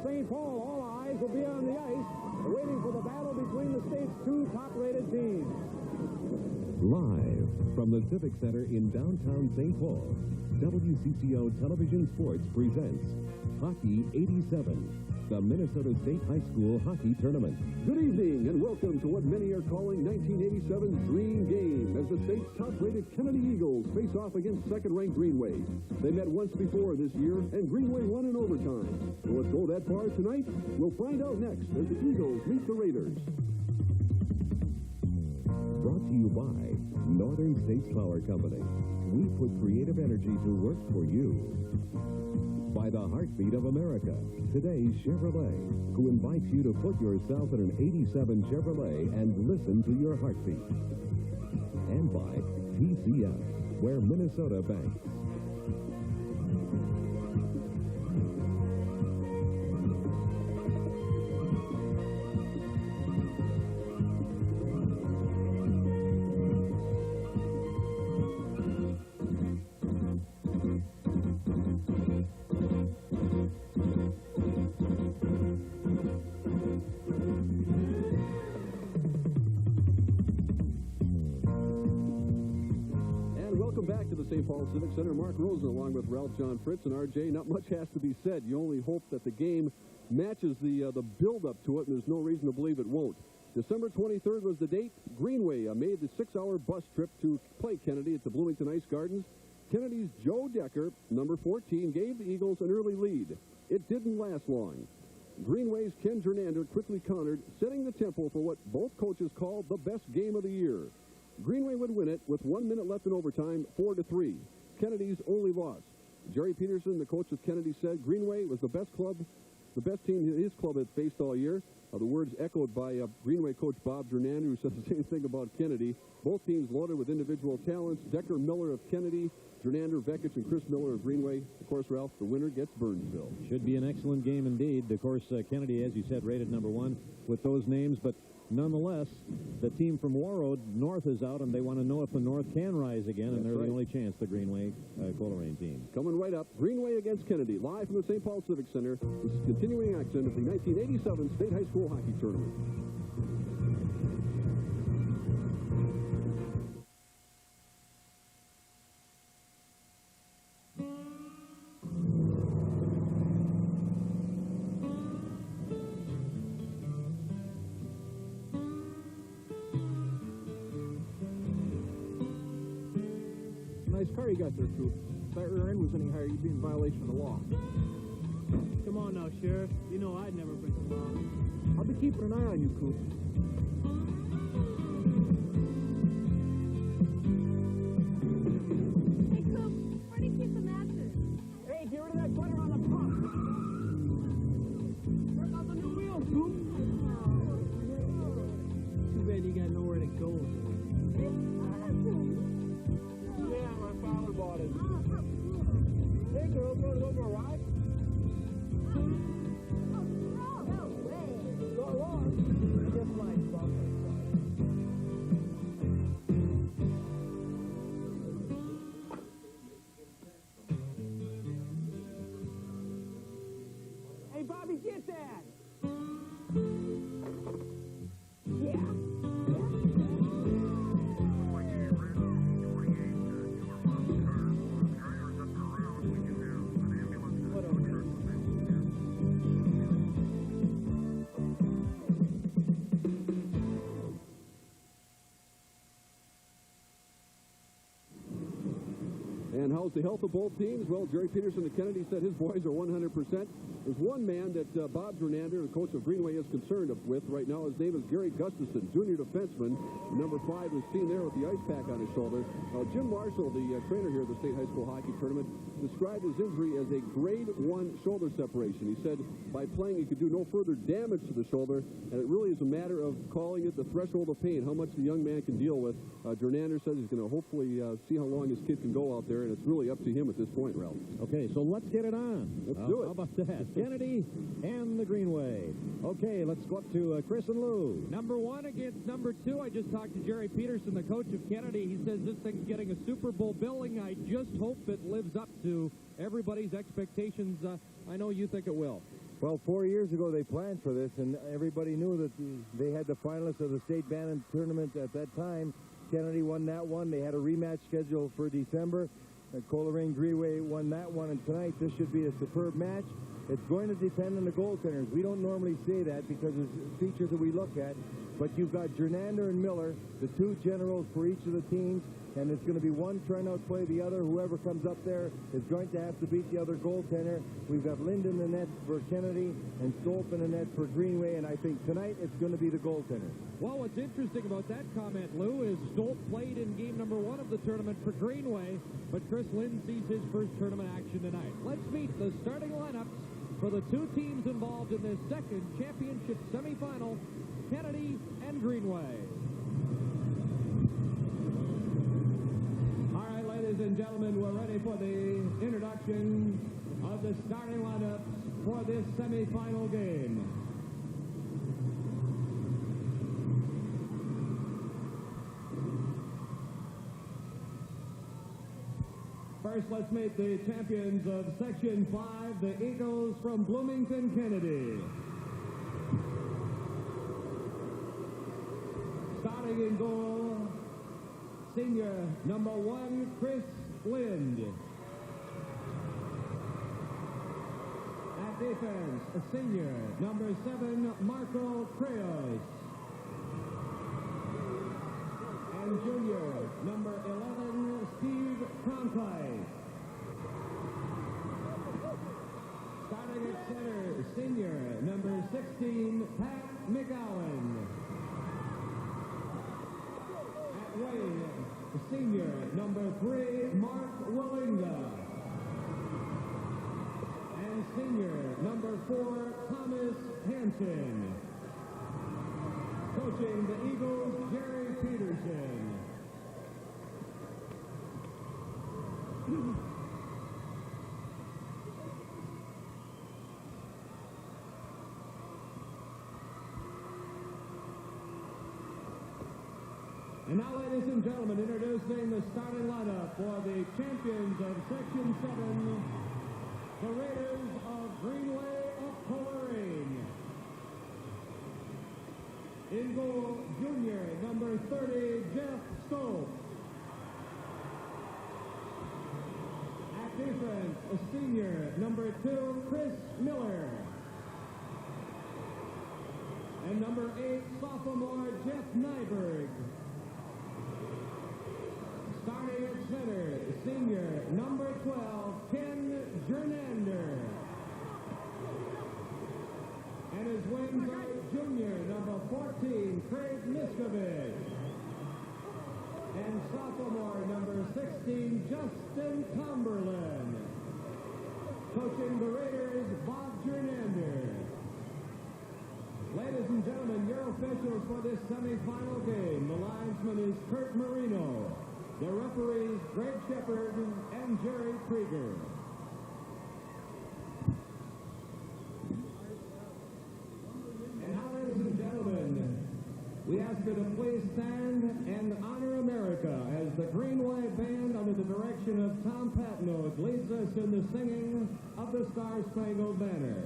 St. Paul. All eyes will be on the ice, waiting for the battle between the state's two top-rated teams. Live from the Civic Center in downtown St. Paul, WCCO Television Sports presents Hockey 87, the Minnesota State High School Hockey Tournament. Good evening, and welcome to what many are calling 1987's Dream Game, as the state's top-rated Kennedy Eagles face off against second-ranked Greenway. They met once before this year, and Greenway won in overtime. Will it go that far tonight? We'll find out next as the Eagles meet the Raiders. Brought to you by Northern States Flour Company. We put creative energy to work for you. By the heartbeat of America, today's Chevrolet, who invites you to put yourself in an 87 Chevrolet and listen to your heartbeat. And by TCF, where Minnesota banks. St. Paul Civic Center, Mark Rosen along with Ralph John Fritz and RJ. Not much has to be said. You only hope that the game matches the build-up to it, and there's no reason to believe it won't. December 23rd was the date. Greenway made the 6-hour bus trip to play Kennedy at the Bloomington Ice Gardens. Kennedy's Joe Decker, number 14, gave the Eagles an early lead. It didn't last long. Greenway's Ken Gernander quickly countered, setting the tempo for what both coaches called the best game of the year. Greenway would win it with 1 minute left in overtime, 4-3. Kennedy's only loss. Jerry Peterson, the coach of Kennedy, said Greenway was the best team his club had faced all year. The words echoed by Greenway coach Bob Gernander, who said the same thing about Kennedy. Both teams loaded with individual talents. Decker, Miller of Kennedy, Gernander, Vekic, and Chris Miller of Greenway. Of course, Ralph, the winner gets Burnsville. Should be an excellent game indeed. Of course, Kennedy, as you said, rated number 1 with those names, but nonetheless, the team from Warroad, North, is out, and they want to know if the North can rise again, and they're the only chance, the Greenway-Coleraine team. Coming right up, Greenway against Kennedy, live from the St. Paul Civic Center. This is continuing action of the 1987 State High School Hockey Tournament. Nice car you got there, Coop. If that rear end was any higher, you'd be in violation of the law. Come on now, Sheriff. You know I'd never break the law. I'll be keeping an eye on you, Coop. Hey, Coop, where do you keep the matches? Hey, get rid of that glitter on the pump. Work out the new wheels, Coop. Too bad you got nowhere to go. Yeah, my father bought it. Hey, girl, you want to go for a ride? No way. Go along. Just like bumper. Hey, Bobby, get that! Yeah. And how's the health of both teams? Well, Jerry Peterson of Kennedy said his boys are 100%. There's one man that Bob Gernander, the coach of Greenway, is concerned with right now. His name is Gary Gustafson, junior defenseman. Number 5 was seen there with the ice pack on his shoulder. Jim Marshall, the trainer here at the State High School Hockey Tournament, described his injury as a grade 1 shoulder separation. He said by playing he could do no further damage to the shoulder, and it really is a matter of calling it the threshold of pain, how much the young man can deal with. Gernander says he's going to hopefully see how long his kid can go out there, and it's really up to him at this point, Ralph. Okay, so let's get it on. Let's do it. How about that? Kennedy and the Greenway. Okay, let's go up to Chris and Lou. Number 1 against number 2. I just talked to Jerry Peterson, the coach of Kennedy. He says this thing's getting a Super Bowl billing. I just hope it lives up to everybody's expectations. I know you think it will. Well, 4 years ago they planned for this, and everybody knew that they had the finalists of the state band tournament at that time. Kennedy won that one. They had a rematch scheduled for December. Coleraine Greenway won that one, and tonight this should be a superb match. It's going to depend on the goaltenders. We don't normally say that because it's features that we look at, but you've got Gernander and Miller, the two generals for each of the teams, and it's going to be one trying to outplay the other. Whoever comes up there is going to have to beat the other goaltender. We've got Linden in the net for Kennedy and Stolp in the net for Greenway, and I think tonight it's going to be the goaltender. Well, what's interesting about that comment, Lou, is Stolp played in game number 1 of the tournament for Greenway, but Chris Lind sees his first tournament action tonight. Let's meet the starting lineups for the two teams involved in this second championship semifinal, Kennedy and Greenway. All right, ladies and gentlemen, we're ready for the introduction of the starting lineups for this semifinal game. First, let's meet the champions of Section 5, the Eagles from Bloomington, Kennedy. Starting in goal, senior number 1, Chris Lind. At defense, senior number 7, Marco Kreus. And junior number 11, Steve Cronkite. Starting at center, senior number 16, Pat McGowan. At wing, senior number 3, Mark Willinga. And senior number 4, Thomas Hanson. Coaching the Eagles, Jerry Peterson. And now, ladies and gentlemen, introducing the starting lineup for the champions of Section 7, the Raiders of Greenway-Coleraine. In goal, junior number 30, Jeff Stolp. At defense, a senior number 2, Chris Miller. And number 8, sophomore Jeff Nyberg. Starting at center, senior number 12, Ken Gernander. And his wings are junior number 14, Craig Miskovich. And sophomore number 16, Justin Cumberland. Coaching the Raiders, Bob Gernander. Ladies and gentlemen, your officials for this semifinal game. The linesman is Kurt Marino. The referees, Greg Shepard and Jerry Krieger. And now, ladies and gentlemen, we ask you to please stand and honor America as the Greenway Band, under the direction of Tom Patnode, leads us in the singing of the Star-Spangled Banner.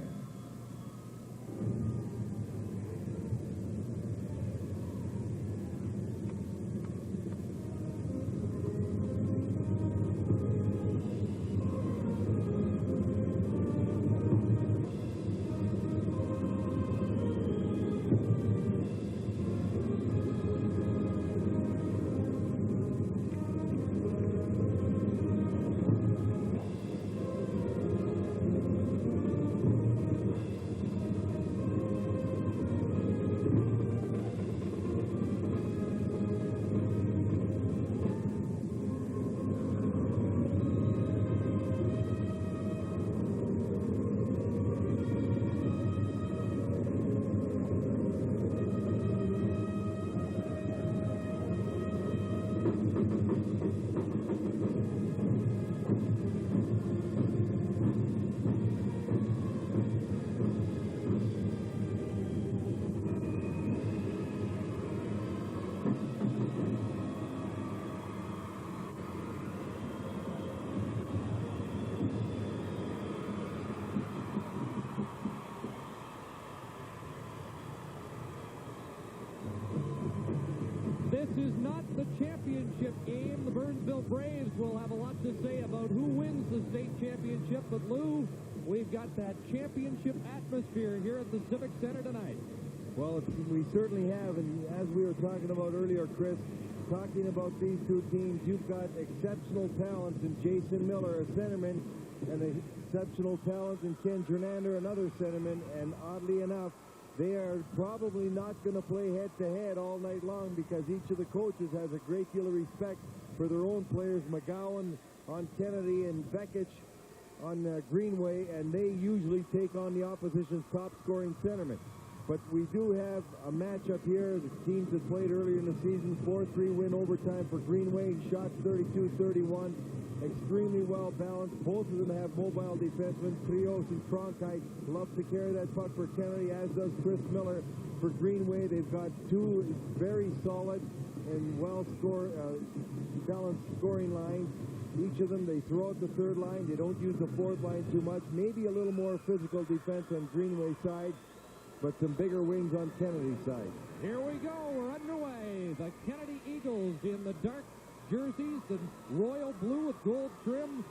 is not the championship game. The Burnsville Braves will have a lot to say about who wins the state championship. But, Lou, we've got that championship atmosphere here at the Civic Center tonight. Well, we certainly have, and as we were talking about earlier, Chris, talking about these two teams, you've got exceptional talents in Jason Miller, a centerman, and exceptional talent in Ken Gernander, another centerman, and oddly enough, they are probably not going to play head-to-head all night long because each of the coaches has a great deal of respect for their own players, McGowan on Kennedy and Bekich on Greenway, and they usually take on the opposition's top-scoring centerman. But we do have a matchup here. The teams that played earlier in the season, 4-3 win overtime for Greenway, shots 32-31. Extremely well balanced. Both of them have mobile defensemen. Kreus and Cronkite love to carry that puck for Kennedy, as does Chris Miller for Greenway. They've got two very solid and balanced scoring lines. Each of them, they throw out the third line. They don't use the fourth line too much. Maybe a little more physical defense on Greenway's side, but some bigger wings on Kennedy's side. Here we go. We're underway. The Kennedy Eagles in the dark jerseys, the royal blue with gold trim.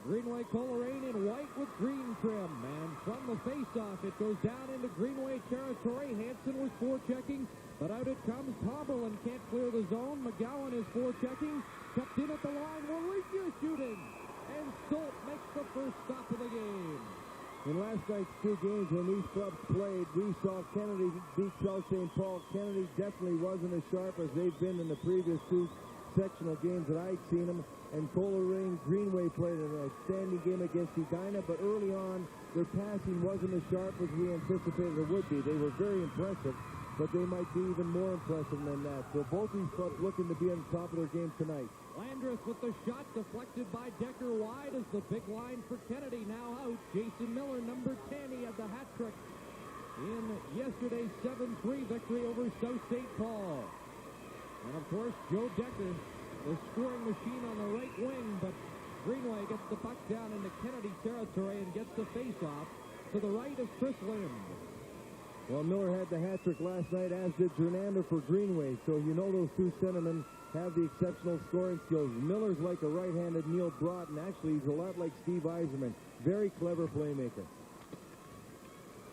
Greenway-Coleraine in white with green trim. And from the face-off, it goes down into Greenway territory. Hanson was forechecking, but out it comes. Tomberlin can't clear the zone. McGowan is forechecking. Kept in at the line. Warwick shooting. And Stolt makes the first stop of the game. In last night's two games when these clubs played, we saw Kennedy beat South St. Paul. Kennedy definitely wasn't as sharp as they've been in the previous two sectional games that I'd seen them. And Coleraine Greenway played an outstanding game against Edina, but early on, their passing wasn't as sharp as we anticipated it would be. They were very impressive, but they might be even more impressive than that. So both these clubs looking to be on the top of their game tonight. Landreth with the shot deflected by Decker wide as the big line for Kennedy now out. Jason Miller, number 10, he had the hat trick in yesterday's 7-3 victory over South St. Paul. And of course, Joe Decker, the scoring machine on the right wing, but Greenway gets the puck down into Kennedy territory and gets the face-off to the right of Chris Lind. Well, Miller had the hat trick last night, as did Gernander for Greenway, so you know those two centermen have the exceptional scoring skills. Miller's like a right-handed Neil Broughton. Actually, he's a lot like Steve Eiserman. Very clever playmaker.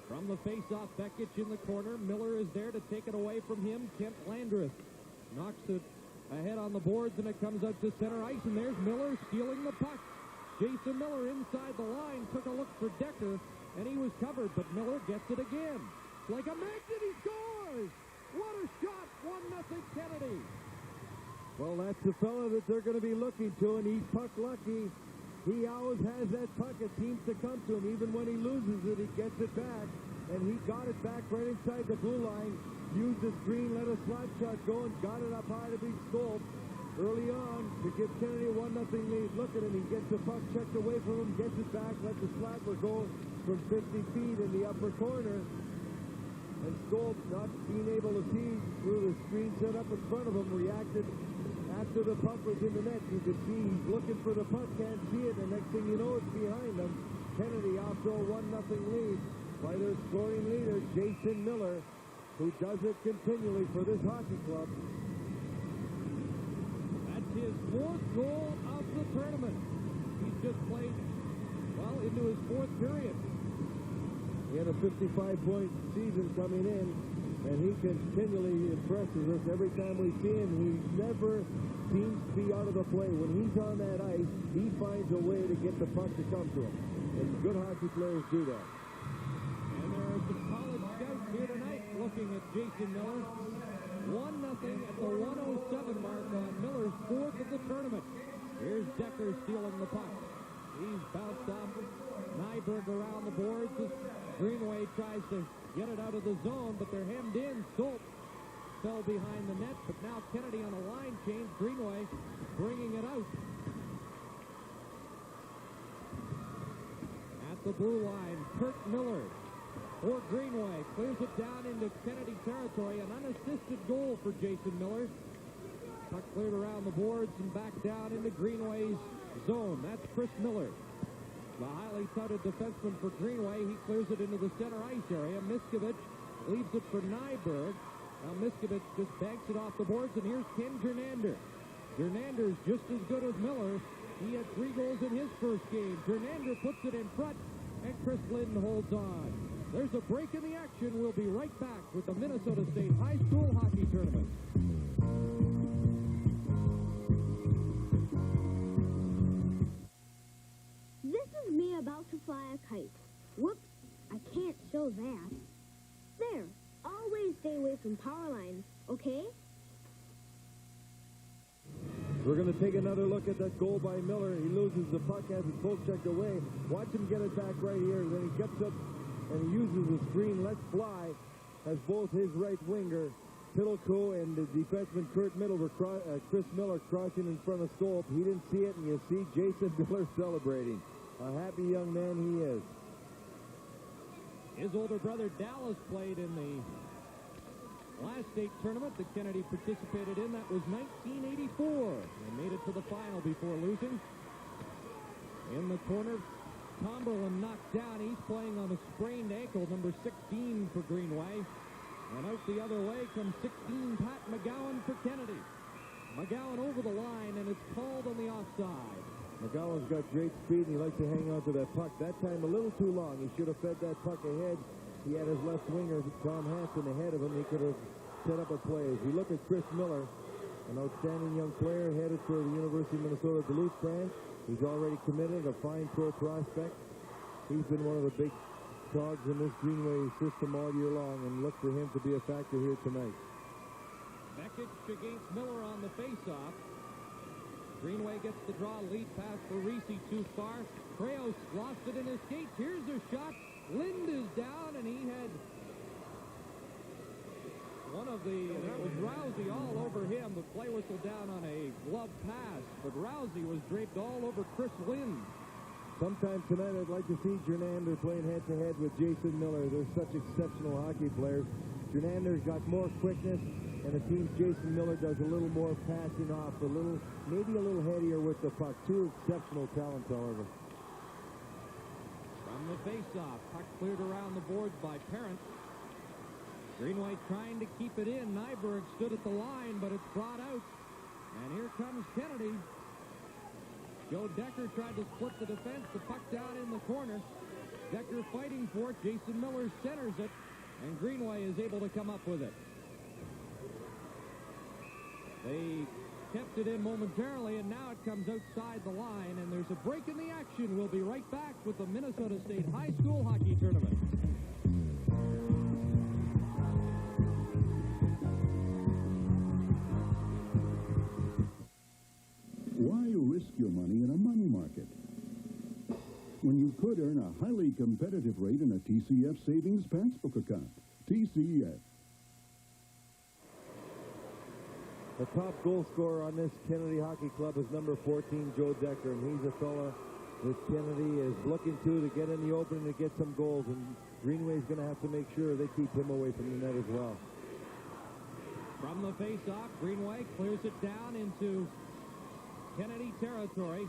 From the face-off, Bekich in the corner. Miller is there to take it away from him. Kent Landreth knocks it ahead on the boards, and it comes out to center ice, and there's Miller stealing the puck. Jason Miller inside the line took a look for Decker, and he was covered, but Miller gets it again. Like a magnet, he scores! What a shot! 1-0 Kennedy. Well, that's the fellow that they're going to be looking to, and he's puck lucky. He always has that puck. It seems to come to him. Even when he loses it, he gets it back, and he got it back right inside the blue line. Used the screen, let a slap shot go, and got it up high to beat Stolt early on to give Kennedy a 1-0 lead. Look at him. He gets the puck checked away from him, gets it back, lets the slapper go from 50 feet in the upper corner. And Stolt, not being able to see through the screen set up in front of him, reacted after the puck was in the net. You can see he's looking for the puck, can't see it, and next thing you know, it's behind him. Kennedy off to a 1-0 lead by their scoring leader, Jason Miller, who does it continually for this hockey club. That's his fourth goal of the tournament. He's just played, well, into his fourth period. He had a 55-point season coming in, and he continually impresses us every time we see him. He never seems to be out of the play. When he's on that ice, he finds a way to get the puck to come to him. And good hockey players do that. And there are some college scouts here tonight looking at Jason Miller. 1-0 at the 1:07 mark on Miller's fourth of the tournament. Here's Decker stealing the puck. He's bounced off Nyberg around the boards. Greenway tries to get it out of the zone, but they're hemmed in. Stolt fell behind the net, but now Kennedy on a line change. Greenway bringing it out. At the blue line, Kurt Miller for Greenway clears it down into Kennedy territory. An unassisted goal for Jason Miller. Puck cleared around the boards and back down into Greenway's zone. That's Chris Miller, the highly touted defenseman for Greenway. He clears it into the center ice area. Miskovich leaves it for Nyberg. Now Miskovich just banks it off the boards, and here's Ken Gernander. Gernander's just as good as Miller. He had 3 goals in his first game. Gernander puts it in front, and Chris Lynn holds on. There's a break in the action. We'll be right back with the Minnesota State High School Hockey Tournament. This is me about to fly a kite. Whoops, I can't show that. There, always stay away from power lines, okay? We're going to take another look at that goal by Miller. He loses the puck, has it poke checked away. Watch him get it back right here. Then he gets up and he uses the screen. Let's fly. As both his right winger, Pittelkow, and the defenseman Kurt Chris Miller crossing in front of Stolp. He didn't see it, and you see Jason Miller celebrating. A happy young man he is. His older brother Dallas played in the last state tournament that Kennedy participated in. That was 1984. They made it to the final before losing. In the corner, Tomberlin knocked down. He's playing on a sprained ankle, number 16 for Greenway. And out the other way comes 16 Pat McGowan for Kennedy. McGowan over the line, and it's called on the offside. McGowan's got great speed, and he likes to hang on to that puck. That time a little too long. He should have fed that puck ahead. He had his left winger, Tom Hanson, ahead of him. He could have set up a play. As we look at Chris Miller, an outstanding young player headed for the University of Minnesota Duluth branch. He's already committed, a fine pro prospect. He's been one of the big dogs in this Greenway system all year long, and look for him to be a factor here tonight. Beckett against Miller on the faceoff. Greenway gets the draw, lead pass for Reese too far. Kreus lost it in his skates. Here's a shot. Lind is down, and he had that was Rousey all over him. The play whistle down on a glove pass, but Rousey was draped all over Chris Lind. Sometime tonight I'd like to see Gernander playing head-to-head with Jason Miller. They're such exceptional hockey players. Gernander's got more quickness, and it seems Jason Miller does a little more passing off, maybe a little headier with the puck. Two exceptional talents, however. From the face-off, puck cleared around the boards by Parent. Greenway trying to keep it in. Nyberg stood at the line, but it's brought out. And here comes Kennedy. Joe Decker tried to split the defense. The puck down in the corner. Decker fighting for it. Jason Miller centers it, and Greenway is able to come up with it. They kept it in momentarily, and now it comes outside the line, and there's a break in the action. We'll be right back with the Minnesota State High School Hockey Tournament. Why risk your money in a money market when you could earn a highly competitive rate in a TCF Savings Passbook account? TCF. The top goal scorer on this Kennedy Hockey Club is number 14, Joe Decker, and he's a fella that Kennedy is looking to get in the opening to get some goals, and Greenway's going to have to make sure they keep him away from the net as well. From the face-off, Greenway clears it down into Kennedy territory.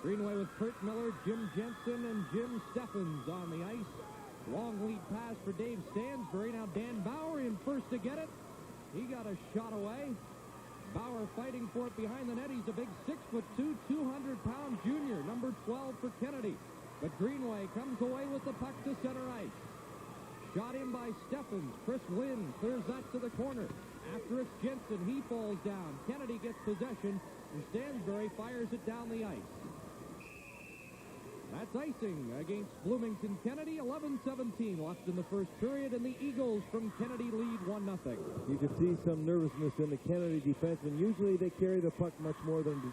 Greenway with Kurt Miller, Jim Jensen, and Jim Steffens on the ice. Long lead pass for Dave Stansbury. Now Dan Bauer in first to get it. He got a shot away. Bauer fighting for it behind the net. He's a big 6'2", 200-pound junior, number 12 for Kennedy. But Greenway comes away with the puck to center ice. Shot in by Steffens. Chris Lynn clears that to the corner. After it's Jensen, he falls down. Kennedy gets possession, and Stansbury fires it down the ice. That's icing against Bloomington. Kennedy, 11-17 left in the first period, and the Eagles from Kennedy lead 1-0. You can see some nervousness in the Kennedy defensemen. Usually they carry the puck much more than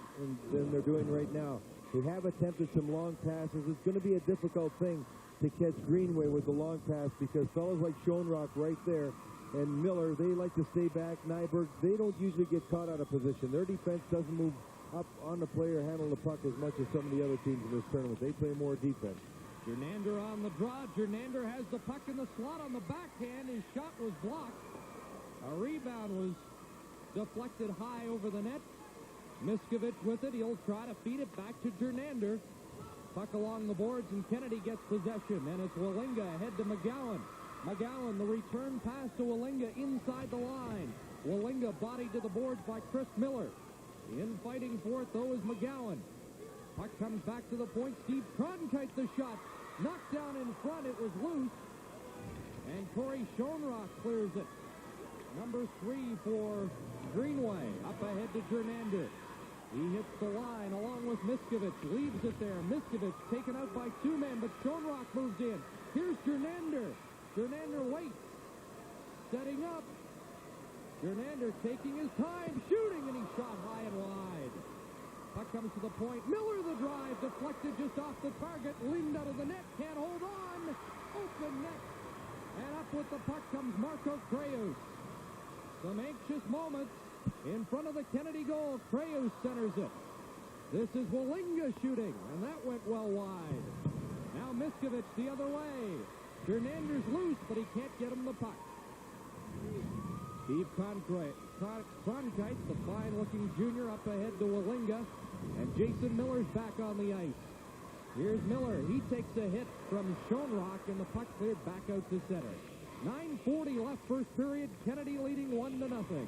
they're doing right now. They have attempted some long passes. It's going to be a difficult thing to catch Greenway with the long pass because fellows like Schoenrock right there and Miller, they like to stay back. Nyberg, they don't usually get caught out of position. Their defense doesn't move up on the play or handle the puck as much as some of the other teams in this tournament. They play more defense. Gernander on the draw. Gernander has the puck in the slot on the backhand. His shot was blocked. A rebound was deflected high over the net. Miskovich with it. He'll try to feed it back to Gernander. Puck along the boards, and Kennedy gets possession. And it's Wallinga ahead to McGowan. McGowan, the return pass to Wallinga inside the line. Wallinga bodied to the boards by Chris Miller. In fighting for it, though, is McGowan. Puck comes back to the point. Steve Cronkite the shot. Knocked down in front. It was loose. And Corey Schoenrock clears it. Number 3 for Greenway. Up ahead to Gernander. He hits the line along with Miskovich. Leaves it there. Miskovich taken out by 2 men, but Schoenrock moves in. Here's Gernander. Gernander waits. Setting up. Gernander taking his time, shooting, and he shot high and wide. Puck comes to the point. Miller the drive, deflected just off the target. Lind out of the net, can't hold on. Open net. And up with the puck comes Marco Kreus. Some anxious moments in front of the Kennedy goal. Kreus centers it. This is Wallinga shooting, and that went well wide. Now Miskovich the other way. Gernander's loose, but he can't get him the puck. Steve Cronkite, the fine-looking junior, up ahead to Wallinga, and Jason Miller's back on the ice. Here's Miller. He takes a hit from Schoenrock, and the puck cleared back out to center. 9:40 left first period. Kennedy leading 1-0.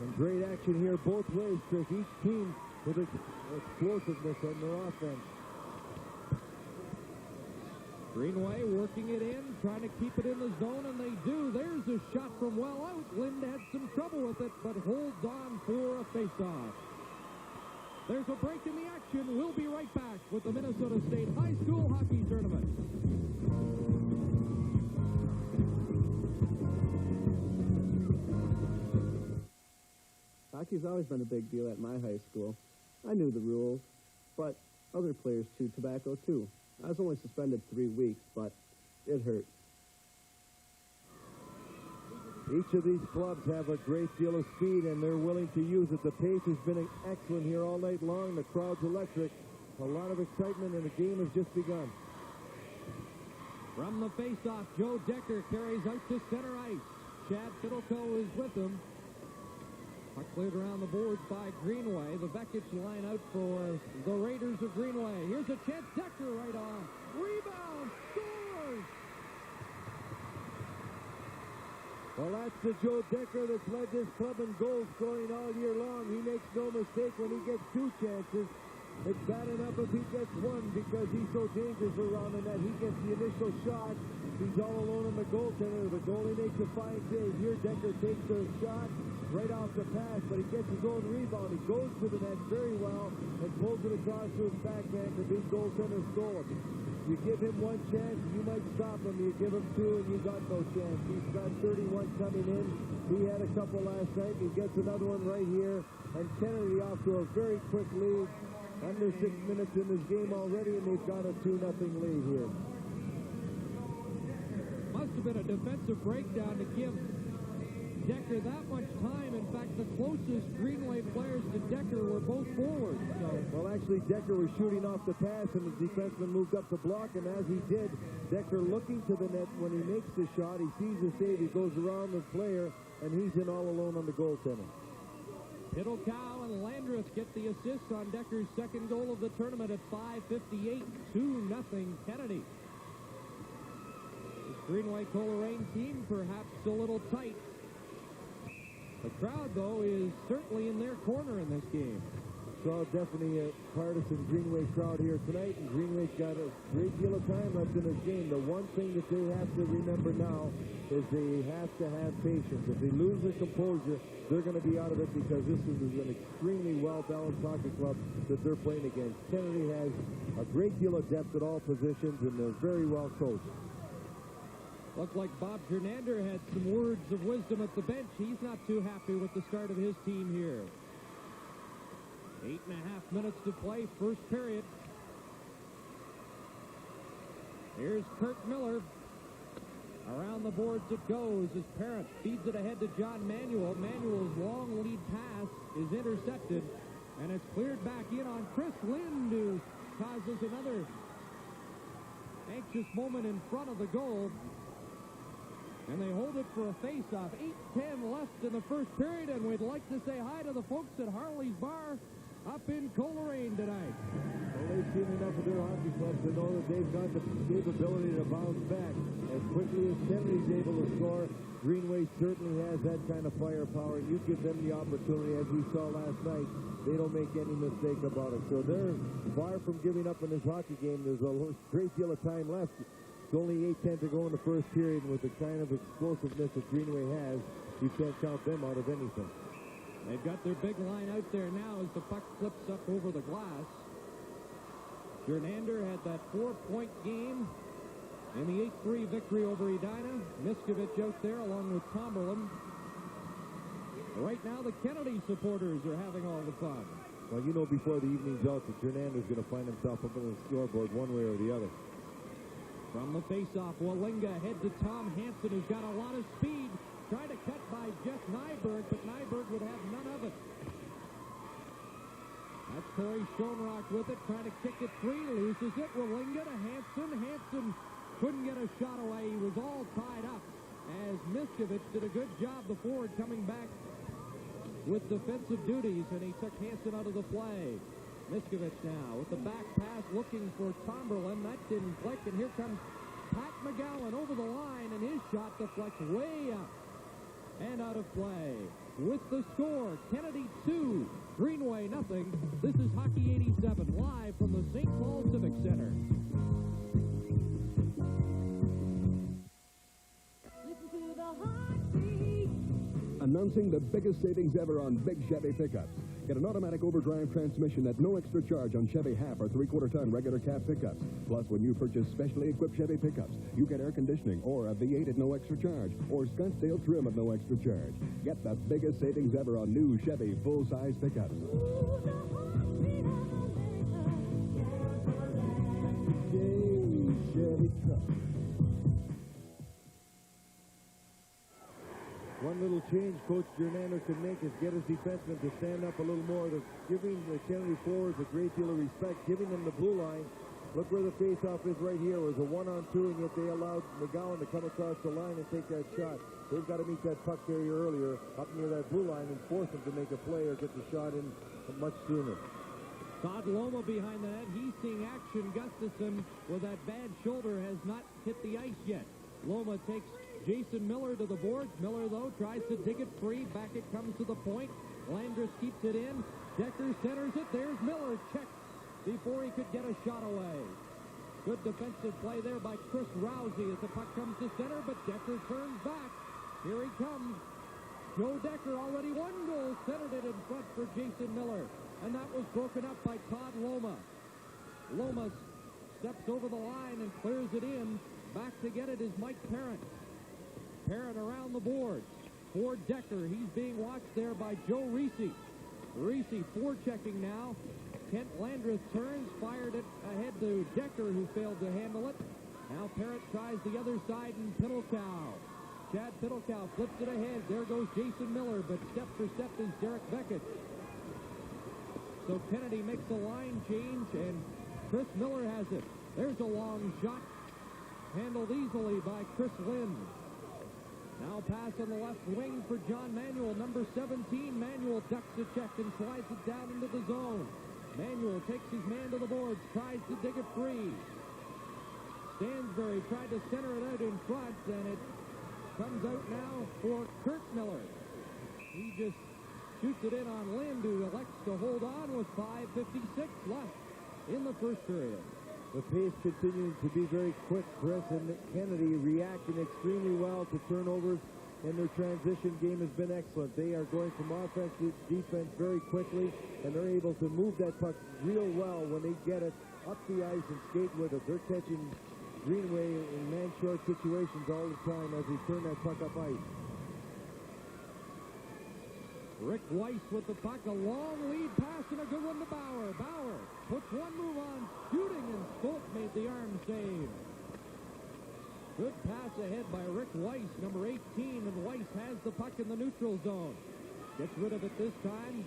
And great action here both ways, Chris. Each team with explosiveness on their offense. Greenway working it in, trying to keep it in the zone, and they do. There's a shot from well out. Lind had some trouble with it, but holds on for a face-off. There's a break in the action. We'll be right back with the Minnesota State High School Hockey Tournament. Hockey's always been a big deal at my high school. I knew the rules, but other players chewed tobacco too. I was only suspended 3 weeks, but it hurt. Each of these clubs have a great deal of speed, and they're willing to use it. The pace has been excellent here all night long. The crowd's electric. A lot of excitement, and the game has just begun. From the face-off, Joe Decker carries out to center ice. Chad Pittelkow is with him. Puck cleared around the boards by Greenway. The Vekic line out for the Raiders of Greenway. Here's a chance. Decker right on. Rebound. Scores. Well, that's the Joe Decker that's led this club in goal scoring all year long. He makes no mistake when he gets 2 chances. It's bad enough if he gets 1 because he's so dangerous around the net. He gets the initial shot. He's all alone on the goaltender. The goalie makes a fine save. Here, Decker takes the shot right off the pass, but he gets his own rebound. He goes to the net very well and pulls it across to his backhand. The big goaltender stole it. You give him 1 chance, you might stop him. You give him 2, and you got no chance. He's got 31 coming in. He had a couple last night. He gets another one right here. And Kennedy off to a very quick lead. Under 6 minutes in this game already, and they've got a 2-0 lead here. Must have been a defensive breakdown to give Decker that much time. In fact, the closest Greenway players to Decker were both forwards. So. Well, actually, Decker was shooting off the pass, and the defenseman moved up to block, and as he did, Decker looking to the net when he makes the shot. He sees the save. He goes around the player, and he's in all alone on the goaltender. Pittelkow and Landreth get the assist on Decker's second goal of the tournament at 5:58. 2-0 Kennedy. This Greenway-Coleraine team perhaps a little tight. The crowd, though, is certainly in their corner in this game. So definitely a partisan Greenway crowd here tonight, and Greenway's got a great deal of time left in this game. The one thing that they have to remember now is they have to have patience. If they lose their composure, they're going to be out of it because this is an extremely well-balanced hockey club that they're playing against. Kennedy has a great deal of depth at all positions, and they're very well coached. Looked like Bob Gernander had some words of wisdom at the bench. He's not too happy with the start of his team here. 8.5 minutes to play, first period. Here's Kurt Miller. Around the boards it goes as Parent feeds it ahead to John Manuel. Manuel's long lead pass is intercepted, and it's cleared back in on Chris Lind, who causes another anxious moment in front of the goal. And they hold it for a face-off. 8:10 left in the first period, and we'd like to say hi to the folks at Harley's Bar. up in Coleraine tonight. Well, they've seen enough of their hockey clubs to know that they've got the capability to bounce back. As quickly as Kennedy's able to score, Greenway certainly has that kind of firepower. You give them the opportunity, as we saw last night, they don't make any mistake about it. So they're far from giving up in this hockey game. There's a great deal of time left. It's only 8:10 to go in the first period, and with the kind of explosiveness that Greenway has, you can't count them out of anything. They've got their big line out there now as the puck flips up over the glass. Gernander had that 4-point game in the 8-3 victory over Edina. Miskovich out there along with Tomberlin. Right now, the Kennedy supporters are having all the fun. Well, you know before the evening's out that Gernander's going to find himself up on the scoreboard one way or the other. From the faceoff, Wallinga head to Tom Hanson, who's got a lot of speed. Tried to cut by Jeff Nyberg, but Nyberg would have none of it. That's Corey Schoenrock with it, trying to kick it free, loses it. Wallinga to Hanson. Hanson couldn't get a shot away. He was all tied up as Miskovich did a good job, the forward coming back with defensive duties, and he took Hanson out of the play. Miskovich now with the back pass looking for Tomberlin. That didn't click, and here comes Pat McGowan over the line, and his shot deflects way up and out of play. With the score, Kennedy 2, Greenway nothing. This is Hockey 87 live from the St. Paul Civic Center. Listen to the heartbeat. Announcing the biggest savings ever on big Chevy pickups. Get an automatic overdrive transmission at no extra charge on Chevy half or 3/4-ton regular cab pickups. Plus, when you purchase specially equipped Chevy pickups, you get air conditioning or a V8 at no extra charge or Scottsdale trim at no extra charge. Get the biggest savings ever on new Chevy full-size pickups. Chevy truck. One little change Coach Gernander can make is get his defensemen to stand up a little more. They're giving the Kennedy forwards a great deal of respect, giving them the blue line. Look where the faceoff is right here. It was a 1-on-2, and yet they allowed McGowan to come across the line and take that shot. They've got to meet that puck there earlier up near that blue line and force them to make a play or get the shot in much sooner. Todd Loma behind the net. He's seeing action. Gustafson with that bad shoulder has not hit the ice yet. Loma takes Jason Miller to the boards. Miller, though, tries to dig it free. Back it comes to the point. Landers keeps it in. Decker centers it. There's Miller. Checked before he could get a shot away. Good defensive play there by Chris Rousey as the puck comes to center, but Decker turns back. Here he comes. Joe Decker already one goal. Centered it in front for Jason Miller. And that was broken up by Todd Loma. Loma steps over the line and clears it in. Back to get it is Mike Parent. Parent around the boards for Decker. He's being watched there by Joe Reese. Reese forechecking now. Kent Landreth turns, fired it ahead to Decker, who failed to handle it. Now Parent tries the other side, and Pittelkow. Chad Pittelkow flips it ahead. There goes Jason Miller, but step for step is Derek Beckett. So Kennedy makes a line change, and Chris Miller has it. There's a long shot. Handled easily by Chris Lind. Now pass on the left wing for John Manuel, number 17. Manuel ducks the check and slides it down into the zone. Manuel takes his man to the boards, tries to dig it free. Stansbury tried to center it out in front, and it comes out now for Kurt Miller. He just shoots it in on Lind, who elects to hold on with 5:56 left in the first period. The pace continues to be very quick, Chris, and Kennedy reacting extremely well to turnovers, and their transition game has been excellent. They are going from offense to defense very quickly, and they're able to move that puck real well when they get it up the ice and skate with it. They're catching Greenway in man-short situations all the time as they turn that puck up ice. Rick Weiss with the puck, a long lead pass and a good one to Bauer. Bauer puts one move on, shooting, and Stolt made the arm save. Good pass ahead by Rick Weiss, number 18, and Weiss has the puck in the neutral zone. Gets rid of it this time.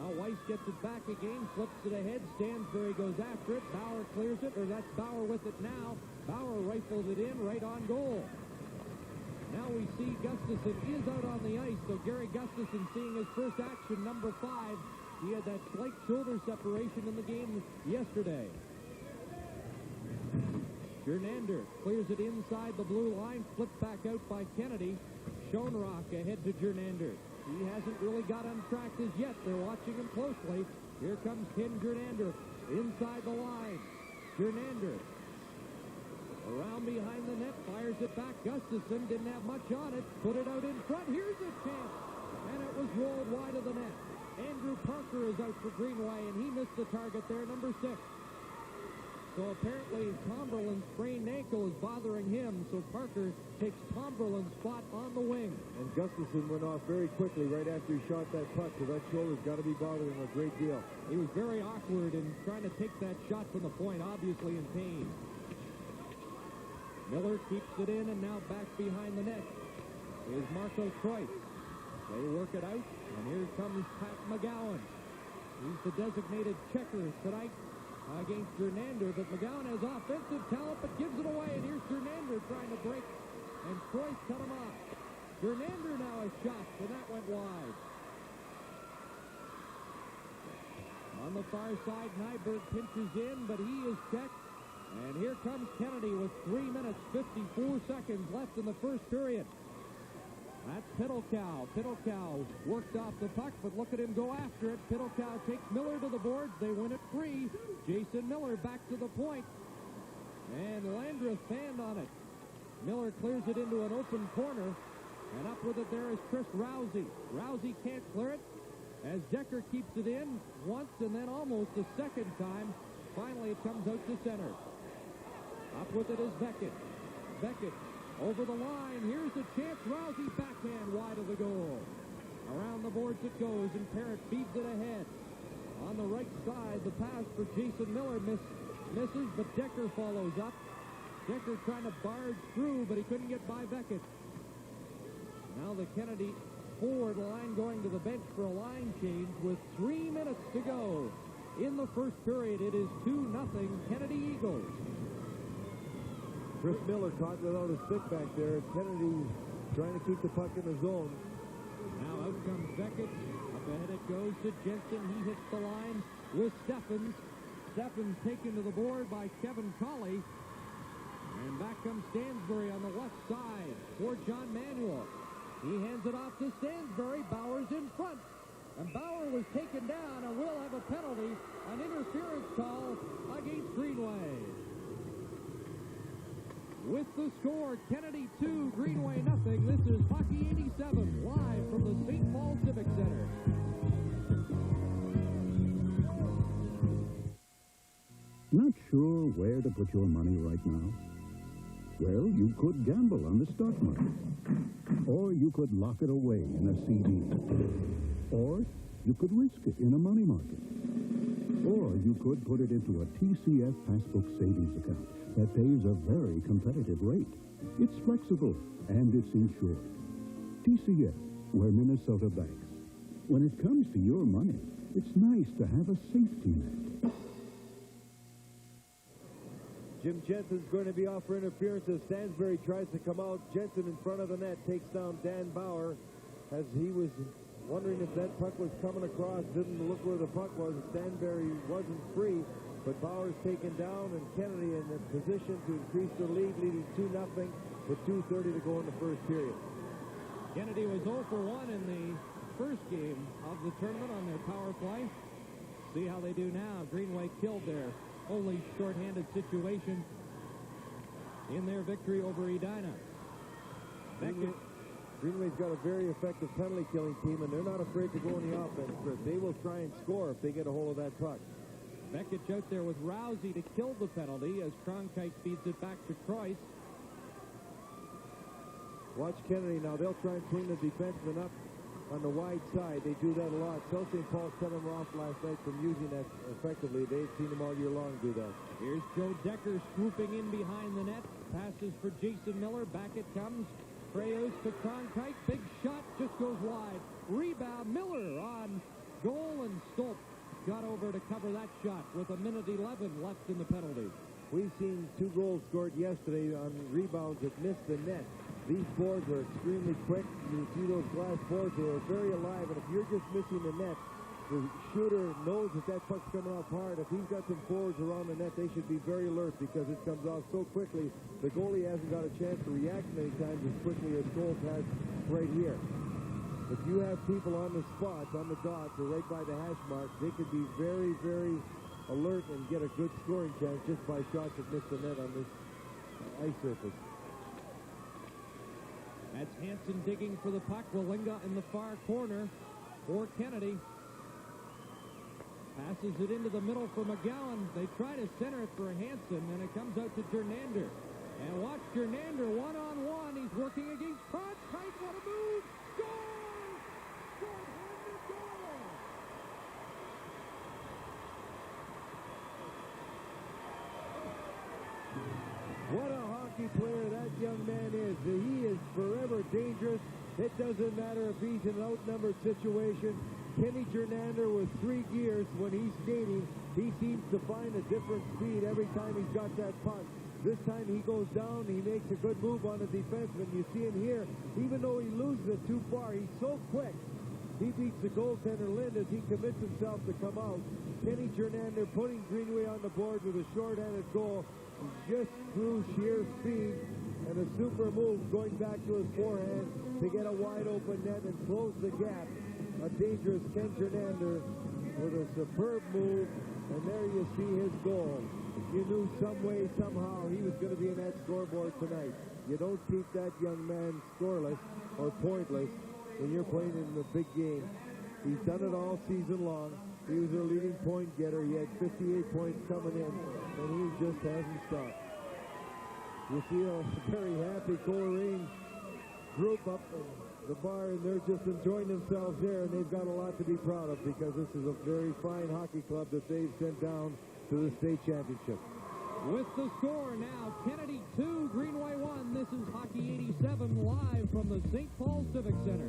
Now Weiss gets it back again, flips it ahead. Stansbury goes after it. Bauer clears it, or that's Bauer with it now. Bauer rifles it in right on goal. Now we see Gustafson is out on the ice, so Gary Gustafson seeing his first action, number 5, He had that slight shoulder separation in the game yesterday. Gernander clears it inside the blue line, flipped back out by Kennedy. Schoenrock ahead to Gernander. He hasn't really got untracked as yet. They're watching him closely. Here comes Ken Gernander inside the line. Gernander around behind the net, fires it back. Gustafson didn't have much on it. Put it out in front. Here's a chance. And it was rolled wide of the net. Andrew Parker is out for Greenway, and he missed the target there, number 6. So apparently Tomberlin's sprained ankle is bothering him, so Parker takes Tomberlin's spot on the wing. And Gustafson went off very quickly right after he shot that puck, so that shoulder's got to be bothering him a great deal. He was very awkward in trying to take that shot from the point, obviously in pain. Miller keeps it in, and now back behind the net is Marco Kreus. They work it out, and here comes Pat McGowan. He's the designated checker tonight against Gernander, but McGowan has offensive talent, but gives it away, and here's Gernander trying to break, and Kreus cut him off. Gernander now a shot, and that went wide. On the far side, Nyberg pinches in, but he is checked, and here comes Kennedy with 3 minutes, 54 seconds left in the first period. That's Pittelkow. Pittelkow worked off the puck, but look at him go after it. Pittelkow takes Miller to the boards. They win it free. Jason Miller back to the point. And Landreth fanned on it. Miller clears it into an open corner. And up with it there is Chris Rousey. Rousey can't clear it as Decker keeps it in once and then almost a second time. Finally it comes out to center. Up with it is Beckett. Beckett over the line. Here's a chance. Rousey backhand wide of the goal. Around the boards it goes, and Parrott feeds it ahead. On the right side, the pass for Jason Miller misses, but Decker follows up. Decker trying to barge through, but he couldn't get by Beckett. Now the Kennedy forward line going to the bench for a line change with 3 minutes to go. In the first period, it is 2-0 Kennedy Eagles. Chris Miller caught without a stick back there. Kennedy trying to keep the puck in the zone. Now out comes Beckett. Up ahead it goes to Jensen. He hits the line with Steffens. Steffens taken to the board by Kevin Colley. And back comes Stansbury on the left side for John Manuel. He hands it off to Stansbury. Bauer's in front. And Bauer was taken down and will have a penalty, an interference call against Greenway. With the score, Kennedy 2, Greenway nothing. This is Hockey 87, live from the St. Paul Civic Center. Not sure where to put your money right now? Well, you could gamble on the stock market. Or you could lock it away in a CD. Or you could risk it in a money market. Or you could put it into a TCF Passbook Savings account that pays a very competitive rate. It's flexible and it's insured. TCF, where Minnesota banks. When it comes to your money, it's nice to have a safety net. Jim Jensen's going to be off for interference as Stansbury tries to come out. Jensen in front of the net takes down Dan Bauer as he was wondering if that puck was coming across. Didn't look where the puck was. Stansbury wasn't free, but Bauer's taken down, and Kennedy in a position to increase the lead, leading 2-0 with 2:30 to go in the first period. Kennedy was 0 for 1 in the first game of the tournament on their power play. See how they do now. Greenway killed their only shorthanded situation in their victory over Edina. Greenway's got a very effective penalty-killing team, and they're not afraid to go in the offense. They will try and score if they get a hold of that puck. Beckett out there with Rousey to kill the penalty as Cronkite feeds it back to Kreus. Watch Kennedy now. They'll try and clean the defenseman up on the wide side. They do that a lot. South St. Paul cut him off last night from using that effectively. They've seen him all year long do that. Here's Joe Decker swooping in behind the net. Passes for Jason Miller. Back it comes. Kreus to Cronkite. Big shot. Just goes wide. Rebound. Miller on goal, and Stolp got over to cover that shot with 1:11 left in the penalty. We've seen 2 goals scored yesterday on rebounds that missed the net. These boards are extremely quick. You see those glass boards, they are very alive, and if you're just missing the net, the shooter knows that that puck's coming off hard. If he's got some forwards around the net, they should be very alert because it comes off so quickly. The goalie hasn't got a chance to react many times as quickly as Gold has right here. If you have people on the spots, on the dots, or right by the hash mark, they could be very, very alert and get a good scoring chance just by shots that miss the net on this ice surface. That's Hanson digging for the puck. Wallinga in the far corner for Kennedy. Passes it into the middle for McGowan. They try to center it for Hanson, and it comes out to Gernander. And watch Gernander one-on-one. He's working against Cronkite. What a move! Score! Short-handed goal! What a hockey player that young man is. He is forever dangerous. It doesn't matter if he's in an outnumbered situation. Kenny Gernander with 3 gears when he's skating. He seems to find a different speed every time he's got that puck. This time he goes down, he makes a good move on the defenseman. You see him here, even though he loses it too far, he's so quick. He beats the goaltender Lind as he commits himself to come out. Kenny Gernander putting Greenway on the board with a short-handed goal just through sheer speed and a super move going back to his forehand to get a wide-open net and close the gap. A dangerous Ken Gernander with a superb move, and there you see his goal. You knew some way, somehow, he was going to be in that scoreboard tonight. You don't keep that young man scoreless or pointless when you're playing in the big game. He's done it all season long. He was their leading point getter. He had 58 points coming in, and he just hasn't stopped. You see a very happy Coleraine group up the bar, and they're just enjoying themselves there, and they've got a lot to be proud of because this is a very fine hockey club that they've sent down to the state championship. With the score now, Kennedy 2, Greenway 1. This is Hockey 87 live from the St. Paul Civic Center.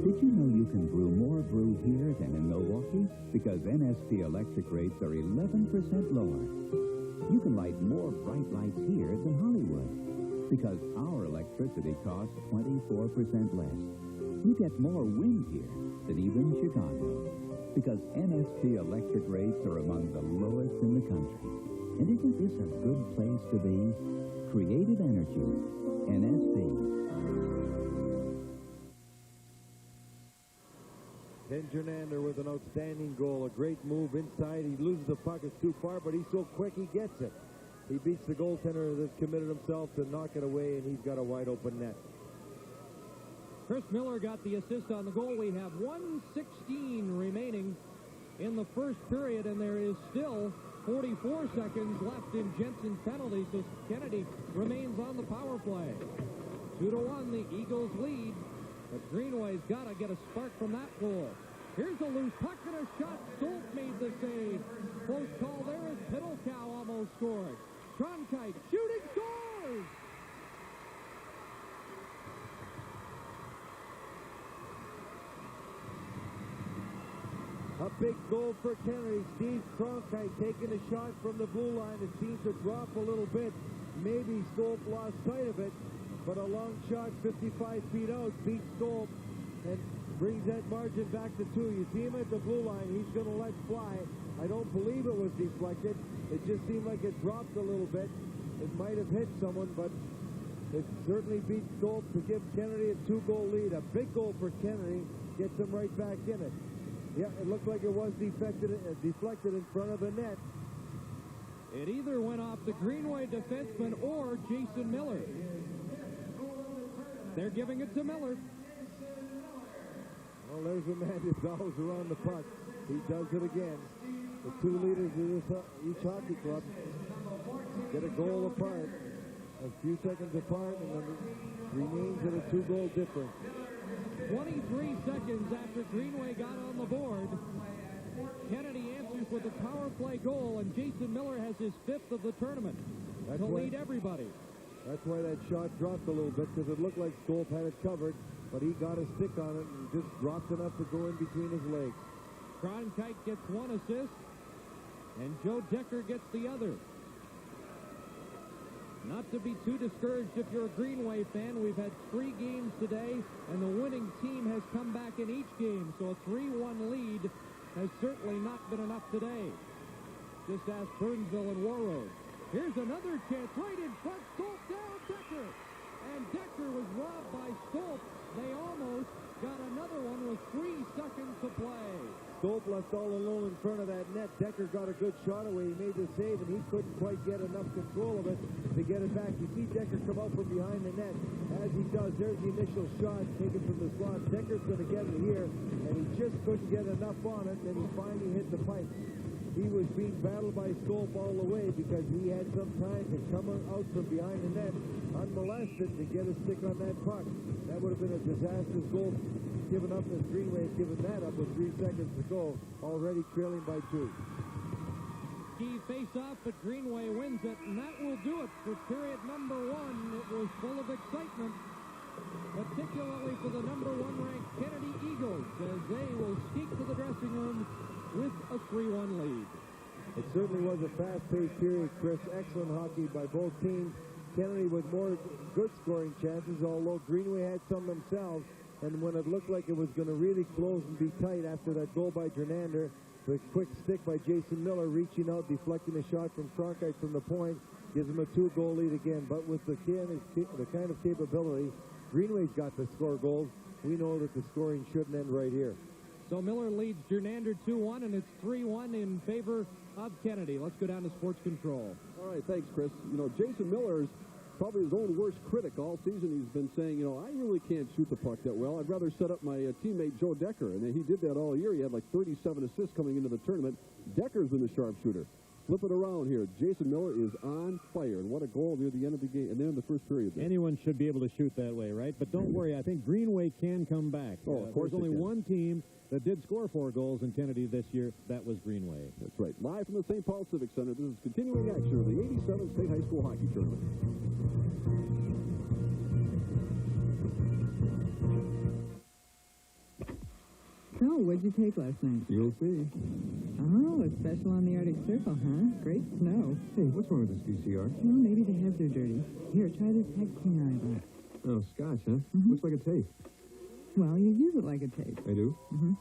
Did you know you can brew more brew here than in Milwaukee? Because NSP electric rates are 11% lower. You can light more bright lights here than Hollywood. Because our electricity costs 24% less. You get more wind here than even Chicago. Because NSP electric rates are among the lowest in the country. And isn't this a good place to be? Creative energy. NSP. Ken Gernander with an outstanding goal. A great move inside. He loses the puck. It's too far, but he's so quick he gets it. He beats the goaltender that's committed himself to knock it away, and he's got a wide-open net. Chris Miller got the assist on the goal. We have 1:16 remaining in the first period, and there is still 44 seconds left in Jensen's penalty, so Kennedy remains on the power play. 2-1, the Eagles lead, but Greenway's got to get a spark from that goal. Here's a loose puck and a shot. Stolt made the save. Close call there as Pittelkow almost scored. Cronkite shooting, scores! A big goal for Kennedy. Steve Cronkite taking a shot from the blue line. It seems to drop a little bit. Maybe Stolp lost sight of it, but a long shot 55 feet out beats Stolp and brings that margin back to 2. You see him at the blue line. He's going to let fly. I don't believe it was deflected. It just seemed like it dropped a little bit. It might have hit someone, but it certainly beats Stolp to give Kennedy a 2-goal lead. A big goal for Kennedy gets him right back in it. Yeah, it looked like it was deflected in front of the net. It either went off the Greenway defenseman or Jason Miller. They're giving it to Miller. Well, there's a man who fouls around the puck. He does it again. The 2 leaders of each hockey club get a goal apart, a few seconds apart, and then remains at a 2-goal difference. 23 seconds after Greenway got on the board, Kennedy answers with a power play goal, and Jason Miller has his 5th of the tournament to lead everybody. That's why that shot dropped a little bit, because it looked like Stolp had it covered, but he got a stick on it and just dropped enough to go in between his legs. Cronkite gets 1 assist, and Joe Decker gets the other. Not to be too discouraged if you're a Greenway fan. We've had 3 games today, and the winning team has come back in each game, so a 3-1 lead has certainly not been enough today. Just ask Burnsville and Warroad. Here's another chance right in front. Stolp down Decker. And Decker was robbed by Stolp. They almost got another one with 3 seconds to play. Stolp left all alone in front of that net. Decker got a good shot away. He made the save, and he couldn't quite get enough control of it to get it back. You see Decker come out from behind the net. As he does, there's the initial shot taken from the slot. Decker's going to get it here, and he just couldn't get enough on it, and he finally hit the pipe. He was being battled by Stolp all the way because he had some time to come out from behind the net unmolested to get a stick on that puck. That would have been a disastrous goal given up as Greenway had given that up with 3 seconds to go, already trailing by 2. Key face-off, but Greenway wins it, and that will do it for period number 1. It was full of excitement, particularly for the number 1 ranked Kennedy Eagles, as they will sneak to the dressing room with a 3-1 lead. It certainly was a fast-paced period, Chris. Excellent hockey by both teams. Kennedy with more good scoring chances, although Greenway had some themselves. And when it looked like it was going to really close and be tight after that goal by Gernander, the quick stick by Jason Miller reaching out, deflecting a shot from Cronkite from the point, gives him a 2-goal lead again. But with the kind of capability, Greenway's got to score goals. We know that the scoring shouldn't end right here. So Miller leads Gernander 2-1, and it's 3-1 in favor of Kennedy. Let's go down to sports control. All right, thanks, Chris. You know, Jason Miller's probably his own worst critic all season. He's been saying, you know, I really can't shoot the puck that well. I'd rather set up my teammate Joe Decker. And he did that all year. He had like 37 assists coming into the tournament. Decker's been the sharpshooter. Flip it around here. Jason Miller is on fire. And what a goal near the end of the game, and then in the first period. There. Anyone should be able to shoot that way, right? But don't worry, I think Greenway can come back. Oh, of course there's only one team that did score 4 goals in Kennedy this year. That was Greenway. That's right. Live from the St. Paul Civic Center, this is continuing action of the 87th State High School Hockey Tournament. So, what'd you take last night? You'll see. Oh, a special on the Arctic Circle, huh? Great snow. Hey, what's wrong with this VCR? Well, maybe the heads are dirty. Here, try this head cleaner I bought. Oh, scotch, huh? Looks like a tape. Well, you use it like a tape. I do? Mm-hmm.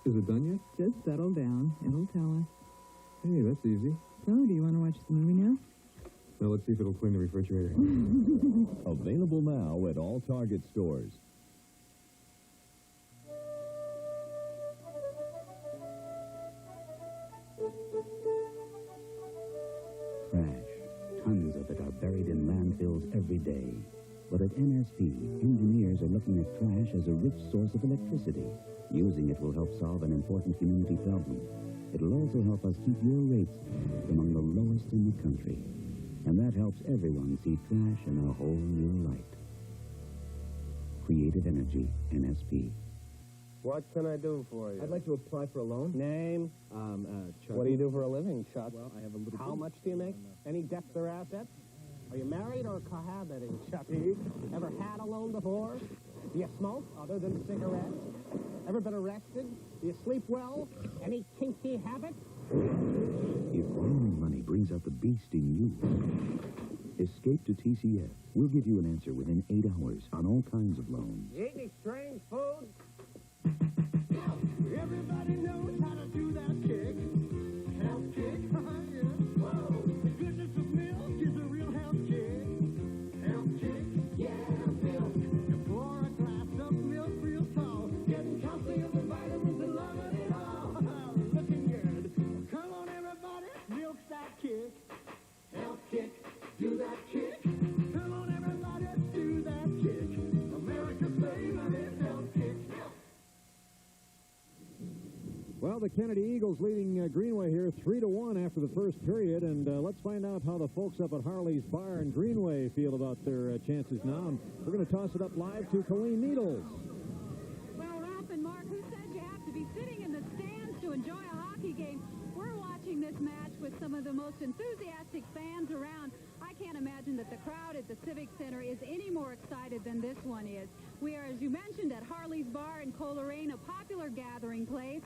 Is it done yet? Just settle down. It'll tell us. Hey, that's easy. So, do you want to watch the movie now? Now, let's see if it'll clean the refrigerator. Available now at all Target stores. Trash. Tons of it are buried in landfills every day. But at NSP, engineers are looking at trash as a rich source of electricity. Using it will help solve an important community problem. It'll also help us keep your rates among the lowest in the country. And that helps everyone see trash in a whole new light. Creative Energy, NSP. What can I do for you? I'd like to apply for a loan. Name? Chuck. What do you do for a living, Chuck? Well, I have a little... How much do you make? Any debts or assets? Are you married or cohabiting, Chucky? Ever had a loan before? Do you smoke other than cigarettes? Ever been arrested? Do you sleep well? Any kinky habits? If borrowing money brings out the beast in you, escape to TCF. We'll give you an answer within 8 hours on all kinds of loans. You eat any strange food? Everybody knows how to do that kick. Health kick. Yeah. Whoa. The goodness of milk is a real health kick. Health kick. Yeah, milk. You pour a glass of milk real tall. Getting calcium and vitamins and loving it all. Looking good. Come on, everybody. Milk that kick. Health kick. Do that kick. Come on, everybody. Do that kick. America's favorite health kick. Well, the Kennedy Eagles leading Greenway here 3-1 after the first period, and let's find out how the folks up at Harley's Bar in Greenway feel about their chances now. And we're going to toss it up live to Colleen Needles. Well, Ralph and Mark, who said you have to be sitting in the stands to enjoy a hockey game? We're watching this match with some of the most enthusiastic fans around. I can't imagine that the crowd at the Civic Center is any more excited than this one is. We are, as you mentioned, at Harley's Bar in Coleraine, a popular gathering place.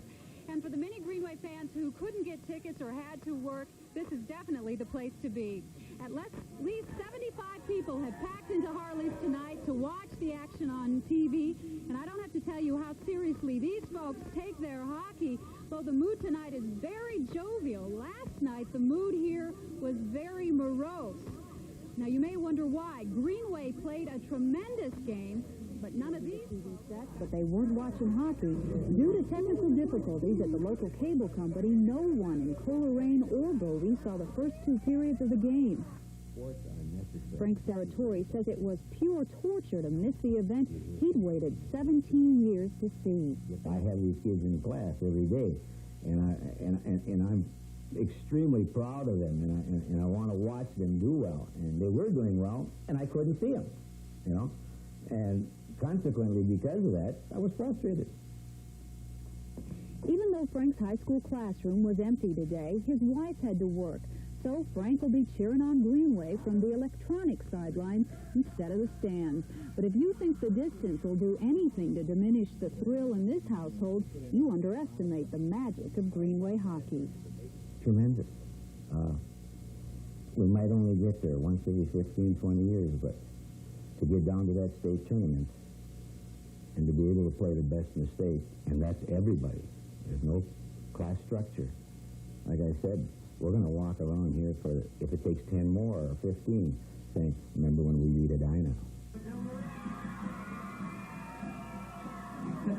And for the many Greenway fans who couldn't get tickets or had to work, this is definitely the place to be. At least 75 people have packed into Harley's tonight to watch the action on TV, and I don't have to tell you how seriously these folks take their hockey, though the mood tonight is very jovial. Last night, the mood here was very morose. Now, you may wonder why. Greenway played a tremendous game, but none of these TV sets, but they weren't watching hockey. Due to technical difficulties at the local cable company, no one in Coleraine or Bovey saw the first 2 periods of the game. Frank Saratori says it was pure torture to miss the event he'd waited 17 years to see. I have these kids in class every day, and I'm extremely proud of them, and I want to watch them do well. And they were doing well, and I couldn't see them, you know. And consequently, because of that, I was frustrated. Even though Frank's high school classroom was empty today, his wife had to work. So Frank will be cheering on Greenway from the electronic sideline instead of the stands. But if you think the distance will do anything to diminish the thrill in this household, you underestimate the magic of Greenway hockey. Tremendous. We might only get there once every 15, 20 years, but to get down to that state tournament and to be able to play the best in the state, and that's everybody. There's no class structure. Like I said, we're going to walk around here for, if it takes 10 more or 15, saying, remember when we beat a Dinah?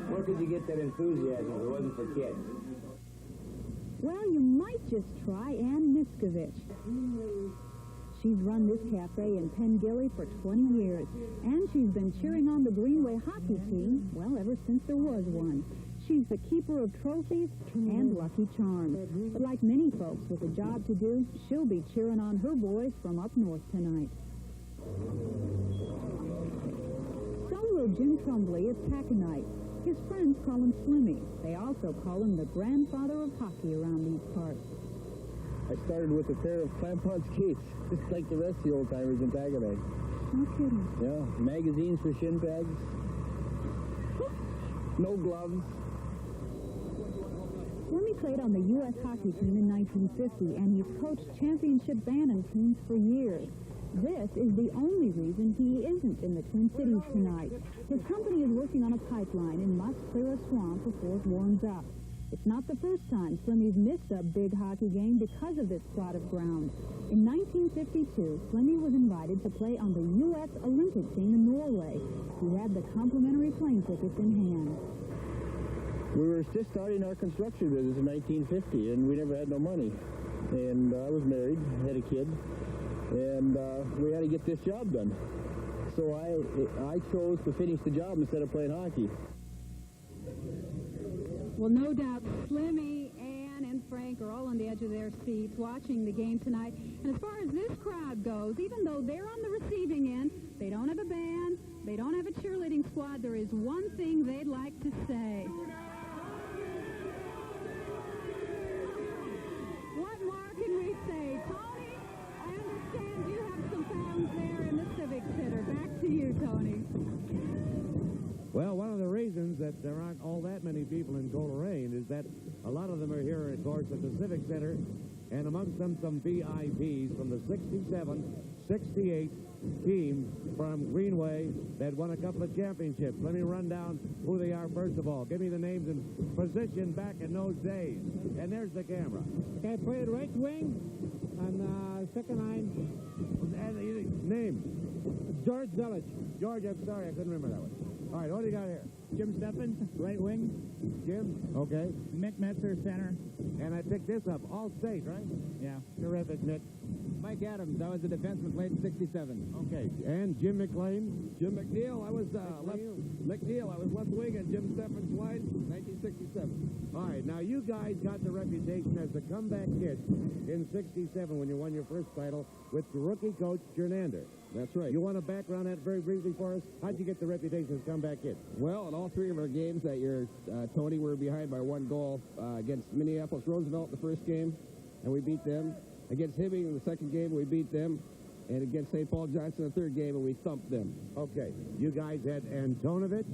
Where could you get that enthusiasm if it wasn't for kids? Well, you might just try Ann Miskovich. She's run this cafe in Pengilly for 20 years, and she's been cheering on the Greenway hockey team, well, ever since there was one. She's the keeper of trophies and Lucky Charms. But like many folks with a job to do, she'll be cheering on her boys from up north tonight. Solo Jim Trumbley is Taconite. His friends call him Slimmy. They also call him the grandfather of hockey around these parts. I started with a pair of clamp-on skates, just like the rest of the old-timers in Taconite. No kidding. Yeah, magazines for shin pads. No gloves. Slimmy played on the U.S. hockey team in 1950, and he's coached championship Bantam teams for years. This is the only reason he isn't in the Twin Cities tonight. His company is working on a pipeline and must clear a swamp before it warms up. It's not the first time Slimmy's missed a big hockey game because of this plot of ground. In 1952, Slimmy was invited to play on the U.S. Olympic team in Norway. He had the complimentary plane tickets in hand. We were just starting our construction business in 1950, and we never had no money. And I was married, had a kid, and we had to get this job done. So I chose to finish the job instead of playing hockey. Well, no doubt Slimmy, Ann, and Frank are all on the edge of their seats watching the game tonight. And as far as this crowd goes, even though they're on the receiving end, they don't have a band, they don't have a cheerleading squad, there is one thing they'd like to say. What more can we say? Tony, I understand you have some fans there in the Civic Center. Back to you, Tony. Well, one of the reasons that there aren't all that many people in Coleraine is that a lot of them are here, of course, at the Civic Center, and amongst them some VIPs from the 67, 68 team from Greenway that won a couple of championships. Let me run down who they are first of all. Give me the names and position back in those days. And there's the camera. Okay, played right wing on second line. Name? George Zelich. George, I'm sorry, I couldn't remember that one. All right, what do you got here? Jim Steffen, right wing. Jim? Okay. Mick Metzer, center. And I picked this up. All state, right? Yeah. Terrific, Nick. Mike Adams, I was the defenseman, played in 67. Okay. And Jim McLean? Jim McNeil, I was McNeil, I was left wing, and Jim Steffens wide, 1967. All right, now you guys got the reputation as the comeback kid in 67 when you won your first title with the rookie coach Gernander. That's right. You want to background that very briefly for us? How'd you get the reputation as comeback kid? Well, in all three of our games that year, Tony, we were behind by one goal against Minneapolis Roosevelt in the first game, and we beat them. Against Hibbing in the second game, we beat them. And against St. Paul Johnson in the third game, and we thumped them. Okay. You guys had Antonovich,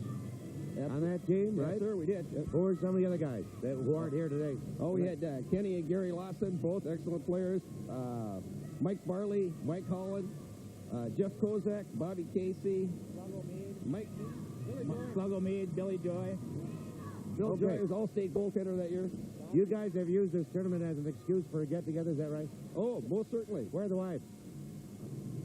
on that team, right? Yes, sir, we did. Who were some of the other guys who aren't here today? Oh, we had Kenny and Gary Lawson, both excellent players. Mike Barley, Mike Holland, Jeff Kozak, Bobby Casey, Mike Sluggo Mead, Billy Joy. Bill Joy was all-state goaltender that year. You guys have used this tournament as an excuse for a get-together, is that right? Oh, most certainly. Where are the wives?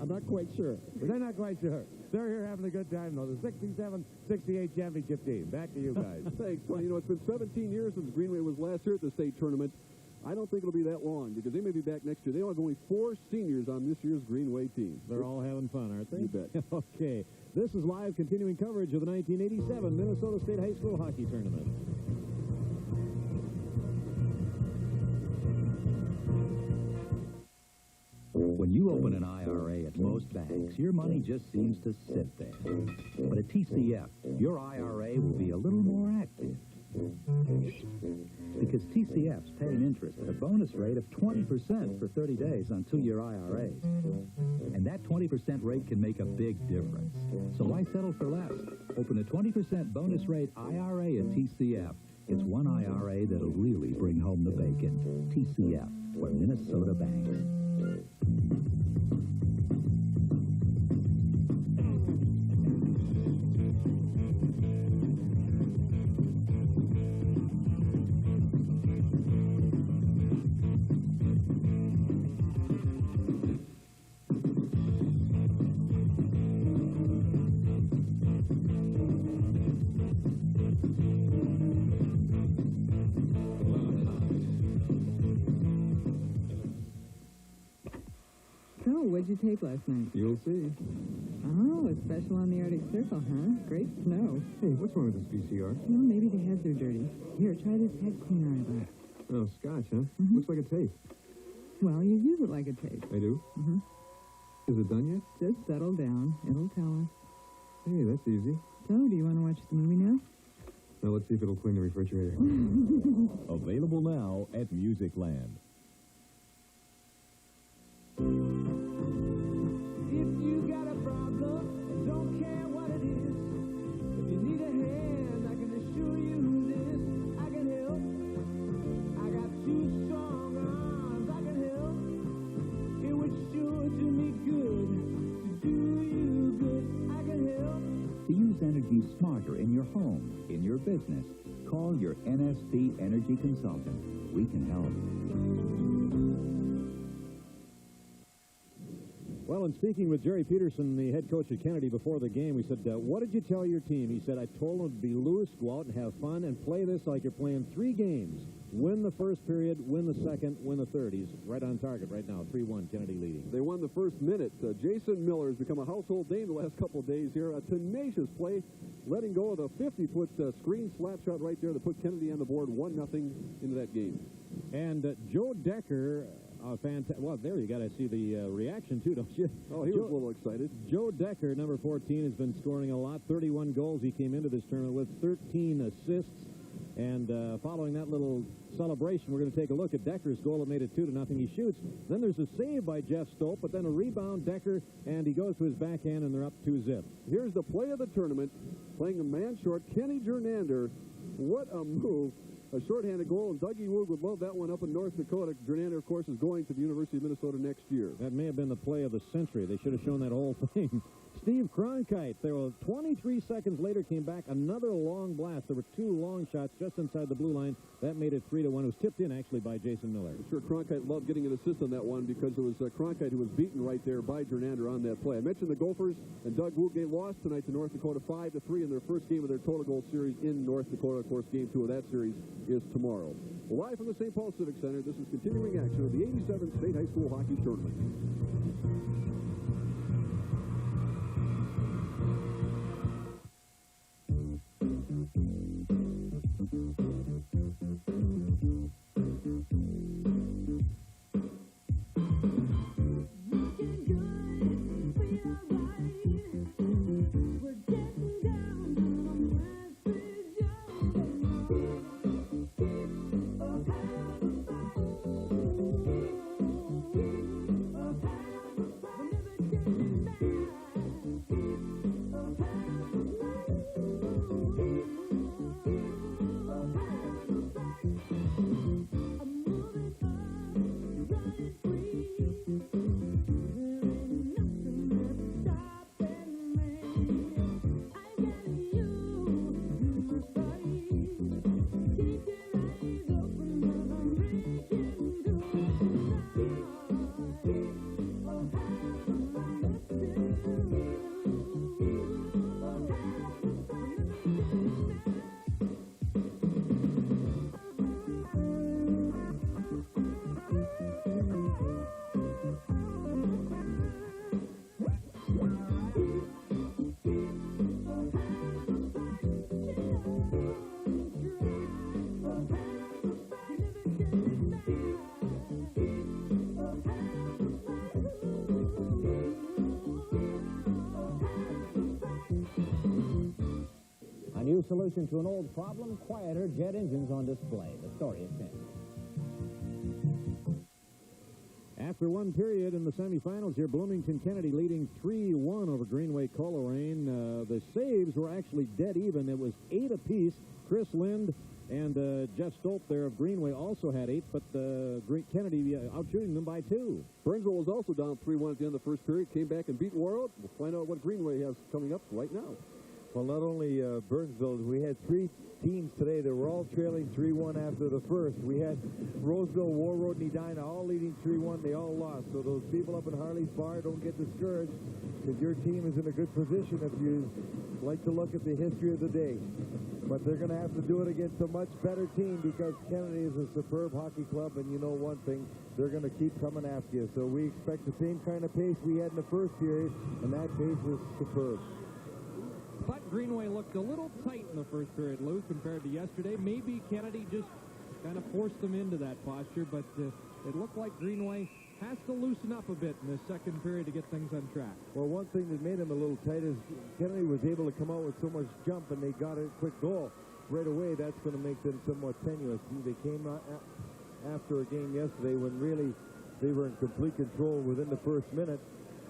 I'm not quite sure. They're not quite sure. They're here having a good time, though. The 67-68 championship team. Back to you guys. Thanks. Well, it's been 17 years since Greenway was last here at the state tournament. I don't think it'll be that long because they may be back next year. They have only 4 seniors on this year's Greenway team. They're all having fun, aren't they? You bet. Okay. This is live continuing coverage of the 1987 Minnesota State High School Hockey Tournament. When you open an IRA at most banks, your money just seems to sit there. But at TCF, your IRA will be a little more active. Because TCF's paying interest at a bonus rate of 20% for 30 days on 2-year IRAs. And that 20% rate can make a big difference. So why settle for less? Open a 20% bonus rate IRA at TCF. It's one IRA that'll really bring home the bacon. TCF, where Minnesota banks. What'd you take last night? You'll see. Oh, a special on the Arctic Circle, huh? Great snow. Hey, what's wrong with this VCR? Well, maybe the heads are dirty. Here, try this head cleaner I bought. Oh, scotch, huh? Looks like a tape. Well, you use it like a tape. I do? Is it done yet? Just settle down. It'll tell us. Hey, that's easy. So, do you want to watch the movie now? Now, let's see if it'll clean the refrigerator. Available now at Musicland. If you got a problem, don't care what it is. If you need a hand, I can assure you this. I can help. I got 2 strong arms. I can help. It would sure do me good to do you good. I can help. To use energy smarter in your home, in your business, call your NSP Energy Consultant. We can help. Well, in speaking with Jerry Peterson, the head coach at Kennedy, before the game, we said, what did you tell your team? He said, I told them to be loose, go out and have fun, and play this like you're playing 3 games. Win the first period, win the second, win the third. He's right on target right now, 3-1, Kennedy leading. They won the first minute. Jason Miller has become a household name the last couple of days here. A tenacious play, letting go of the 50-foot screen slap shot right there to put Kennedy on the board 1-0 into that game. And Joe Decker... well, there you got to see the reaction, too, don't you? Oh, he was a little excited. Joe Decker, number 14, has been scoring a lot. 31 goals he came into this tournament with, 13 assists. And following that little celebration, we're going to take a look at Decker's goal that made it 2-0. He shoots. Then there's a save by Jeff Stope, but then a rebound, Decker, and he goes to his backhand, and they're up 2-0. Here's the play of the tournament, playing a man short, Kenny Gernander. What a move. A shorthanded goal, and Dougie Wood would love that one up in North Dakota. Gernander, of course, is going to the University of Minnesota next year. That may have been the play of the century. They should have shown that whole thing. Steve Cronkite, there was 23 seconds later, came back, another long blast. There were 2 long shots just inside the blue line. That made it 3-1. It was tipped in, actually, by Jason Miller. I'm sure Cronkite loved getting an assist on that one because it was Cronkite who was beaten right there by Gernander on that play. I mentioned the Gophers and Doug Woodgate lost tonight to North Dakota 5-3 in their first game of their total goal series in North Dakota. Of course, game 2 of that series is tomorrow. Live from the St. Paul Civic Center, this is continuing action of the 87th State High School Hockey Tournament. new solution to an old problem, quieter jet engines on display. The story at 10. After one period in the semifinals here, Bloomington Kennedy leading 3-1 over Greenway-Coleraine. The saves were actually dead even. It was 8 apiece. Chris Lind and Jeff Stolp there of Greenway also had 8, but Kennedy outshooting them by 2. Burnsville was also down 3-1 at the end of the first period, came back and beat Warroad. We'll find out what Greenway has coming up right now. Well, not only Burnsville, we had 3 teams today that were all trailing 3-1 after the first. We had Roseville, Warroad, and Edina all leading 3-1. They all lost. So those people up in Harley's Bar, don't get discouraged, because your team is in a good position if you like to look at the history of the day. But they're going to have to do it against a much better team, because Kennedy is a superb hockey club, and you know one thing, they're going to keep coming after you. So we expect the same kind of pace we had in the first period, and that pace was superb. But Greenway looked a little tight in the first period, Lou, compared to yesterday. Maybe Kennedy just kind of forced them into that posture, but it looked like Greenway has to loosen up a bit in the second period to get things on track. Well, one thing that made him a little tight is Kennedy was able to come out with so much jump, and they got a quick goal right away. That's going to make them somewhat tenuous. They came after a game yesterday when really they were in complete control within the first minute.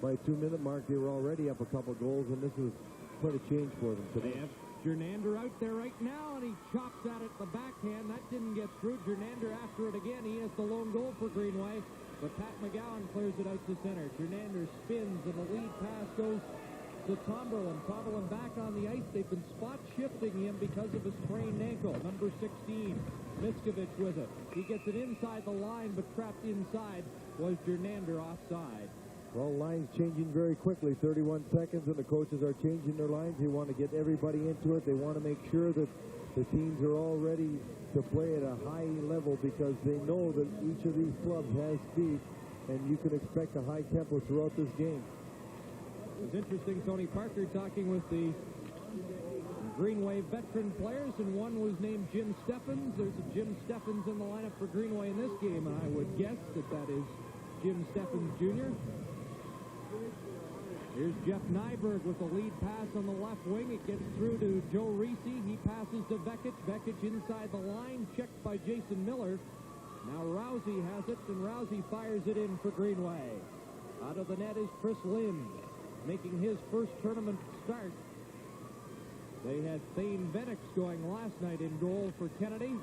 By 2-minute mark, they were already up a couple goals, and this was quite a change for them today. They have Gernander out there right now, and he chops at it the backhand. That didn't get through. Gernander after it again. He has the lone goal for Greenway, but Pat McGowan clears it out to center. Gernander spins, and the lead pass goes to Tomberlin. Tomberlin back on the ice. They've been spot shifting him because of his sprained ankle. Number 16, Miskovich with it. He gets it inside the line, but trapped inside was Gernander offside. Well, lines changing very quickly, 31 seconds, and the coaches are changing their lines. They want to get everybody into it. They want to make sure that the teams are all ready to play at a high level, because they know that each of these clubs has speed, and you can expect a high tempo throughout this game. It was interesting, Tony Parker talking with the Greenway veteran players, and one was named Jim Steffens. There's a Jim Steffens in the lineup for Greenway in this game, and I would guess that is Jim Steffens Jr. Here's Jeff Nyberg with the lead pass on the left wing. It gets through to Joe Reese. He passes to Vekic. Vekic inside the line, checked by Jason Miller. Now Rousey has it, and Rousey fires it in for Greenway. Out of the net is Chris Lind, making his first tournament start. They had Thane Venix going last night in goal for Kennedy.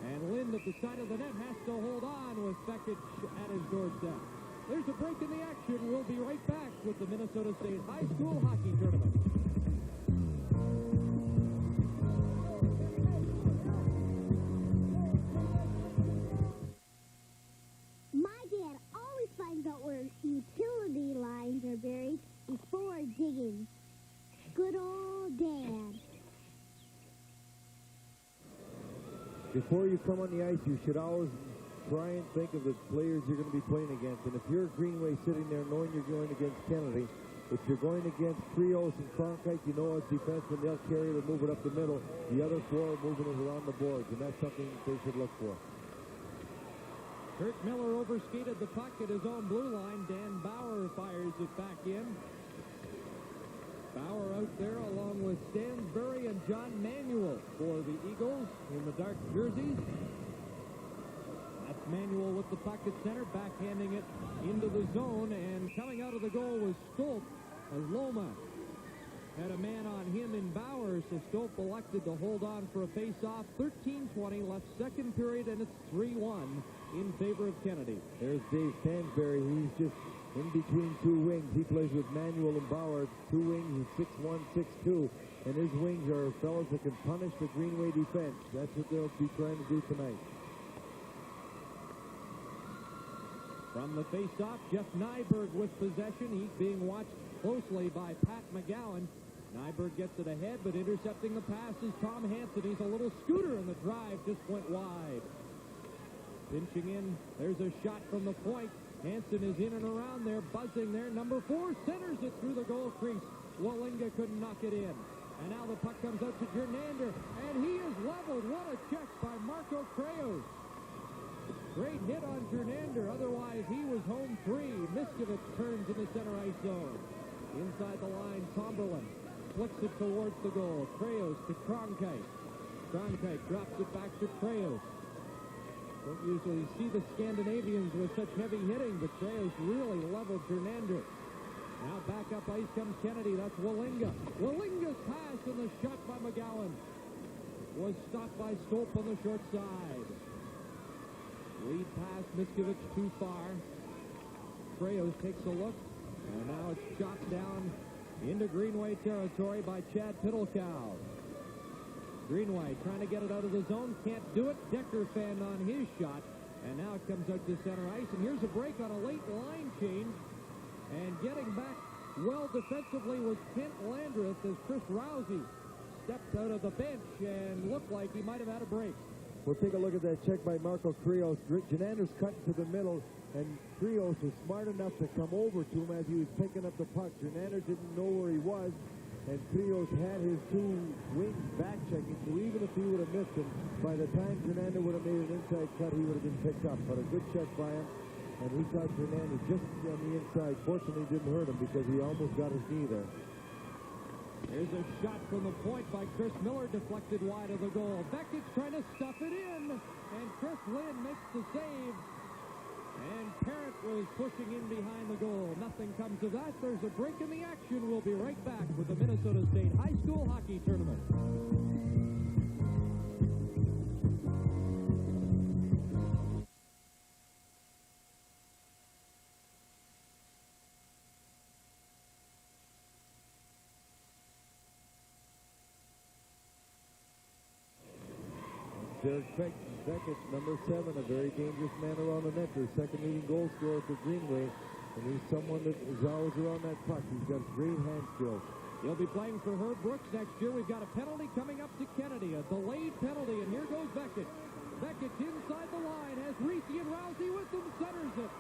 And Lind at the side of the net has to hold on with Vekic at his doorstep. There's a break in the action. We'll be right back with the Minnesota State High School Hockey Tournament. My dad always finds out where utility lines are buried before digging. Good old Dad. Before you come on the ice, you should always try and think of the players you're going to be playing against. And if you're Greenway sitting there knowing you're going against Kennedy, if you're going against Kreus and Cronkite, you know as defensemen, they'll carry it and move it up the middle. The other four are moving it around the boards, and that's something that they should look for. Kurt Miller overskated the puck at his own blue line. Dan Bauer fires it back in. Bauer out there along with Stansbury and John Manuel for the Eagles in the dark jerseys. That's Manuel with the puck at center, backhanding it into the zone, and coming out of the goal was Stolp, as Loma had a man on him in Bauer, so Stolp elected to hold on for a face-off. 13:20 left second period, and it's 3-1 in favor of Kennedy. There's Dave Stansbury. He's just in between two wings. He plays with Manuel and Bauer. Two wings, he's 6'1", 6'2", and his wings are fellows that can punish the Greenway defense. That's what they'll be trying to do tonight. From the face-off, Jeff Nyberg with possession. He's being watched closely by Pat McGowan. Nyberg gets it ahead, but intercepting the pass is Tom Hanson. He's a little scooter, and the drive just went wide. Pinching in, there's a shot from the point. Hanson is in and around there, buzzing there. Number 4 centers it through the goal crease. Wallinga couldn't knock it in. And now the puck comes out to Gernander, and he is leveled. What a check by Marco Kreus. Great hit on Gernander. Otherwise, he was home free. Miskovich turns in the center ice zone. Inside the line, Tomberlin. flicks it towards the goal. Kreus to Cronkite. Cronkite drops it back to Kreus. Don't usually see the Scandinavians with such heavy hitting, but Kreus really leveled Gernander. Now back up ice comes Kennedy. That's Wallinga. Wallinga's pass and the shot by McGowan was stopped by Stolp on the short side. Lead pass, Miskovic too far. Kreus takes a look, and now it's shot down into Greenway territory by Chad Pittelkow. Greenway trying to get it out of the zone, can't do it. Decker fanned on his shot, and now it comes out to center ice, and here's a break on a late line change, and getting back well defensively was Kent Landreth as Chris Rousey stepped out of the bench and looked like he might have had a break. We'll take a look at that check by Marco Kreus. Genander's cut to the middle, and Kreus was smart enough to come over to him as he was picking up the puck. Gernander didn't know where he was, and Kreus had his two wings back checking, so even if he would have missed him, by the time Gernander would have made an inside cut, he would have been picked up. But a good check by him, and he caught Gernander just on the inside. Fortunately, didn't hurt him because he almost got his knee there. There's a shot from the point by Chris Miller, deflected wide of the goal. Beckett's trying to stuff it in, and Chris Lynn makes the save. And Parrott was pushing in behind the goal. Nothing comes of that. There's a break in the action. We'll be right back with the Minnesota State High School Hockey Tournament. Derek Beckett, number 7, a very dangerous man around the net. Their second leading goal scorer for Greenway, and he's someone that is always around that puck. He's got great hand skills. He'll be playing for Herb Brooks next year. We've got a penalty coming up to Kennedy, a delayed penalty, and here goes Beckett. Beckett's inside the line, has Reese and Rousey with him, centers it.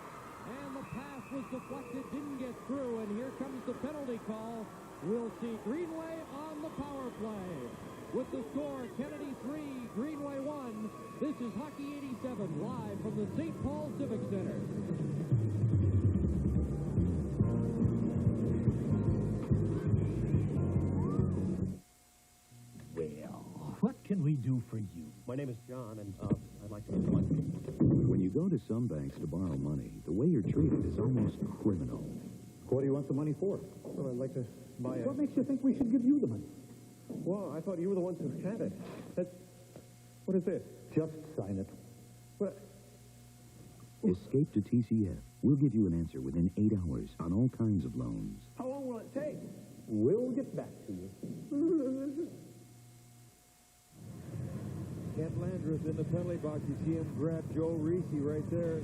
And the pass was deflected, didn't get through, and here comes the penalty call. We'll see Greenway on the power play. With the score, Kennedy 3, Greenway 1. This is Hockey 87, live from the St. Paul Civic Center. Well, what can we do for you? My name is John, and I'd like to make money. When you go to some banks to borrow money, the way you're treated is almost criminal. What do you want the money for? Well, I'd like to buy a... What makes you think we should give you the money? Well, I thought you were the ones who had it. What is this? Just sign it. What? Escape to TCF. We'll give you an answer within 8 hours on all kinds of loans. How long will it take? We'll get back to you. Kent Landreth in the penalty box. You see him grab Joe Reese right there,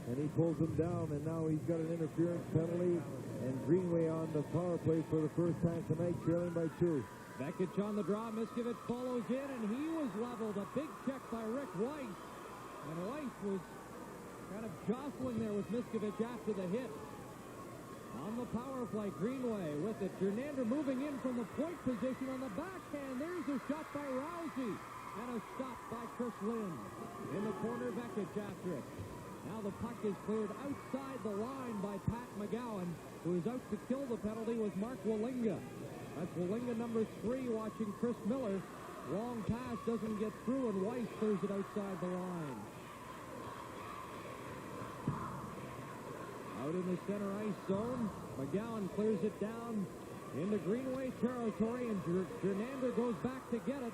and he pulls him down, and now he's got an interference penalty, and Greenway on the power play for the first time tonight, trailing by 2. Beckett on the draw. Miskovic follows in, and he was leveled. A big check by Rick Weiss. And Weiss was kind of jostling there with Miskovic after the hit. On the power play, Greenway with it. Gernander moving in from the point position on the backhand. There's a shot by Rousey. And a stop by Chris Lynn. In the corner, Beckett after it. Now the puck is cleared outside the line by Pat McGowan, who is out to kill the penalty with Mark Wallinga. That's Wallinga number 3 watching Chris Miller. Long pass doesn't get through, and Weiss clears it outside the line. Out in the center ice zone, McGowan clears it down into Greenway territory, and Gernander goes back to get it.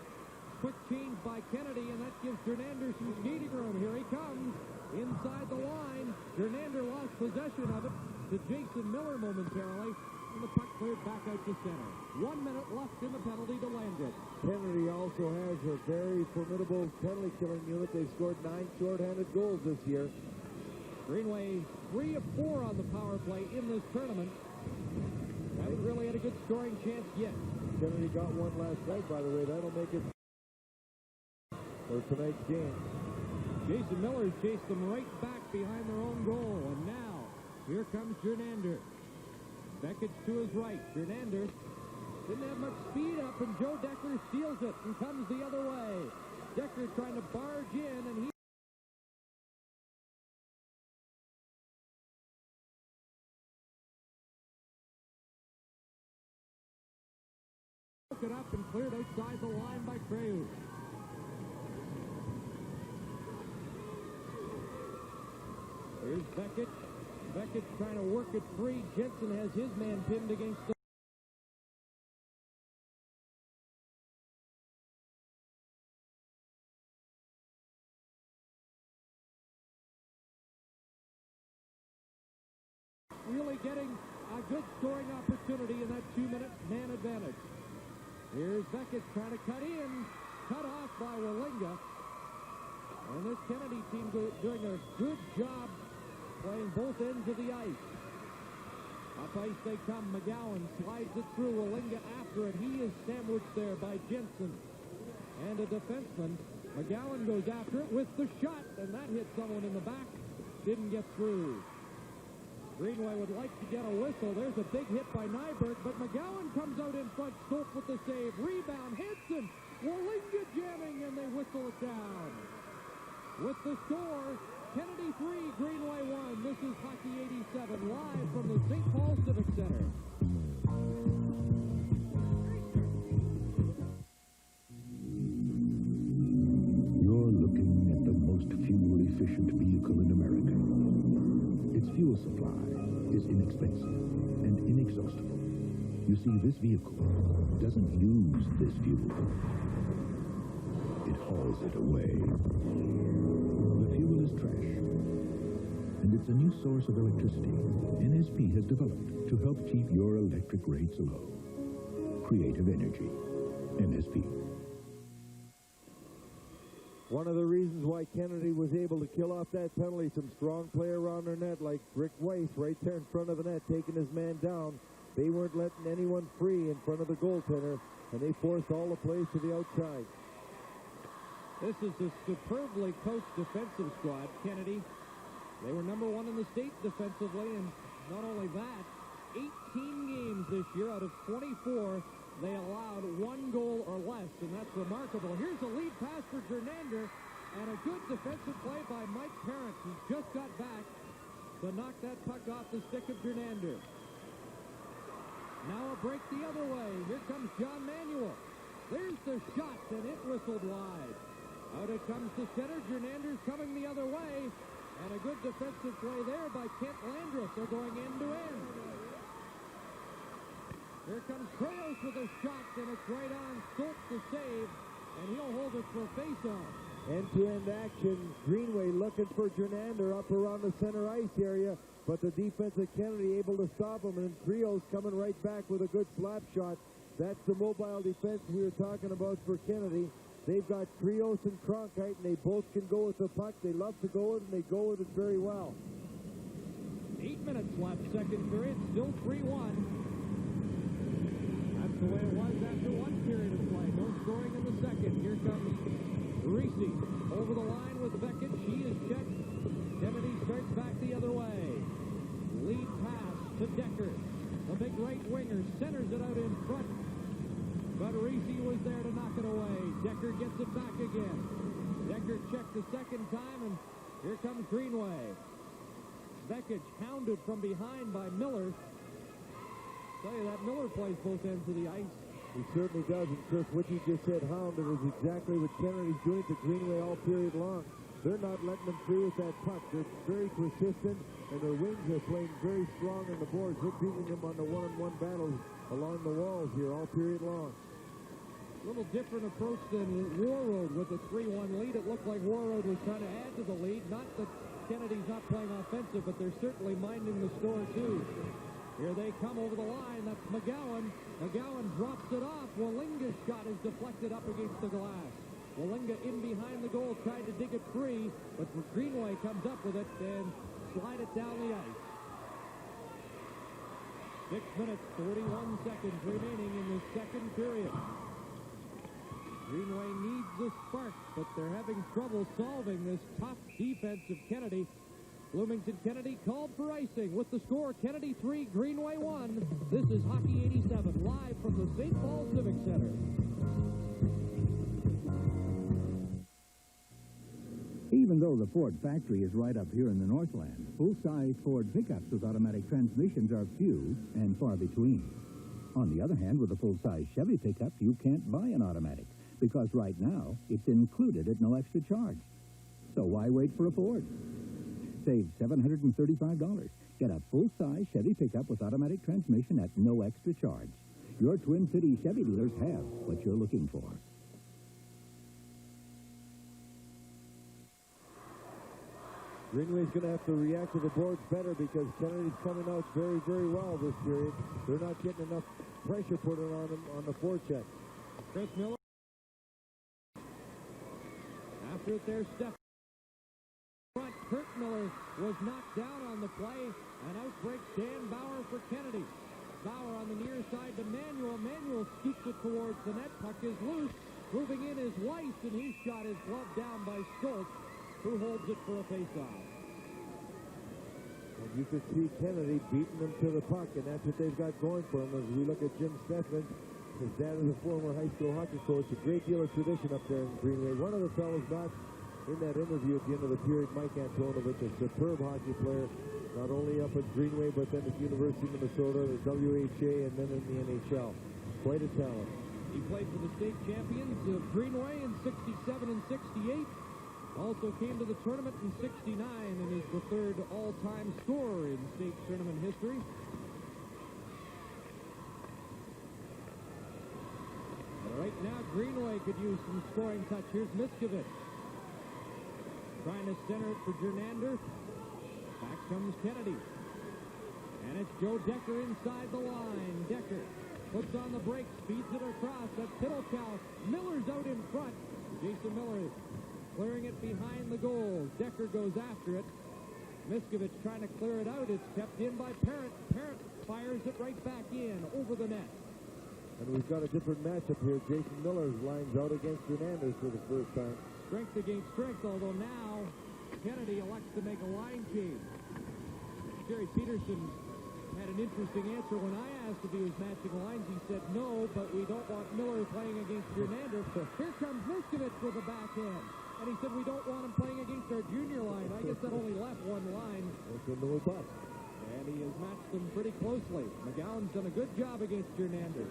Quick change by Kennedy, and that gives Gernander some skating room. Here he comes, inside the line. Gernander lost possession of it to Jason Miller momentarily. And the puck cleared back out to center. 1 minute left in the penalty to Landreth. Kennedy also has a very formidable penalty-killing unit. They scored 9 shorthanded goals this year. Greenway 3 of 4 on the power play in this tournament. Haven't really had a good scoring chance yet. Kennedy got one last night, by the way. That'll make it for tonight's game. Jason Miller's chased them right back behind their own goal. And now, here comes Gernander. Beckett's to his right. Gernander didn't have much speed up, and Joe Decker steals it and comes the other way. Decker trying to barge in, and he broken up and cleared outside the line by Kreus. Here's Beckett. Beckett's trying to work it free. Jensen has his man pinned against the... Really getting a good scoring opportunity in that 2-minute man advantage. Here's Beckett trying to cut in. Cut off by Wallinga. And this Kennedy team doing a good job playing both ends of the ice. Up ice they come. McGowan slides it through. Wallinga after it. He is sandwiched there by Jensen. And a defenseman. McGowan goes after it with the shot, and that hit someone in the back. Didn't get through. Greenway would like to get a whistle. There's a big hit by Nyberg, but McGowan comes out in front. Stolt with the save. Rebound. Hanson. Wallinga jamming, and they whistle it down. With the score, Kennedy 3, Greenway 1. This is Hockey 87, live from the St. Paul Civic Center. You're looking at the most fuel-efficient vehicle in America. Its fuel supply is inexpensive and inexhaustible. You see, this vehicle doesn't use this fuel. It hauls it away. The fuel is trash, and it's a new source of electricity NSP has developed to help keep your electric rates low. Creative energy. NSP. One of the reasons why Kennedy was able to kill off that penalty, some strong play around their net like Rick Weiss right there in front of the net, taking his man down. They weren't letting anyone free in front of the goaltender, and they forced all the plays to the outside. This is a superbly coached defensive squad, Kennedy. They were number 1 in the state defensively, and not only that, 18 games this year out of 24, they allowed 1 goal or less, and that's remarkable. Here's a lead pass for Gernander, and a good defensive play by Mike Parent, who just got back to knock that puck off the stick of Gernander. Now a break the other way. Here comes John Manuel. There's the shot, and it whistled wide. Out it comes to center. Gernander's coming the other way, and a good defensive play there by Kent Landreth. They're going end-to-end. Here comes Kreus with a shot, and it's right on Stolt to save, and he'll hold it for a face-off. End-to-end action. Greenway looking for Gernander up around the center ice area, but the defense of Kennedy able to stop him, and Kreus coming right back with a good slap shot. That's the mobile defense we were talking about for Kennedy. They've got Kreus and Cronkite, and they both can go with the puck. They love to go with it, and they go with it very well. 8 minutes left, second period, still 3-1. That's the way it was after one period of play. No scoring in the second. Here comes Reese over the line with Beckett. She is checked. Kennedy starts back the other way. Lead pass to Decker. The big right winger centers it out in front. But Reese was there to knock it away. Decker gets it back again. Decker checked the second time, and here comes Greenway. Beckett hounded from behind by Miller. Tell you that Miller plays both ends of the ice. He certainly does, and Chris, what you just said, hounded, is exactly what Kennedy's doing to Greenway all period long. They're not letting them free with that puck. They're very persistent, and their wings are playing very strong on the boards. They're beating them on the one-on-one battles along the walls here all period long. A little different approach than Warroad with a 3-1 lead. It looked like Warroad was trying to add to the lead. Not that Kennedy's not playing offensive, but they're certainly minding the score, too. Here they come over the line. That's McGowan. McGowan drops it off. Wallinga's shot is deflected up against the glass. Wallinga in behind the goal, tried to dig it free, but Greenway comes up with it and slide it down the ice. 6 minutes, 41 seconds remaining in the second period. Greenway needs a spark, but they're having trouble solving this tough defense of Kennedy. Bloomington Kennedy called for icing with the score Kennedy 3, Greenway 1. This is Hockey 87 live from the St. Paul Civic Center. Even though the Ford factory is right up here in the Northland, full-size Ford pickups with automatic transmissions are few and far between. On the other hand, with a full-size Chevy pickup, you can't buy an automatic, because right now it's included at no extra charge. So why wait for a Ford? Save $735. Get a full-size Chevy pickup with automatic transmission at no extra charge. Your Twin Cities Chevy dealers have what you're looking for. Greenway's going to have to react to the boards better because Kennedy's coming out very, very well this period. They're not getting enough pressure put on them on the forecheck. Chris Miller. After it there, Steph. Front, Kurt Miller was knocked down on the play, and out breaks Dan Bauer for Kennedy. Bauer on the near side to Manuel. Manuel scoops it towards the net. Puck is loose. Moving in is Weiss, and he shot his glove down by Stoltz, who holds it for a faceoff. And you could see Kennedy beating them to the puck, and that's what they've got going for them. As we look at Jim Steffman, his dad is a former high school hockey coach, a great deal of tradition up there in Greenway. One of the fellows not in that interview at the end of the period, Mike Antonovich, a superb hockey player, not only up at Greenway, but then at the University of Minnesota, the WHA, and then in the NHL. Quite a talent. He played for the state champions of Greenway in 67 and 68. Also came to the tournament in 69 and is the third all-time scorer in state tournament history. And right now, Greenway could use some scoring touch. Here's Miskovich. Trying to center it for Gernander. Back comes Kennedy. And it's Joe Decker inside the line. Decker puts on the brakes, speeds it across. That's Pittelkow. Miller's out in front. Jason Miller clearing it behind the goal. Decker goes after it. Miskovich trying to clear it out. It's kept in by Parent. Parent fires it right back in over the net. And we've got a different matchup here. Jason Miller's lines out against Gernander for the first time. Strength against strength, although now Kennedy elects to make a line change. Jerry Peterson had an interesting answer when I asked if he was matching lines. He said no, but we don't want Miller playing against Gernander. Here comes Miskovich with a backhand. And he said we don't want him playing against our junior line. I guess that only left one line. And he has matched them pretty closely. McGowan's done a good job against Gernander.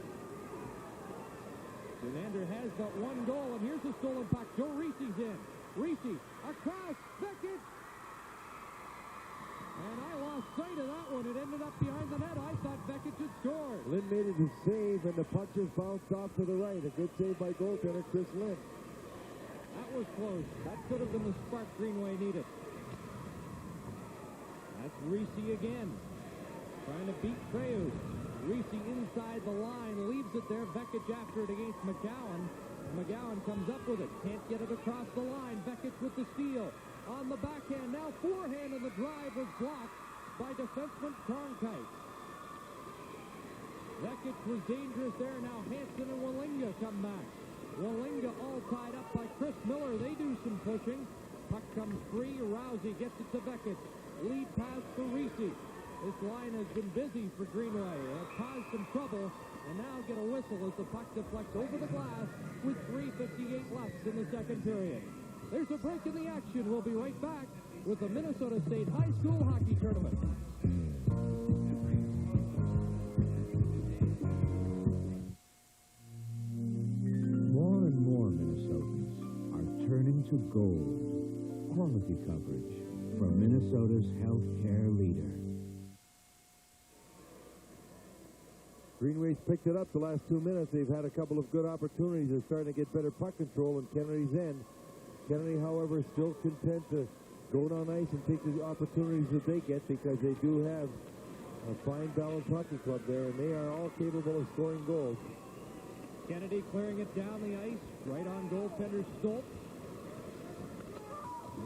Gernander has but one goal, and here's a stolen puck. Joe Reese's in. Reese across. Beckett. And I lost sight of that one. It ended up behind the net. I thought Beckett had scored. Lynn made it a save, and the puck just bounced off to the right. A good save by goaltender Chris Lynn. That was close. That could have been the spark Greenway needed. That's Reese again. Trying to beat Kreus. Reese inside the line, leaves it there. Beckett after it against McGowan. McGowan comes up with it. Can't get it across the line. Beckett with the steal. On the backhand. Now forehand, and the drive was blocked by defenseman Cronkite. Beckett was dangerous there. Now Hanson and Wallinga come back. Wallinga all tied up by Chris Miller. They do some pushing. Puck comes free. Rousey gets it to Beckett. Lead pass for Reese. This line has been busy for Greenway. It caused some trouble, and now get a whistle as the puck deflects over the glass with 3:58 left in the second period. There's a break in the action. We'll be right back with the Minnesota State High School Hockey Tournament. More and more Minnesotans are turning to gold. Quality coverage for Minnesota's healthcare leader. Greenway's picked it up the last 2 minutes. They've had a couple of good opportunities. They're starting to get better puck control in Kennedy's end. Kennedy, however, is still content to go down ice and take the opportunities that they get because they do have a fine, balanced hockey club there, and they are all capable of scoring goals. Kennedy clearing it down the ice, right on goaltender Stoltz.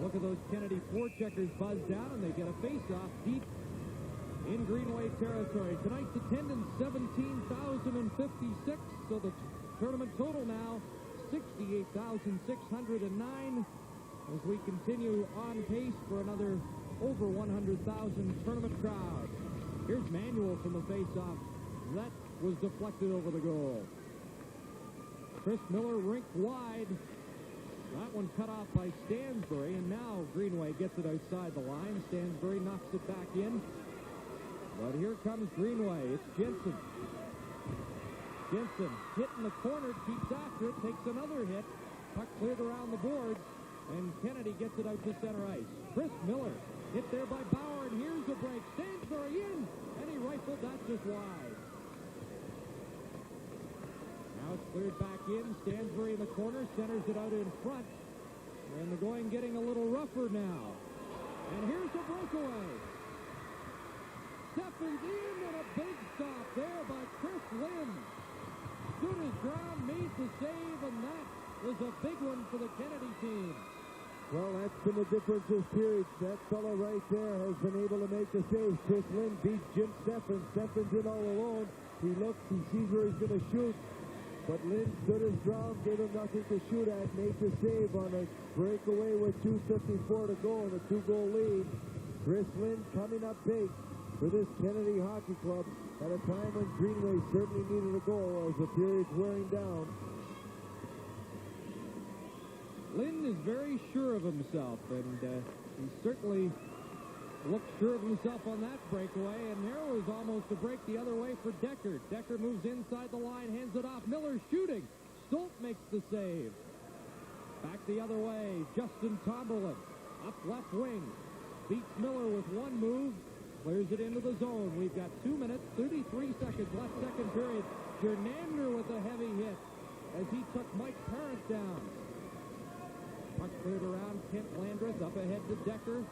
Look at those Kennedy forecheckers buzz down, and they get a face-off deep in Greenway territory. Tonight's attendance, 17,056, so the tournament total now, 68,609, as we continue on pace for another over 100,000 tournament crowd. Here's Manuel from the face-off. That was deflected over the goal. Chris Miller rinked wide. That one cut off by Stansbury, and now Greenway gets it outside the line. Stansbury knocks it back in. But here comes Greenway. It's Jensen. Jensen hit in the corner, keeps after it, takes another hit. Puck cleared around the boards, and Kennedy gets it out to center ice. Chris Miller hit there by Bauer, and here's the break. Stansbury in, and he rifled that just wide. Now it's cleared back in. Stansbury in the corner, centers it out in front. And the going getting a little rougher now. And here's a breakaway. Steffens in, and a big stop there by Chris Lynn. Stood his ground, made the save, and that was a big one for the Kennedy team. Well, that's been the difference this period. That fellow right there has been able to make the save. Chris Lynn beats Jim Steffens. Steffens in all alone. He looks, he sees where he's going to shoot. But Lynn stood his ground, gave him nothing to shoot at, made the save on a breakaway with 2:54 to go and a 2-goal lead. Chris Lynn coming up big for this Kennedy Hockey Club at a time when Greenway certainly needed a goal as the period's wearing down. Lynn is very sure of himself, and he certainly looked sure of himself on that breakaway, and there was almost a break the other way for Decker. Decker moves inside the line, hands it off. Miller shooting. Stolt makes the save. Back the other way, Justin Tomberlin. Up left wing. Beats Miller with one move. Clears it into the zone. We've got 2 minutes, 33 seconds left, second period. Gernander with a heavy hit as he took Mike Parent down. Puck cleared around. Kent Landreth up ahead to Decker.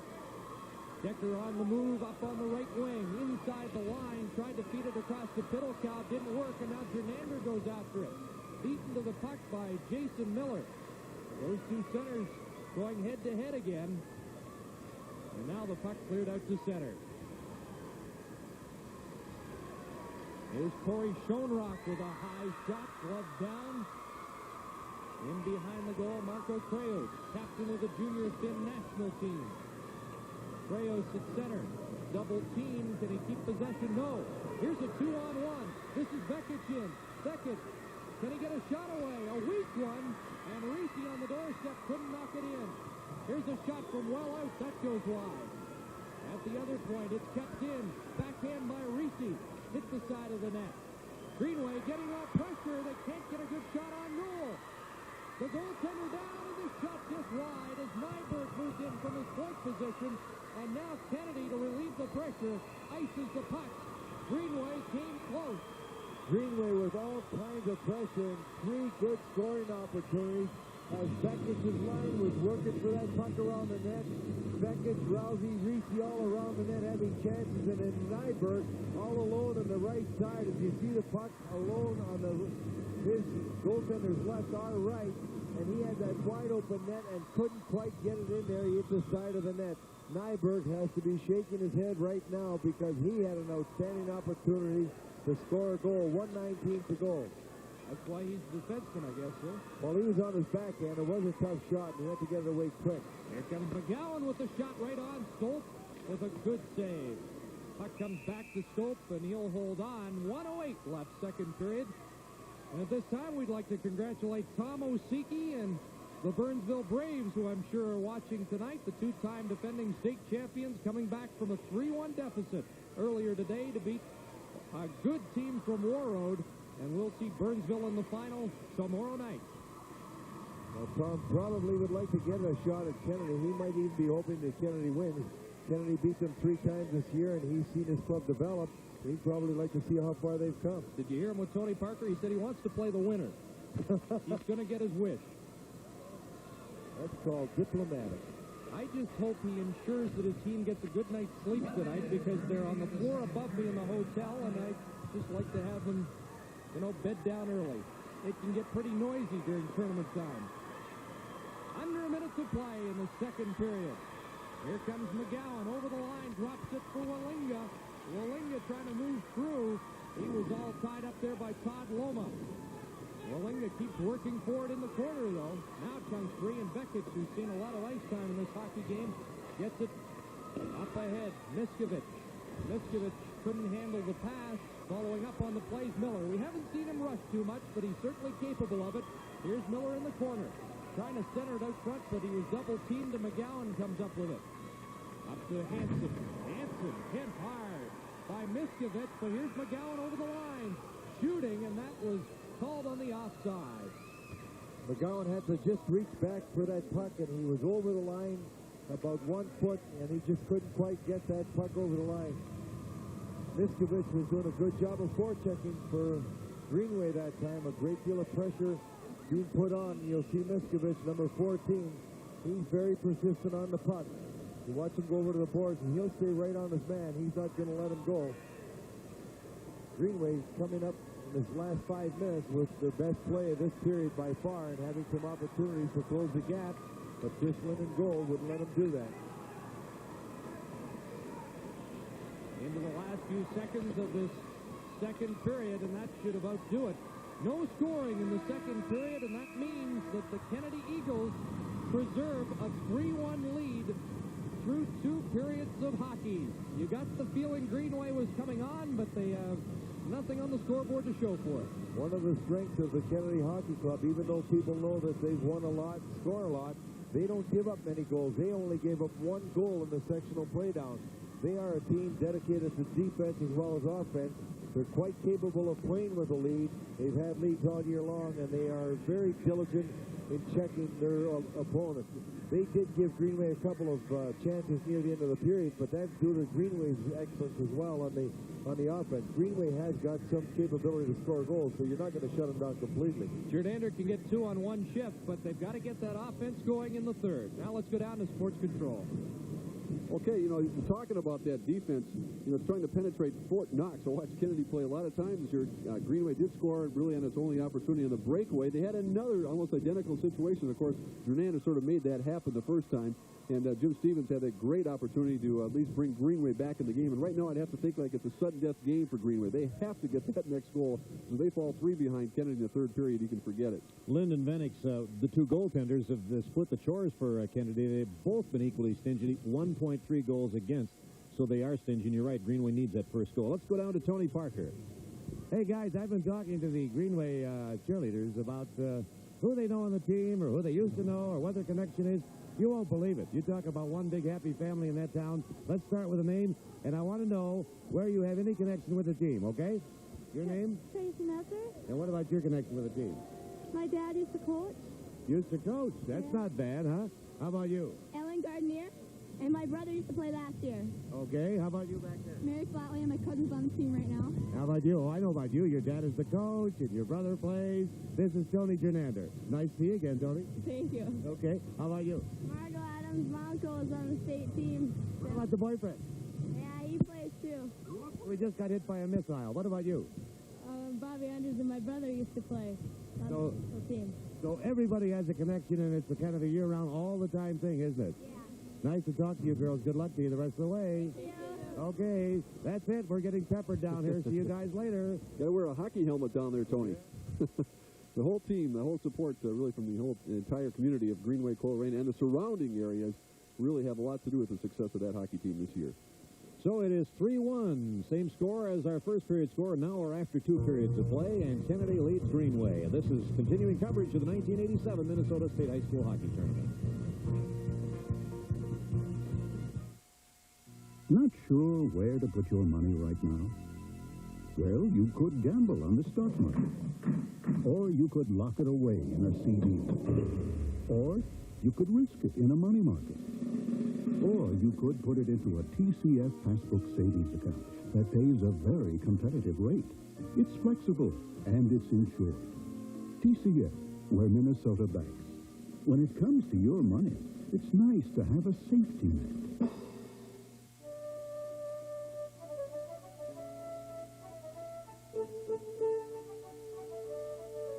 Decker on the move, up on the right wing, inside the line, tried to feed it across to Pittelkow, didn't work, and now Gernander goes after it. Beaten to the puck by Jason Miller. Those two centers going head-to-head again. And now the puck cleared out to center. Here's Corey Schoenrock with a high shot, glove down. In behind the goal, Marco Kreus, captain of the junior Finn national team. Kreus at center. Double team. Can he keep possession? No. Here's a 2-on-1. This is Beckett in. Beckett. Can he get a shot away? A weak one. And Reese on the doorstep couldn't knock it in. Here's a shot from well out. That goes wide. At the other point, it's kept in. Backhand by Reese. Hit the side of the net. Greenway getting off pressure. They can't get a good shot on Newell. The goaltender down, and the shot just wide as Nyberg moved in from his point position. And now Kennedy, to relieve the pressure, ices the puck. Greenway came close. Greenway with all kinds of pressure and 3 good scoring opportunities as Beckett's line was working for that puck around the net. Beckett, Rousey, Reese all around the net having chances, and then Nyberg all alone on the right side. As you see the puck alone on his goaltender's left, our right, and he had that wide open net and couldn't quite get it in there. He hit the side of the net. Nyberg has to be shaking his head right now because he had an outstanding opportunity to score a goal. 1:19 to go. That's why he's the defenseman, I guess, sir. Well, he was on his backhand. It was a tough shot, and he had to get it away quick. Here comes McGowan with the shot right on. Stolt with a good save. Puck comes back to Stolt, and he'll hold on. 1:08 left, second period. And at this time, we'd like to congratulate Tom Osiki and the Burnsville Braves, who I'm sure are watching tonight, the two-time defending state champions, coming back from a 3-1 deficit earlier today to beat a good team from Warroad. And we'll see Burnsville in the final tomorrow night. Well, Tom probably would like to get a shot at Kennedy. He might even be hoping that Kennedy wins. Kennedy beat them 3 times this year, and he's seen his club develop. He'd probably like to see how far they've come. Did you hear him with Tony Parker? He said he wants to play the winner. He's going to get his wish. That's called diplomatic. I just hope he ensures that his team gets a good night's sleep tonight, because they're on the floor above me in the hotel, and I'd just like to have them, bed down early. It can get pretty noisy during tournament time. Under a minute to play in the second period. Here comes McGowan over the line, drops it for Wallinga. Wallinga trying to move through. He was all tied up there by Todd Loma. Wallinga keeps working forward in the corner, though. Now it comes free, and Beckett, who's seen a lot of ice time in this hockey game, gets it up ahead. Miskovich couldn't handle the pass. Following up on the plays, Miller. We haven't seen him rush too much, but he's certainly capable of it. Here's Miller in the corner. Trying to center it out front, but he was double-teamed, and McGowan comes up with it. Up to Hanson. Hanson hit hard by Miskovich, but here's McGowan over the line. shooting, and that was called on the offside. McGowan had to just reach back for that puck, and he was over the line about 1 foot, and he just couldn't quite get that puck over the line. Miskovich was doing a good job of forechecking for Greenway that time. A great deal of pressure being put on. You'll see Miskovich, number 14. He's very persistent on the puck. You watch him go over to the boards, and he'll stay right on his man. He's not going to let him go. Greenway's coming up in this last 5 minutes with the best play of this period by far and having some opportunities to close the gap, but Chris Lynn in goal wouldn't let him do that. Into the last few seconds of this second period, and that should about do it. No scoring in the second period, and that means that the Kennedy Eagles preserve a 3-1 lead through 2 periods of hockey. You got the feeling Greenway was coming on, but they have nothing on the scoreboard to show for it. One of the strengths of the Kennedy Hockey Club, even though people know that they've won a lot, score a lot, they don't give up many goals. They only gave up 1 goal in the sectional playdown. They are a team dedicated to defense as well as offense. They're quite capable of playing with a lead. They've had leads all year long, and they are very diligent in checking their opponents. They did give Greenway a couple of chances near the end of the period, but that's due to Greenway's excellence as well on the offense. Greenway has got some capability to score goals, so you're not going to shut them down completely. Gernander can get 2 on 1 shift, but they've got to get that offense going in the third. Now let's go down to sports control. Okay, you know, talking about that defense, you know, it's trying to penetrate Fort Knox. I watched Kennedy play a lot of times here. Greenway did score really on its only opportunity on the breakaway. They had another almost identical situation. Of course, Gernander sort of made that happen the first time, and Jim Stevens had a great opportunity to at least bring Greenway back in the game. And right now I'd have to think like it's a sudden death game for Greenway. They have to get that next goal. So they fall 3 behind Kennedy in the third period. You can forget it. Lind and Venix, the 2 goaltenders, have split the chores for Kennedy. They've both been equally stingy. 1.3 goals against, so they are stingy. And you're right, Greenway needs that first goal. Let's go down to Tony Parker. Hey, guys, I've been talking to the Greenway cheerleaders about who they know on the team or who they used to know or what their connection is. You won't believe it. You talk about one big happy family in that town. Let's start with a name, and I want to know where you have any connection with the team, okay? Your name? Tracy Messer. And what about your connection with the team? My dad used to coach. Used to coach. That's not bad, huh? How about you? Ellen Gardner. And my brother used to play last year. Okay, how about you back there? Mary Flatley, and my cousin's on the team right now. How about you? Oh, I know about you. Your dad is the coach, and your brother plays. This is Tony Gernander. Nice to see you again, Tony. Thank you. Okay, how about you? Margo Adams' my uncle is on the state team. What about the boyfriend? Yeah, he plays too. We just got hit by a missile. What about you? Bobby Andrews and my brother used to play on the team. So everybody has a connection, and it's a kind of a year-round, all-the-time thing, isn't it? Yeah. Nice to talk to you, girls. Good luck to you the rest of the way. Yeah. Okay, that's it. We're getting peppered down here. See you guys later. Got to wear a hockey helmet down there, Tony. The whole team, the whole support, really from the whole entire community of Greenway-Coleraine and the surrounding areas really have a lot to do with the success of that hockey team this year. So it is 3-1. Same score as our first period score. Now we're after 2 periods of play, and Kennedy leads Greenway. And this is continuing coverage of the 1987 Minnesota State High School Hockey Tournament. Not sure where to put your money right now? Well, you could gamble on the stock market. Or you could lock it away in a CD. Or you could risk it in a money market. Or you could put it into a TCF Passbook savings account that pays a very competitive rate. It's flexible and it's insured. TCF, where Minnesota banks. When it comes to your money, it's nice to have a safety net.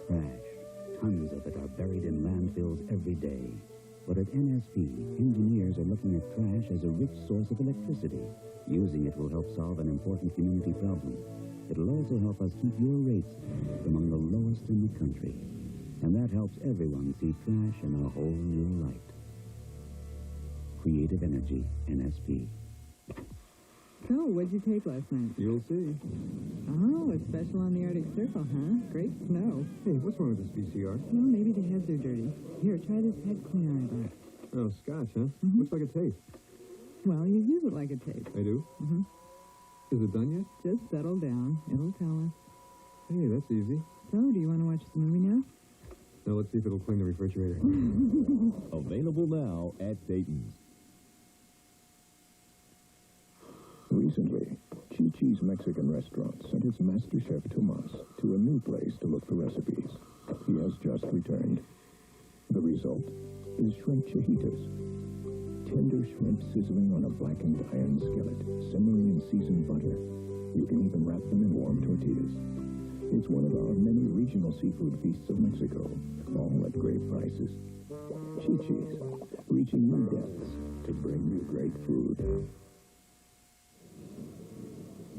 Trash. Tons of it are buried in landfills every day. But at NSP, engineers are looking at trash as a rich source of electricity. Using it will help solve an important community problem. It'll also help us keep your rates among the lowest in the country. And that helps everyone see trash in a whole new light. Creative Energy, NSP. So, what'd you take last night? You'll see. Oh, a special on the Arctic Circle, huh? Great snow. Hey, what's wrong with this VCR? Well, maybe the heads are dirty. Here, try this head cleaner I bought. Oh, scotch, huh? Looks like a tape. Well, you use it like a tape. I do? Mm-hmm. Is it done yet? Just settle down. It'll tell us. Hey, that's easy. So, do you want to watch the movie now? Now let's see if it'll clean the refrigerator. Available now at Dayton's. Recently, Chi-Chi's Mexican restaurant sent its master chef Tomas to a new place to look for recipes. He has just returned. The result is shrimp chihitas. Tender shrimp sizzling on a blackened iron skillet, simmering in seasoned butter. You can even wrap them in warm tortillas. It's one of our many regional seafood feasts of Mexico, all at great prices. Chi-Chi's, reaching new depths to bring you great food.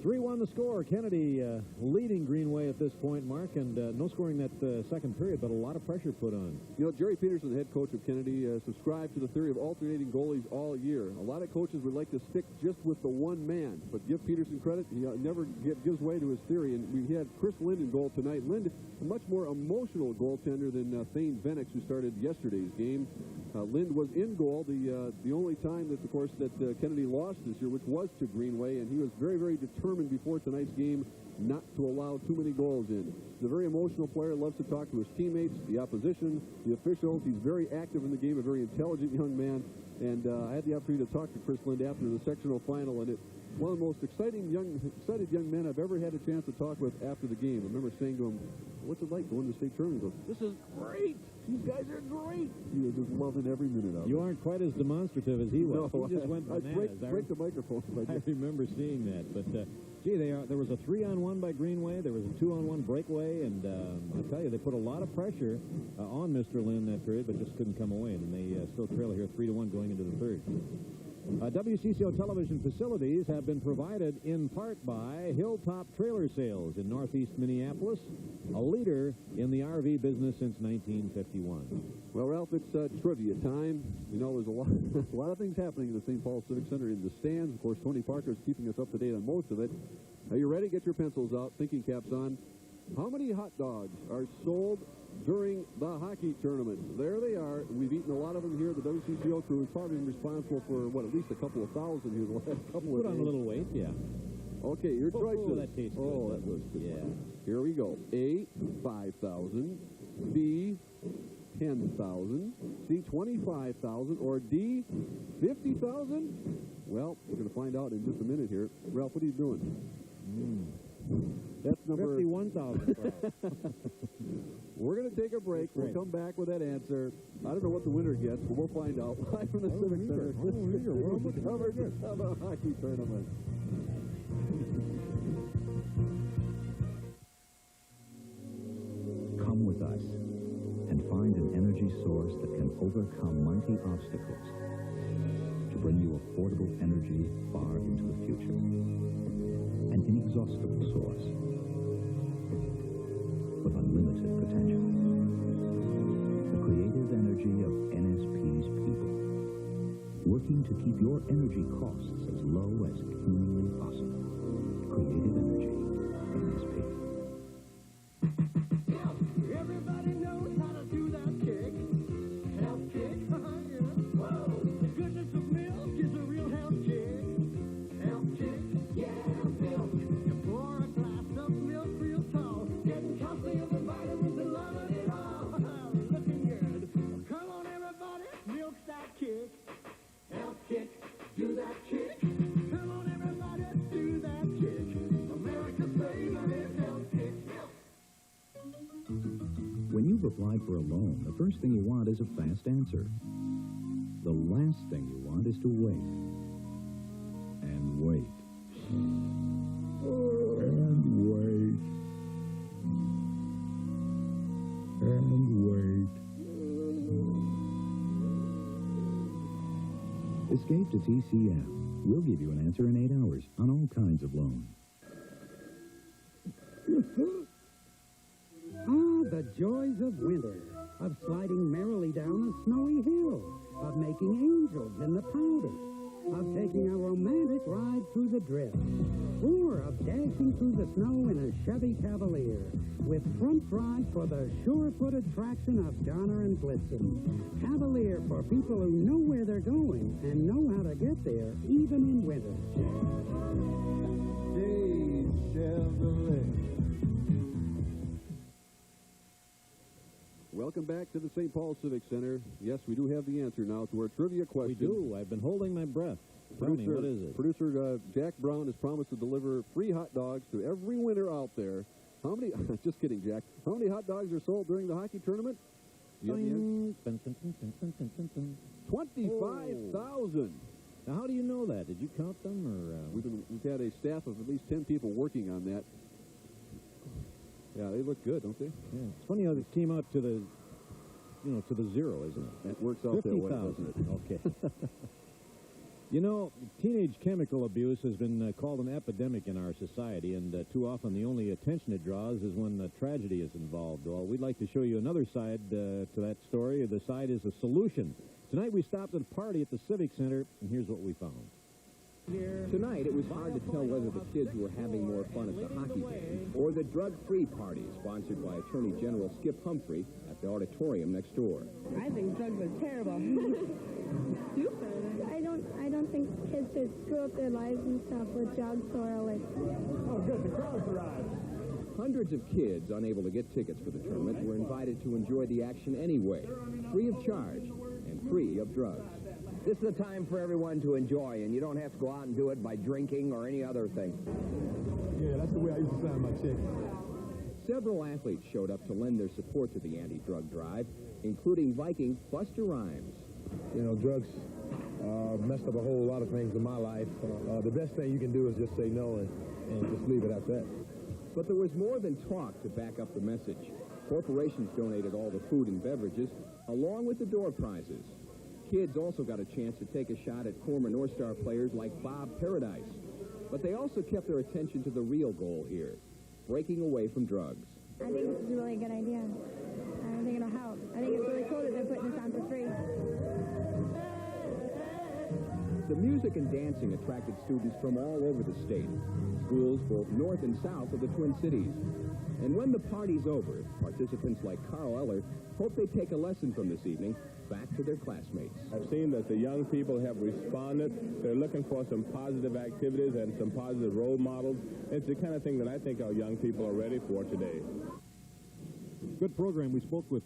3-1 the score. Kennedy leading Greenway at this point, Mark, and no scoring that second period, but a lot of pressure put on. You know, Jerry Peterson, the head coach of Kennedy, subscribed to the theory of alternating goalies all year. A lot of coaches would like to stick just with the one man, but give Peterson credit. He never gives way to his theory, and we had Chris Lind in goal tonight. Lind, a much more emotional goaltender than Thane Venix, who started yesterday's game. Lind was in goal the only time that, of course, that Kennedy lost this year, which was to Greenway, and he was very, very determined before tonight's game not to allow too many goals in. He's a very emotional player, loves to talk to his teammates, the opposition, the officials. He's very active in the game, a very intelligent young man, and I had the opportunity to talk to Chris Lind after the sectional final, and it's one of the most excited young men I've ever had a chance to talk with after the game. I remember saying to him, "What's it like going to the state tournament?" He goes, "This is great. These guys are great." He was just loving every minute of it. You aren't quite as demonstrative as he was. No, he just went bananas. I'd break the microphone. I remember seeing that. But, gee, there was a 3-on-1 by Greenway. There was a 2-on-1 breakaway. And I tell you, they put a lot of pressure on Mr. Lynn that period, but just couldn't come away. And they still trail here 3-1 going into the third. WCCO television facilities have been provided in part by Hilltop Trailer Sales in northeast Minneapolis, a leader in the RV business since 1951. Well, Ralph, it's trivia time. You know, there's a lot of things happening in the St. Paul Civic Center in the stands. Of course, Tony Parker is keeping us up to date on most of it. Are you ready? Get your pencils out, thinking caps on. How many hot dogs are sold during the hockey tournament? There they are. We've eaten a lot of them here. The WCCO crew is probably responsible for, at least a couple of thousand here the last couple of days. Put on a little weight, yeah. Okay, your choices. Oh, that tastes good. Oh, that was good. Yeah. Here we go. A, 5,000. B, 10,000. C, 25,000. Or D, 50,000? Well, we're going to find out in just a minute here. Ralph, what are you doing? That's number 51,000. We're going to take a break. We'll come back with that answer. I don't know what the winner gets, but we'll find out. Live from the Civic Center. Coverage of a hockey tournament. Come with us and find an energy source that can overcome mighty obstacles to bring you affordable energy far into the future. An inexhaustible source with unlimited potential. The creative energy of NSP's people, working to keep your energy costs as low as humanly possible. Creative energy, NSP. Everybody knows how to do that kick. Health kick. Yeah. Whoa. The goodness of milk is a real health kick. Health kick. Yeah, milk. You pour a glass of milk real tall. Getting healthy of the vitamins and loving it all. Looking good. Come on, everybody. Milk's that kick. Health kick. Do that kick. Come on, everybody. Do that kick. America's favorite is health kick. When you've applied for a loan, the first thing you want is a fast answer. The last thing you want is to wait. And wait. And wait. And wait. Escape to TCF. We'll give you an answer in 8 hours on all kinds of loans. Ah, the joys of winter, of sliding merrily down a snowy hill, of making angels in the powder, of taking a romantic ride through the drift, or of dashing through the snow in a Chevy Cavalier, with front drive for the sure-footed traction of Donner and Blitzen. Cavalier for people who know where they're going and know how to get there, even in winter. Dave Chevrolet. Welcome back to the St. Paul Civic Center. Yes, we do have the answer now to our trivia question. We do. I've been holding my breath. Tell me, what is it? Producer Jack Brown has promised to deliver free hot dogs to every winner out there. How many? Just kidding, Jack. How many hot dogs are sold during the hockey tournament? Do you have the answer? 25,000. Now, how do you know that? Did you count them, or we've had a staff of at least 10 people working on that. Yeah, they look good, don't they? Yeah. It's funny how this came out to the, to the zero, isn't it? It works out that way, doesn't it? Okay. You know, teenage chemical abuse has been called an epidemic in our society, and too often the only attention it draws is when tragedy is involved. Well, we'd like to show you another side to that story. The side is a solution. Tonight we stopped at a party at the Civic Center, and here's what we found. Tonight, it was hard to tell whether the kids were having more fun at the hockey game or the drug-free party sponsored by Attorney General Skip Humphrey at the auditorium next door. I think drugs are terrible. Stupid. I don't think kids should screw up their lives and stuff with drugs or like. Oh, good. The crowd's arrived. Hundreds of kids unable to get tickets for the tournament were invited to enjoy the action anyway, free of charge and free of drugs. This is a time for everyone to enjoy, and you don't have to go out and do it by drinking or any other thing. Yeah, that's the way I used to sign my check. Several athletes showed up to lend their support to the anti-drug drive, including Viking Buster Rhymes. You know, drugs messed up a whole lot of things in my life. The best thing you can do is just say no and just leave it at that. But there was more than talk to back up the message. Corporations donated all the food and beverages, along with the door prizes. Kids also got a chance to take a shot at former North Star players like Bob Paradise. But they also kept their attention to the real goal here, breaking away from drugs. I think this is a really good idea. I think it'll help. I think it's really cool that they're putting this on for free. The music and dancing attracted students from all over the state, schools both north and south of the Twin Cities. And when the party's over, participants like Carl Eller hope they take a lesson from this evening back to their classmates. I've seen that the young people have responded. They're looking for some positive activities and some positive role models. It's the kind of thing that I think our young people are ready for today. Good program. We spoke with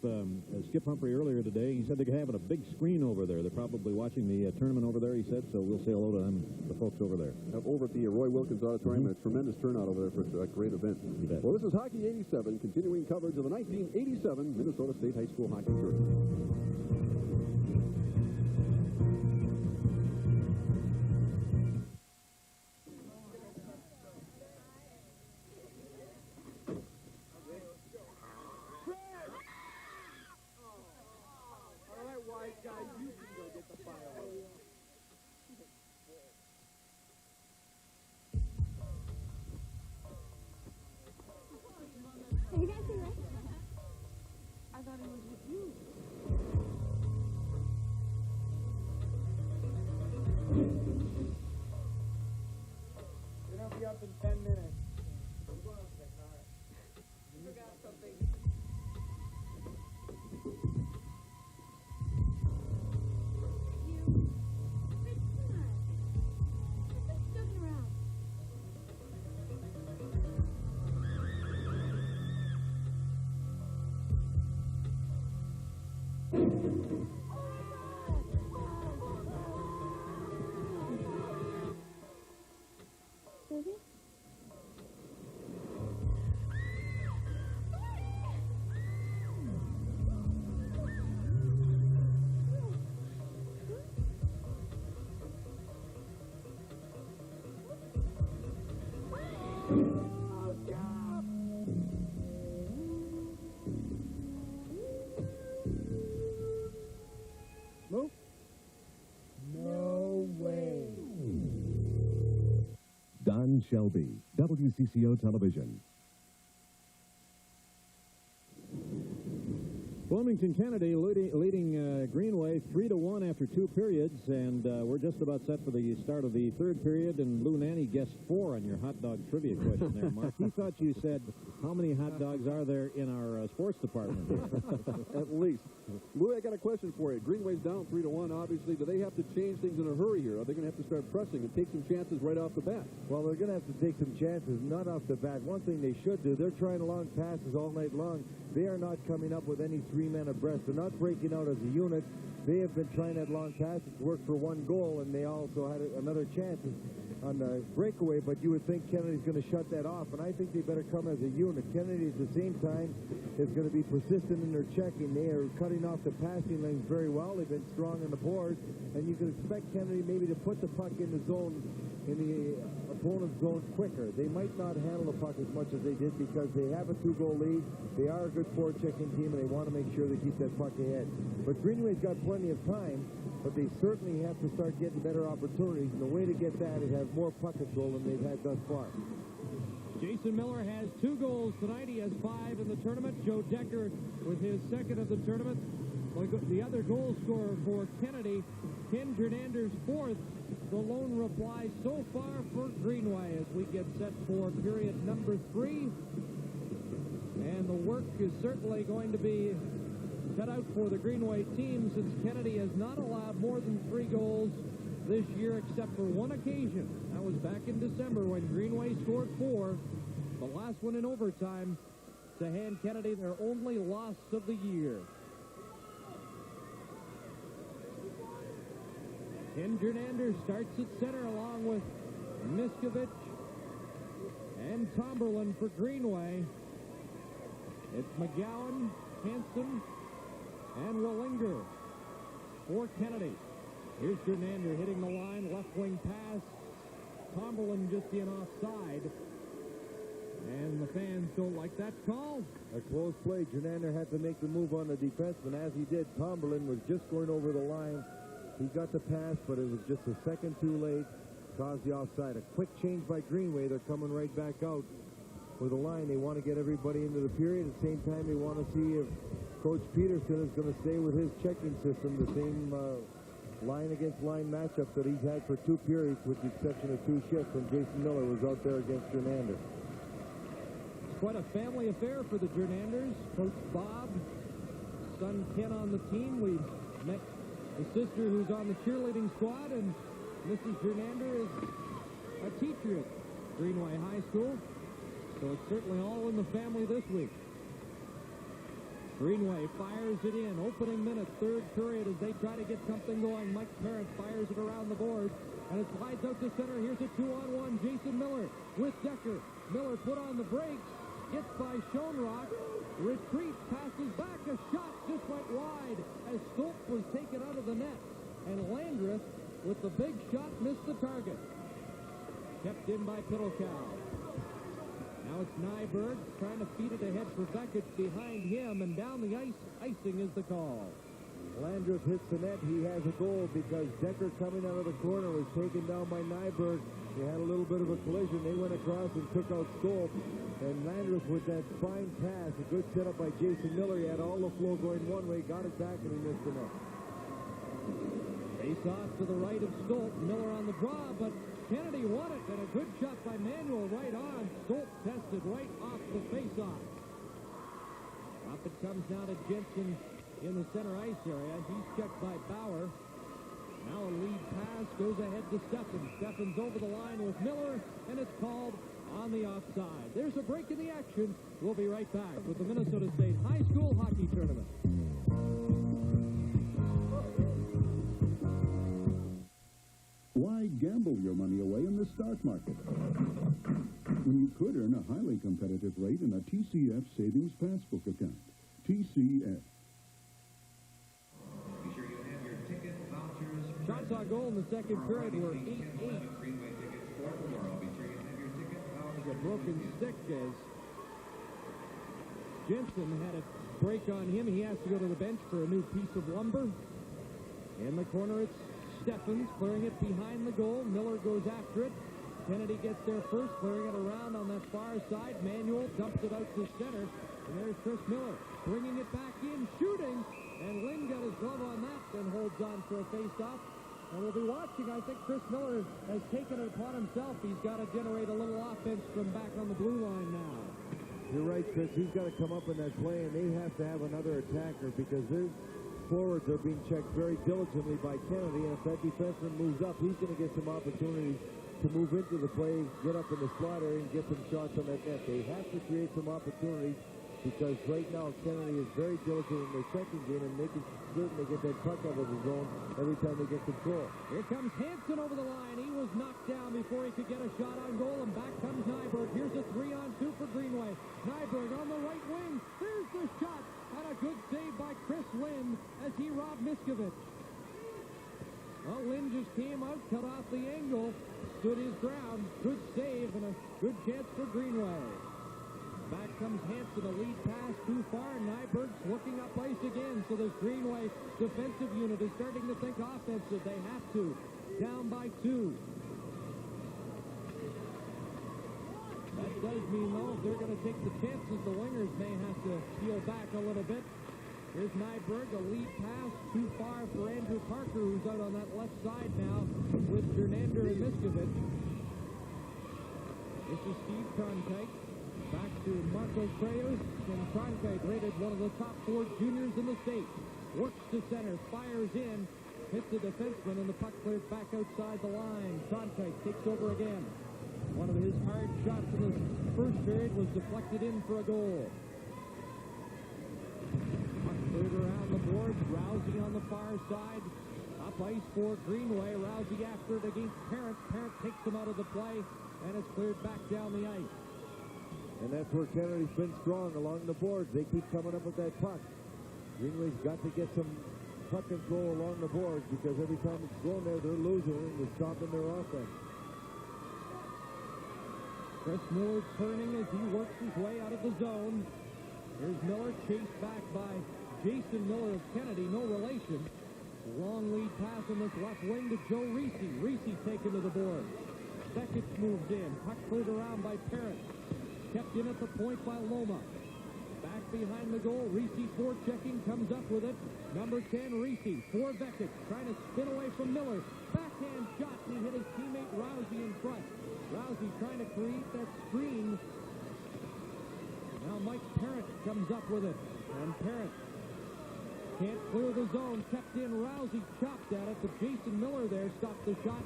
Skip Humphrey earlier today. He said they're having a big screen over there. They're probably watching the tournament over there, he said, so we'll say hello to them, the folks over there. Over at the Roy Wilkins Auditorium, a tremendous turnout over there for a great event. Well, this is Hockey 87, continuing coverage of the 1987 Minnesota State High School Hockey Tournament. You guys see that? I thought it was with you. It'll be up in 10 minutes. You forgot something. No way. Don Shelby, WCCO Television. Bloomington Kennedy leading Greenway 3-1 after 2 periods, and we're just about set for the start of the 3rd period, and Lou Nanny guessed 4 on your hot dog trivia question there, Mark. He thought you said, how many hot dogs are there in our sports department? At least. Lou, I got a question for you. Greenway's down 3-1, obviously. Do they have to change things in a hurry here? Are they going to have to start pressing and take some chances right off the bat? Well, they're going to have to take some chances, not off the bat. One thing they should do, they're trying long passes all night long. They are not coming up with any 3 3 men abreast. They're not breaking out as a unit. They have been trying that long pass. It's worked for 1 goal, and they also had another chance on the breakaway, but you would think Kennedy's going to shut that off, and I think they better come as a unit. Kennedy, at the same time, is going to be persistent in their checking. They are cutting off the passing lanes very well. They've been strong on the board, and you can expect Kennedy maybe to put the puck in the zone, in the opponent's zone quicker. They might not handle the puck as much as they did because they have a 2-goal lead. They are a good forechecking team, and they want to make sure they keep that puck ahead. But Greenway's got plenty of time, but they certainly have to start getting better opportunities, and the way to get that is have more puck control than they've had thus far. Jason Miller has 2 goals tonight. He has 5 in the tournament. Joe Decker with his 2nd of the tournament. The other goal scorer for Kennedy, Ken Gernander's 4th. The lone reply so far for Greenway as we get set for period number 3. And the work is certainly going to be cut out for the Greenway team since Kennedy has not allowed more than 3 goals this year except for 1 occasion. That was back in December when Greenway scored 4. The last one in overtime to hand Kennedy their only loss of the year. Ken Gernander starts at center along with Miskovich and Tomberlin for Greenway. It's McGowan, Hanson, and Wallinger for Kennedy. Here's Gernander hitting the line, left wing pass. Tomberlin just in offside. And the fans don't like that call. A close play. Gernander had to make the move on the defenseman. As he did, Tomberlin was just going over the line. He got the pass, but it was just a second too late. Caused the offside. A quick change by Greenway. They're coming right back out for the line. They want to get everybody into the period. At the same time, they want to see if Coach Peterson is going to stay with his checking system, the same line-against-line matchup that he's had for 2 periods, with the exception of 2 shifts when Jason Miller was out there against Gernander. It's quite a family affair for the Gernanders. Coach Bob, son Ken on the team. We met the sister who's on the cheerleading squad, and Mrs. Gernander is a teacher at Greenway High School. So it's certainly all in the family this week. Greenway fires it in. Opening minute, 3rd period as they try to get something going. Mike Parent fires it around the board, and it slides out to center. Here's a 2-on-1. Jason Miller with Decker. Miller put on the brakes. Gets by Schoenrock. Retreats, passes back. A shot just went wide as Stoltz was taken out of the net. And Landreth, with the big shot, missed the target. Kept in by Pittelkow. Now it's Nyberg trying to feed it ahead for Beckett behind him, and down the ice, icing is the call. Landreth hits the net. He has a goal because Decker, coming out of the corner, was taken down by Nyberg. They had a little bit of a collision. They went across and took out Stoltz. And Landreth with that fine pass, a good setup by Jason Miller. He had all the flow going one way, got it back, and he missed the net. Face off to the right of Stoltz. Miller on the draw, but Kennedy won it, and a good shot by Manuel right on. Stoltz tested right off the face-off. Up it comes now to Jensen in the center ice area. He's checked by Bauer. Now a lead pass goes ahead to Steffens. Steffens over the line with Miller, and it's called on the offside. There's a break in the action. We'll be right back with the Minnesota State High School Hockey Tournament. Why gamble your money away in the stock market when you could earn a highly competitive rate in a TCF Savings Passbook account? TCF. Shots on goal in the 2nd period were 8-8. A broken stick as Jensen had a break on him. He has to go to the bench for a new piece of lumber. In the corner, it's Steffens clearing it behind the goal. Miller goes after it. Kennedy gets there first, clearing it around on that far side. Manuel dumps it out to center. And there's Chris Miller bringing it back in, shooting. And Lynn got his glove on that and holds on for a face-off. And we'll be watching. I think Chris Miller has taken it upon himself. He's got to generate a little offense from back on the blue line now. You're right, Chris. He's got to come up in that play, and they have to have another attacker because their forwards are being checked very diligently by Kennedy. And if that defenseman moves up, he's going to get some opportunities to move into the play, get up in the slot area, and get some shots on that net. They have to create some opportunities because right now Kennedy is very diligent in their second game and making certain they get that puck out of the zone every time they get control. Here comes Hanson over the line. He was knocked down before he could get a shot on goal, and back comes Nyberg. Here's a 3-on-2 for Greenway. Nyberg on the right wing. There's the shot, and a good save by Chris Lynn as he robbed Miskovich. Well, Lynn just came out, cut off the angle, stood his ground. Good save and a good chance for Greenway. Back comes Hanson, a lead pass too far, and Nyberg's looking up ice again. So this Greenway defensive unit is starting to think offensive. They have to. Down by 2. That does mean, though, if they're going to take the chances, the wingers may have to peel back a little bit. Here's Nyberg, a lead pass too far for Andrew Parker, who's out on that left side now with Gernander and Miskovich. This is Steve Cronkite. Back to Marco Kreus, and Cronkite rated one of the top 4 juniors in the state. Works to center, fires in, hits the defenseman, and the puck clears back outside the line. Cronkite takes over again. One of his hard shots in the first period was deflected in for a goal. Puck cleared around the boards. Rousey on the far side. Up ice for Greenway. Rousey after it against Parent. Parent takes him out of the play, and it's cleared back down the ice. And that's where Kennedy's been strong along the boards. They keep coming up with that puck. Greenway's got to get some puck control along the boards because every time it's thrown there, they're losing and they're stopping their offense. Chris Miller turning as he works his way out of the zone. Here's Miller chased back by Jason Miller of Kennedy, no relation. Long lead pass on this left wing to Joe Reese. Reese taken to the board. Beckett moves in. Puck cleared around by Parent. Kept in at the point by Loma. Back behind the goal. Reese forechecking, comes up with it. Number 10, Reese. For Beckett, trying to spin away from Miller. Backhand shot. He hit his teammate Rousey in front. Rousey trying to create that screen. Now Mike Parent comes up with it. And Parent can't clear the zone. Kept in. Rousey chopped at it, but Jason Miller there stopped the shot.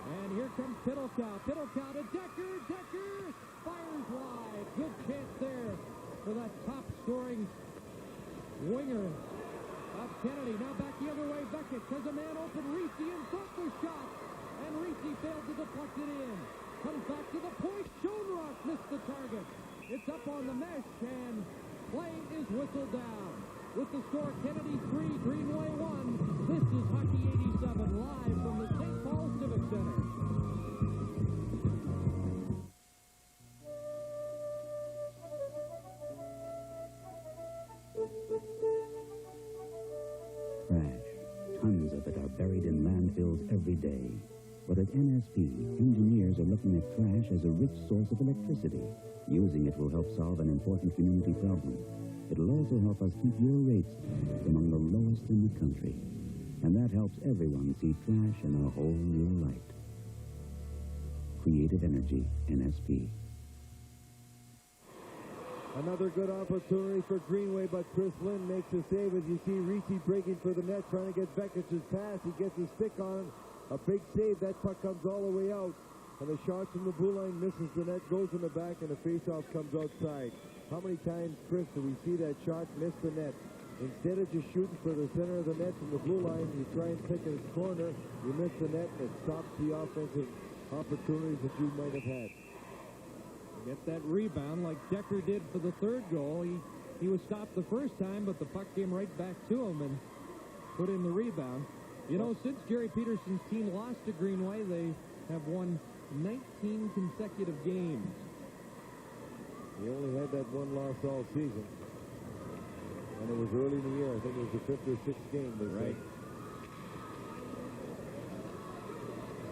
And here comes Pittelkow. Pittelkow to Decker. Decker fires wide. Good chance there for that top-scoring winger of Kennedy. Now back the other way. Beckett has a man open. Reese in front for shot. And Reese failed to deflect it in. Comes back to the point. Schoenrock missed the target. It's up on the mesh, and play is whistled down. With the score, Kennedy 3, Greenway 1. This is Hockey 87 live from the St. Paul Civic Center. Trash. Tons of it are buried in landfills every day. But at NSP, engineers are looking at trash as a rich source of electricity. Using it will help solve an important community problem. It'll also help us keep your rates among the lowest in the country. And that helps everyone see trash in a whole new light. Creative Energy, NSP. Another good opportunity for Greenway, but Chris Lynn makes a save as you see Reese breaking for the net, trying to get Beckett's pass. He gets his stick on him. A big save. That puck comes all the way out. And the shot from the blue line misses the net, goes in the back, and the faceoff comes outside. How many times, Chris, do we see that shot miss the net? Instead of just shooting for the center of the net from the blue line, you try and pick a corner, you miss the net, and it stops the offensive opportunities that you might have had. Get that rebound like Decker did for the third goal. He was stopped the first time, but the puck came right back to him and put in the rebound. You know, since Gary Peterson's team lost to Greenway, they have won 19 consecutive games. He only had that one loss all season. And it was early in the year. I think it was the 5th or 6th game. Right.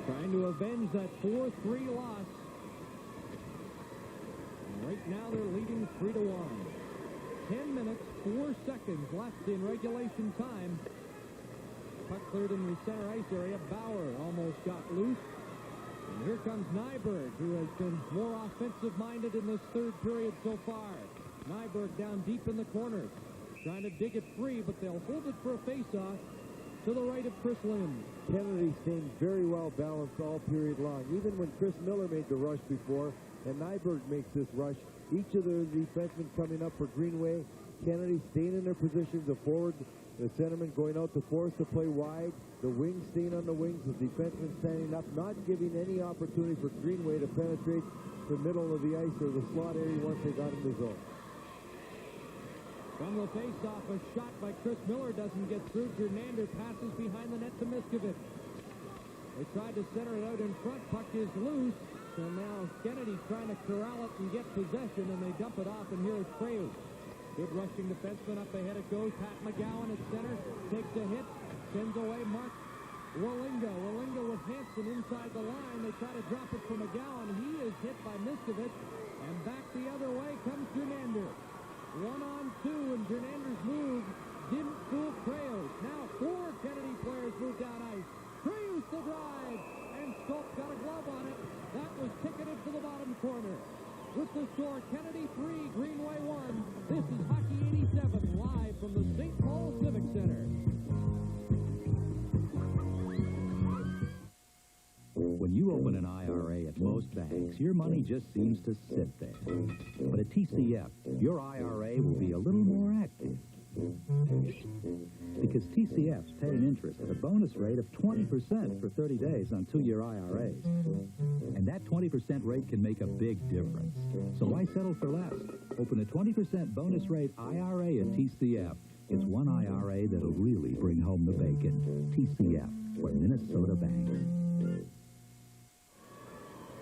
Trying to avenge that 4-3 loss. And right now they're leading 3-1. 10 minutes, 4 seconds left in regulation time. Puck cleared in the center ice area. Bauer almost got loose. And here comes Nyberg, who has been more offensive-minded in this third period so far. Nyberg down deep in the corners, trying to dig it free, but they'll hold it for a face-off to the right of Chris Lynn. Kennedy staying very well balanced all period long. Even when Chris Miller made the rush before, and Nyberg makes this rush. Each of the defensemen coming up for Greenway. Kennedy staying in their positions, the forward, the centerman going out to force the play wide, the wings staying on the wings, the defenseman standing up, not giving any opportunity for Greenway to penetrate the middle of the ice or the slot area once they got in the zone. From the face-off, a shot by Chris Miller doesn't get through. Gernander passes behind the net to Miskovich. They tried to center it out in front. Puck is loose. So now Kennedy trying to corral it and get possession, and they dump it off, and here is Kreus. Good rushing defenseman. Up ahead it goes. Pat McGowan at center. Takes a hit. Sends away Mark Wallinga. Wallinga with Hanson inside the line. They try to drop it for McGowan. He is hit by Miskovich. And back the other way comes Gernander. 1-on-2, and Gernander's move didn't fool Kreus. Now 4 Kennedy players move down ice. Kreus the drive, and Stoltz got a glove on it. That was ticketed to the bottom corner. With the score, Kennedy 3, Greenway 1. This is Hockey 87, live from the St. Paul Civic Center. When you open an IRA at most banks, your money just seems to sit there. But at TCF, your IRA will be a little more active. Because TCF's paying interest at a bonus rate of 20% for 30 days on 2-year IRAs. And that 20% rate can make a big difference. So why settle for less? Open a 20% bonus rate IRA at TCF. It's one IRA that'll really bring home the bacon. TCF, where Minnesota banks.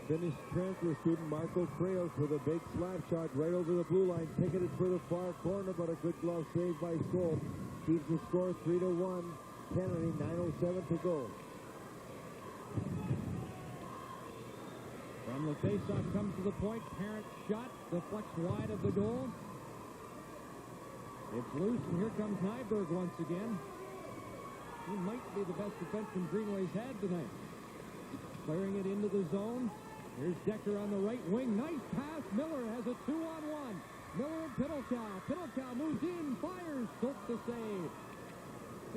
Finished transfer student Marco Kreus with a big slap shot right over the blue line, ticketed for the far corner, but a good glove save by Stoltz. Keeps the score 3-1. Kennedy, 9:07 to go. From the faceoff comes to the point. Parent shot deflects wide of the goal. It's loose, and here comes Nyberg once again. He might be the best defenseman Greenway's had tonight. Clearing it into the zone. Here's Decker on the right wing. Nice pass. Miller has a 2-on-1. Miller and Pittelkow. Pittelkow moves in, fires. Stoltz to save.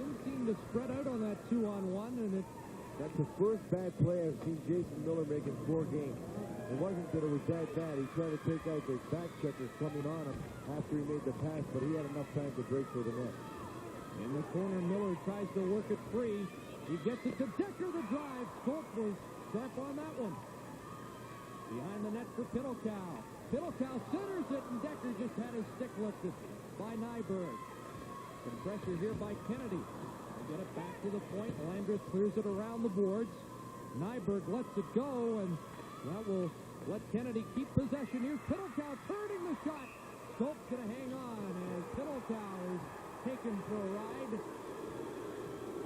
Didn't seem to spread out on that 2-on-1, and that's the first bad play I've seen Jason Miller make in 4 games. It wasn't that it was that bad. He tried to take out the back checkers coming on him after he made the pass, but he had enough time to break for the net. In the corner, Miller tries to work it free. He gets it to Decker, the drive. Stoltz was sharp on that one. Behind the net for Pittelkow. Pittelkow centers it, and Decker just had his stick lifted by Nyberg. Some pressure here by Kennedy. They get it back to the point. Landreth clears it around the boards. Nyberg lets it go, and that will let Kennedy keep possession. Here's Pittelkow turning the shot. Stoltz going to hang on as Pittelkow is taken for a ride.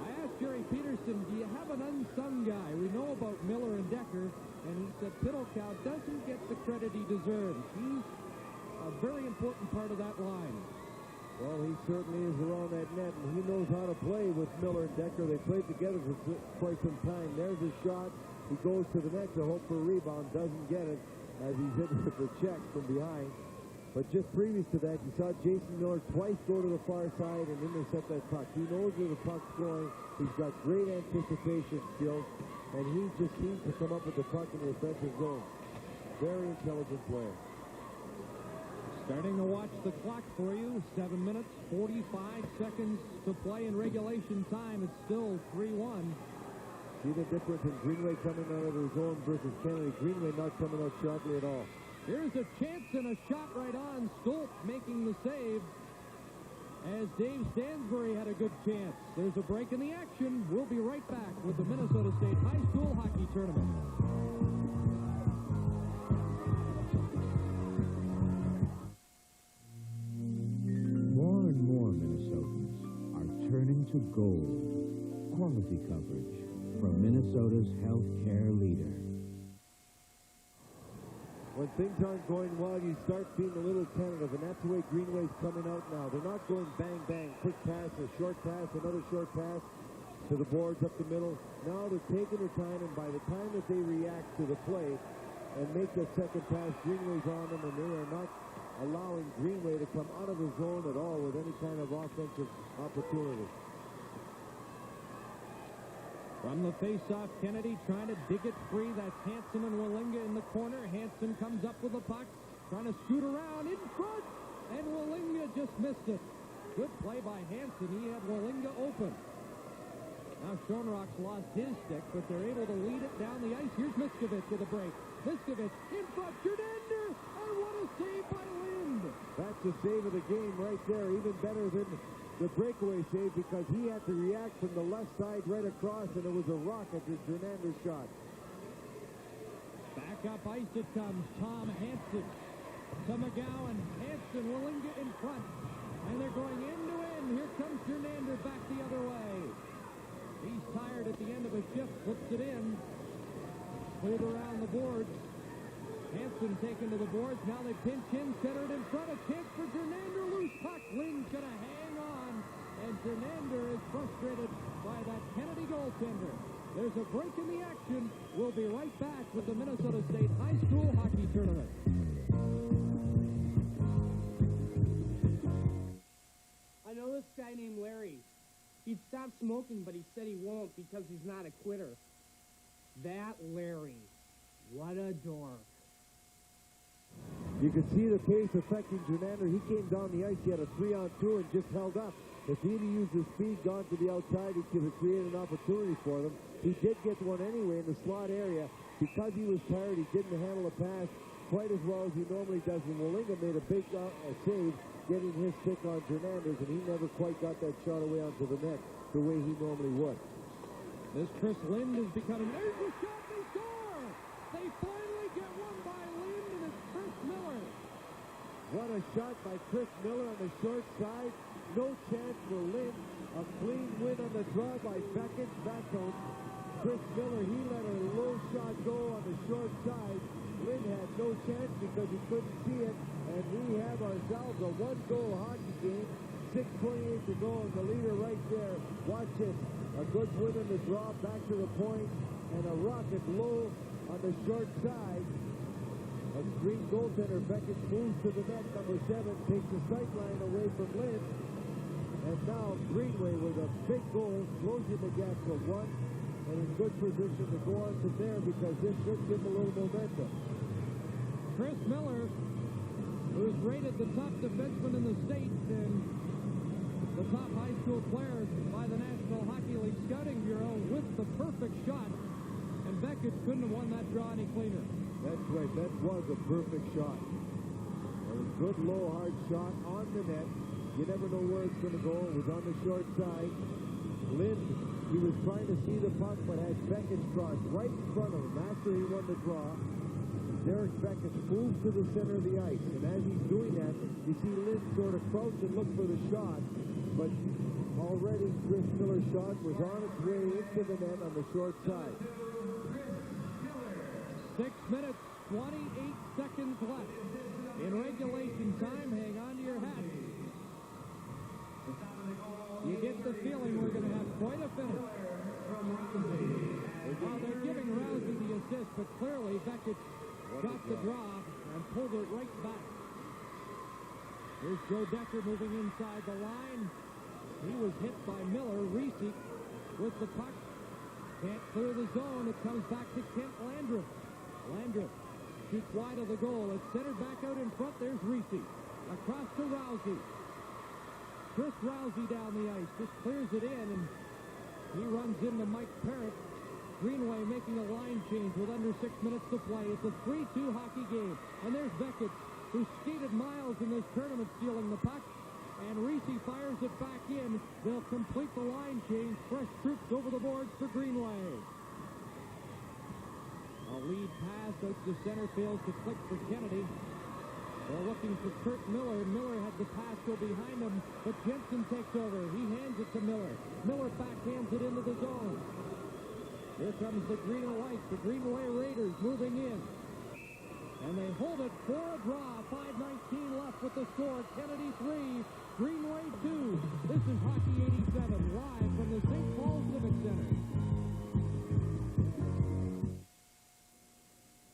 I asked Jerry Peterson, do you have an unsung guy? We know about Miller and Decker, and he said Pittelkow doesn't get the credit he deserves. He's a very important part of that line. Well, he certainly is around that net, and he knows how to play with Miller and Decker. They played together for quite some time. There's a shot. He goes to the net to hope for a rebound, doesn't get it as he's hit with the check from behind. But just previous to that, you saw Jason Miller twice go to the far side and intercept that puck. He knows where the puck's going. He's got great anticipation skills, and he just seems to come up with the puck in the offensive zone. Very intelligent player. Starting to watch the clock for you. 7 minutes, 45 seconds to play in regulation time. It's still 3-1. See the difference in Greenway coming out of the zone versus Kennedy. Greenway not coming out sharply at all. Here's a chance and a shot right on. Stoltz making the save as Dave Stansbury had a good chance. There's a break in the action. We'll be right back with the Minnesota State High School Hockey Tournament. More and more Minnesotans are turning to gold. Quality coverage from Minnesota's healthcare leader. When things aren't going well, you start being a little tentative, and that's the way Greenway's coming out now. They're not going bang, bang, quick pass, a short pass, another short pass to the boards up the middle. Now they're taking their time, and by the time that they react to the play and make that second pass, Greenway's on them, and they are not allowing Greenway to come out of the zone at all with any kind of offensive opportunity. From the face-off, Kennedy trying to dig it free. That's Hanson and Wallinga in the corner. Hanson comes up with the puck, trying to scoot around in front, and Wallinga just missed it. Good play by Hanson. He had Wallinga open. Now Schoenrock's lost his stick, but they're able to lead it down the ice. Here's Miskovich with a break. Miskovich in front, Gernander, and what a save by Lind. That's the save of the game right there, even better than the breakaway save because he had to react from the left side right across, and it was a rocket to Gernander's shot. Back up ice it comes. Tom Hanson to McGowan. Hanson, Wallinga in front. And they're going end to end. Here comes Gernander back the other way. He's tired at the end of a shift. Puts it in. Pulled around the boards. Hanson taken to the boards. Now they pinch him. Centered in front. A chance for Gernander. Loose puck. Lynn's going to hang on. And Gernander is frustrated by that Kennedy goaltender. There's a break in the action. We'll be right back with the Minnesota State High School Hockey Tournament. I know this guy named Larry. He'd stop smoking, but he said he won't because he's not a quitter. That Larry. What a dork. You could see the pace affecting Gernander. He came down the ice. He had a 3-on-2 and just held up. If he'd used his speed, gone to the outside, he could have created an opportunity for them. He did get one anyway in the slot area. Because he was tired, he didn't handle a pass quite as well as he normally does. And Wallinga made a big save, getting his stick on Gernander's, and he never quite got that shot away onto the net the way he normally would. This Chris Lind is becoming... There's the shot, they score! They finally get one by Lind, and it's Chris Miller. What a shot by Chris Miller on the short side. No chance for Lind. A clean win on the draw by Beckett's backhand. Chris Miller, he let a low shot go on the short side. Lind had no chance because he couldn't see it. And we have ourselves a one-goal hockey game. 6:28 to go, and the leader right there. Watch this. A good win in the draw, back to the point, and a rocket low on the short side. A screen goaltender, Beckett moves to the net, number 7, takes the sight line away from Lind. And now Greenway with a big goal, closing the gap to 1, and in good position to go on from there because this should give him a little momentum. Chris Miller, who's rated the top defenseman in the state and the top high school player by the National Hockey League Scouting Bureau with the perfect shot. And Beckett couldn't have won that draw any cleaner. That's right. That was a perfect shot. A good, low, hard shot on the net. You never know where it's going to go. It was on the short side. Lind, he was trying to see the puck, but had Beckett's cross right in front of him after he won the draw. Derek Beckett moves to the center of the ice, and as he's doing that, you see Lind sort of crouch and look for the shot, but already Chris Miller's shot was on its way into the net on the short side. 6 minutes, 28 seconds left. In regulation time, hang on to your hat. You get the feeling we're going to have quite a finish. Well, they're giving Rousey the assist, but clearly Beckett got the draw and pulled it right back. Here's Joe Decker moving inside the line. He was hit by Miller. Reese with the puck. Can't clear the zone. It comes back to Kent Landreth. Landreth shoots wide of the goal. It's centered back out in front. There's Reese. Across to Rousey. Chris Rousey down the ice. Just clears it in, and he runs into Mike Parrott. Greenway making a line change with under 6 minutes to play. It's a 3-2 hockey game. And there's Beckett, who skated miles in this tournament stealing the puck. And Reese fires it back in. They'll complete the line change. Fresh troops over the boards for Greenway. A lead pass out to center field to click for Kennedy. They're looking for Kurt Miller. Miller had the pass go behind him, but Jensen takes over. He hands it to Miller. Miller backhands it into the zone. Here comes the green and white. The Greenway Raiders moving in. And they hold it for a draw. 5:19 left with the score. Kennedy 3, Greenway 2. This is Hockey 87, live from the St. Paul Civic Center.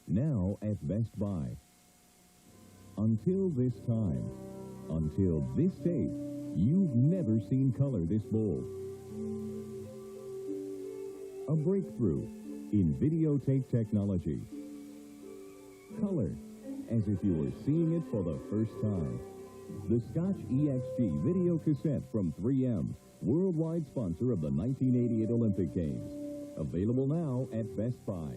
Now at Best Buy. Until this time, until this date, you've never seen color this bold. a breakthrough in videotape technology. Color, as if you were seeing it for the first time. The Scotch EXG video cassette from 3M, worldwide sponsor of the 1988 Olympic Games. Available now at Best Buy.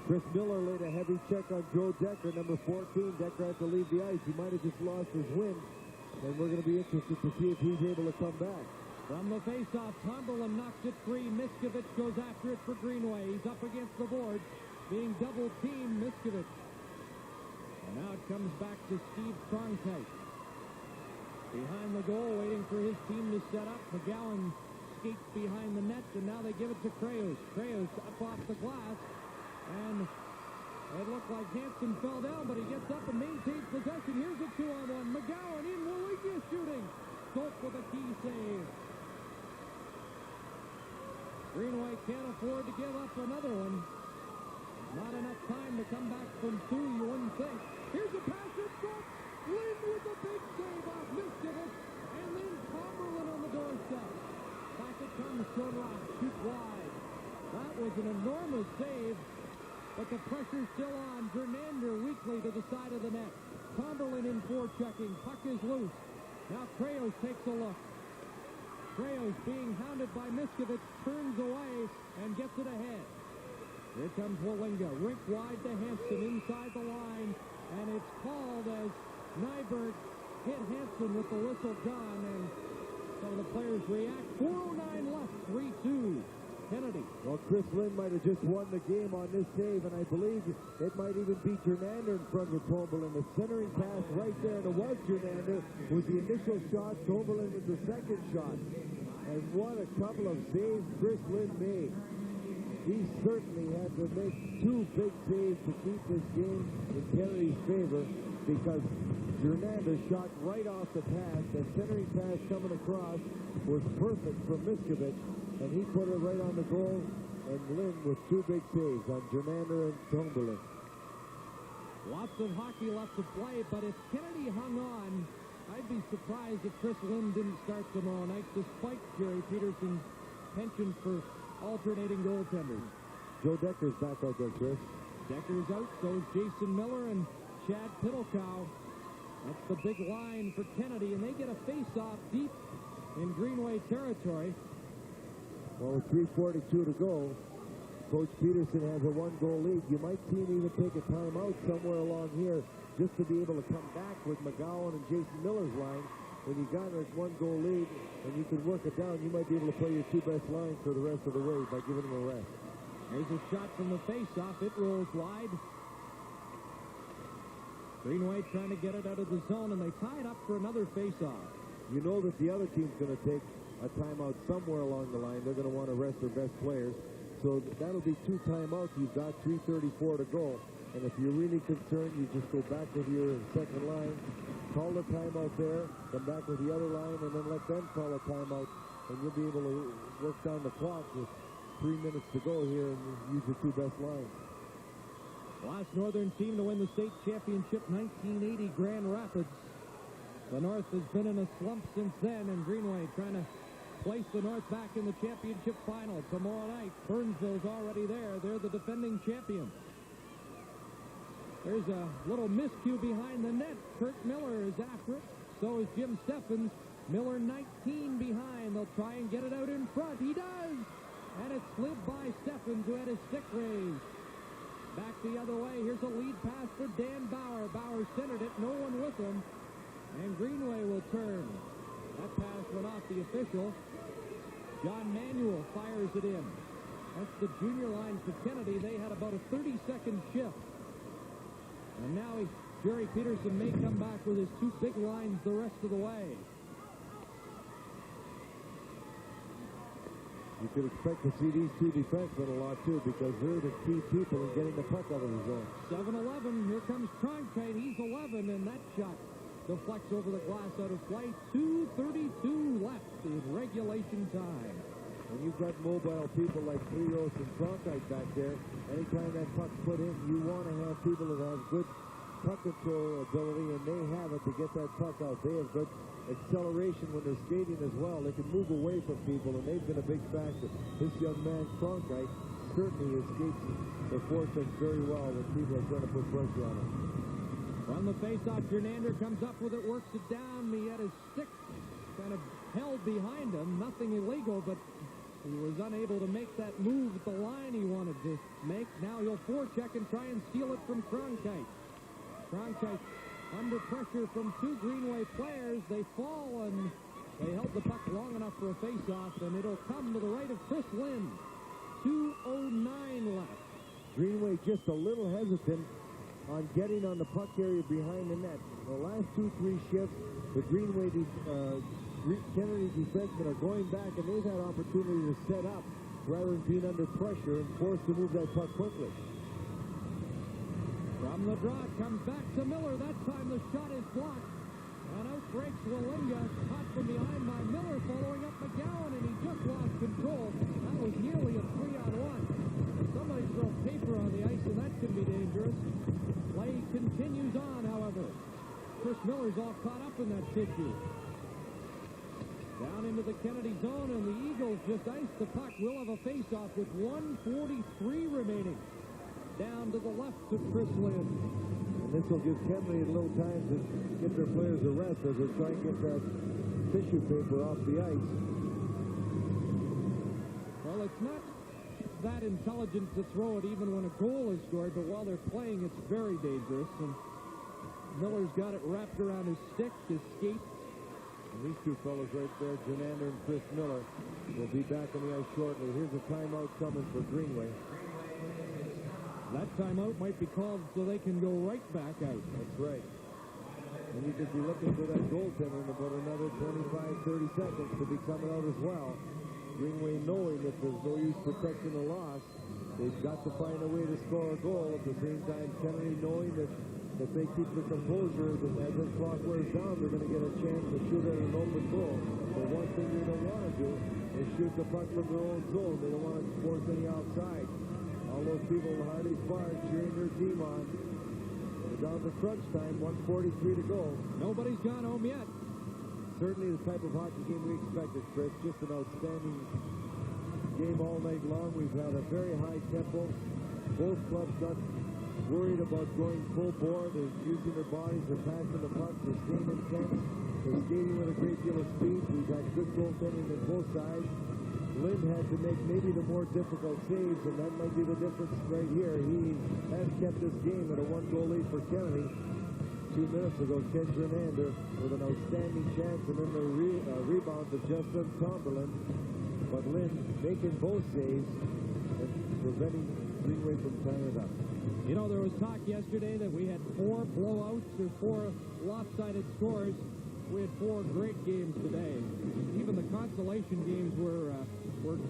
Chris Miller laid a heavy check on Joe Decker, number 14. Decker had to leave the ice. He might have just lost his wind, and we're going to be interested to see if he's able to come back. From the faceoff, Tomberlin knocks it free. Miskovich goes after it for Greenway. He's up against the board, being double-teamed. Miskovich. And now it comes back to Steve Cronkite. Behind the goal, waiting for his team to set up. McGowan skates behind the net, and now they give it to Kreus. Kreus up off the glass, and it looked like Hanson fell down, but he gets up and maintains possession. Here's a 2-on-1. McGowan in Maligia shooting. Stolt with a key save. Greenway can't afford to give up another one. Not enough time to come back from two, you wouldn't think. Here's a pass in front. Lynn with a big save off Miskovich, and then Tomberlin on the doorstep. Back it comes, Schoenrock shoots wide. That was an enormous save, but the pressure's still on. Gernander weakly to the side of the net. Tomberlin in forechecking. Puck is loose. Now Kreus takes a look. Kreus being hounded by Miskovich, turns away and gets it ahead. Here comes Wallinga, rink wide to Hanson inside the line, and it's called as Nyberg hit Hanson with the whistle gone, and some of the players react. 4:09 left, 3-2. Kennedy. Well, Chris Lynn might have just won the game on this save, and I believe it might even be Gernander in front of Tomberlin. The centering pass right there, and it was Gernander with the initial shot. Tomberlin with the second shot. And what a couple of saves Chris Lynn made. He certainly had to make two big saves to keep this game in Kennedy's favor, because Gernander shot right off the pass. That centering pass coming across was perfect from Miskovich, and he put it right on the goal, and Lynn with two big saves on Gernander and Tomberlin. Lots of hockey left to play, but if Kennedy hung on, I'd be surprised if Chris Lynn didn't start tomorrow night, despite Jerry Peterson's penchant for alternating goaltenders. Joe Decker's back out there, Chris. Decker's out, so is Jason Miller and Chad Pittelkow. That's the big line for Kennedy, and they get a face-off deep in Greenway territory. Well, with 3:42 to go, Coach Peterson has a one-goal lead. You might see him even take a timeout somewhere along here just to be able to come back with McGowan and Jason Miller's line. When you got a one-goal lead and you can work it down, you might be able to play your two best lines for the rest of the way by giving them a rest. There's a shot from the face-off. It rolls wide. Greenway trying to get it out of the zone, and they tie it up for another face-off. You know that the other team's going to take a timeout somewhere along the line. They're going to want to rest their best players. So that'll be two timeouts. You've got 3:34 to go. And if you're really concerned, you just go back with your second line, call the timeout there, come back with the other line, and then let them call a timeout. And you'll be able to work down the clock with 3 minutes to go here and use your two best lines. Last Northern team to win the state championship, 1980 Grand Rapids. The North has been in a slump since then, and Greenway trying to place the North back in the championship final tomorrow night. Burnsville's already there. They're the defending champions. There's a little miscue behind the net. Kurt Miller is after it. So is Jim Steffens. Miller 19 behind. They'll try and get it out in front. He does! And it slid by Steffens, who had his stick raised. Back the other way. Here's a lead pass for Dan Bauer. Bauer centered it. No one with him. And Greenway will turn. That pass went off the official. John Manuel fires it in. That's the junior line for Kennedy. They had about a 30-second shift. And now Jerry Peterson may come back with his two big lines the rest of the way. You could expect to see these two defensemen a lot, too, because they're the key people in getting the puck out of the zone. 7-11. Here comes Cronkite. He's 11, and that shot deflects over the glass out of play. 2:32 left in regulation time. When you've got mobile people like Kreus and Cronkite back there, anytime that puck's put in, you want to have people that have good puck control ability, and they have it to get that puck out. They have good acceleration when they're skating as well. They can move away from people, and they've been a big factor. This young man, Cronkite, certainly escapes the forceps very well when people are trying to put pressure on him. From the face-off, Gernander comes up with it, works it down. He had his stick kind of held behind him. Nothing illegal, but he was unable to make that move at the line he wanted to make. Now he'll forecheck and try and steal it from Cronkite. Cronkite under pressure from two Greenway players. They fall, and they held the puck long enough for a face-off, and it'll come to the right of Chris Lynn. 2:09 left. Greenway just a little hesitant on getting on the puck area behind the net. The last 2-3 shifts, the Greenway Kennedy defensemen are going back, and they've had opportunity to set up rather than being under pressure and forced to move that puck quickly. From the draw, it comes back to Miller. That time the shot is blocked. And out breaks Wallinga, caught from behind by Miller, following up McGowan, and he just lost control. That was nearly a 3-on-1. Somebody throw paper on the ice, and that can be dangerous. Play continues on, however. Chris Miller's all caught up in that tissue. Down into the Kennedy zone, and the Eagles just iced the puck. We'll have a face-off with 1:43 remaining. Down to the left of Chris Lynn. And this will give Kennedy a little time to get their players a rest as they try and get that tissue paper off the ice. Well, it's not that intelligent to throw it even when a goal is scored, but while they're playing, it's very dangerous. And Miller's got it wrapped around his stick, his skate. And these two fellows right there, Gernander and Chris Miller, will be back on the ice shortly. Here's a timeout coming for Greenway. That timeout might be called so they can go right back out. That's right. And you could be looking for that goaltender in about another 25-30 seconds to be coming out as well. Greenway knowing that there's no use protecting the loss. They've got to find a way to score a goal. At the same time, Kennedy knowing that if they keep the composure, that as the clock wears down, they're going to get a chance to shoot at an open goal. But one thing they don't want to do is shoot the puck from their own zone. They don't want to force any outside. All those people in Harley's bar cheering their team on. They're down to crunch time, 1:43 to go. Nobody's gone home yet. Certainly the type of hockey game we expected, Chris. Just an outstanding game all night long. We've had a very high tempo. Both clubs not worried about going full bore. They're using their bodies. They're passing the puck. They're staying intense. They're skating with a great deal of speed. We've had good goaltending on both sides. Lynn had to make maybe the more difficult saves, and that might be the difference right here. He has kept this game at a 1-goal lead for Kennedy. 2 minutes ago, Ken Gernander with an outstanding chance, and then the rebound to Justin Tomberlin. But Lynn making both saves and preventing Greenway from tying it up. You know, there was talk yesterday that we had 4 blowouts or 4 lopsided scores. We had 4 great games today. Even the consolation games were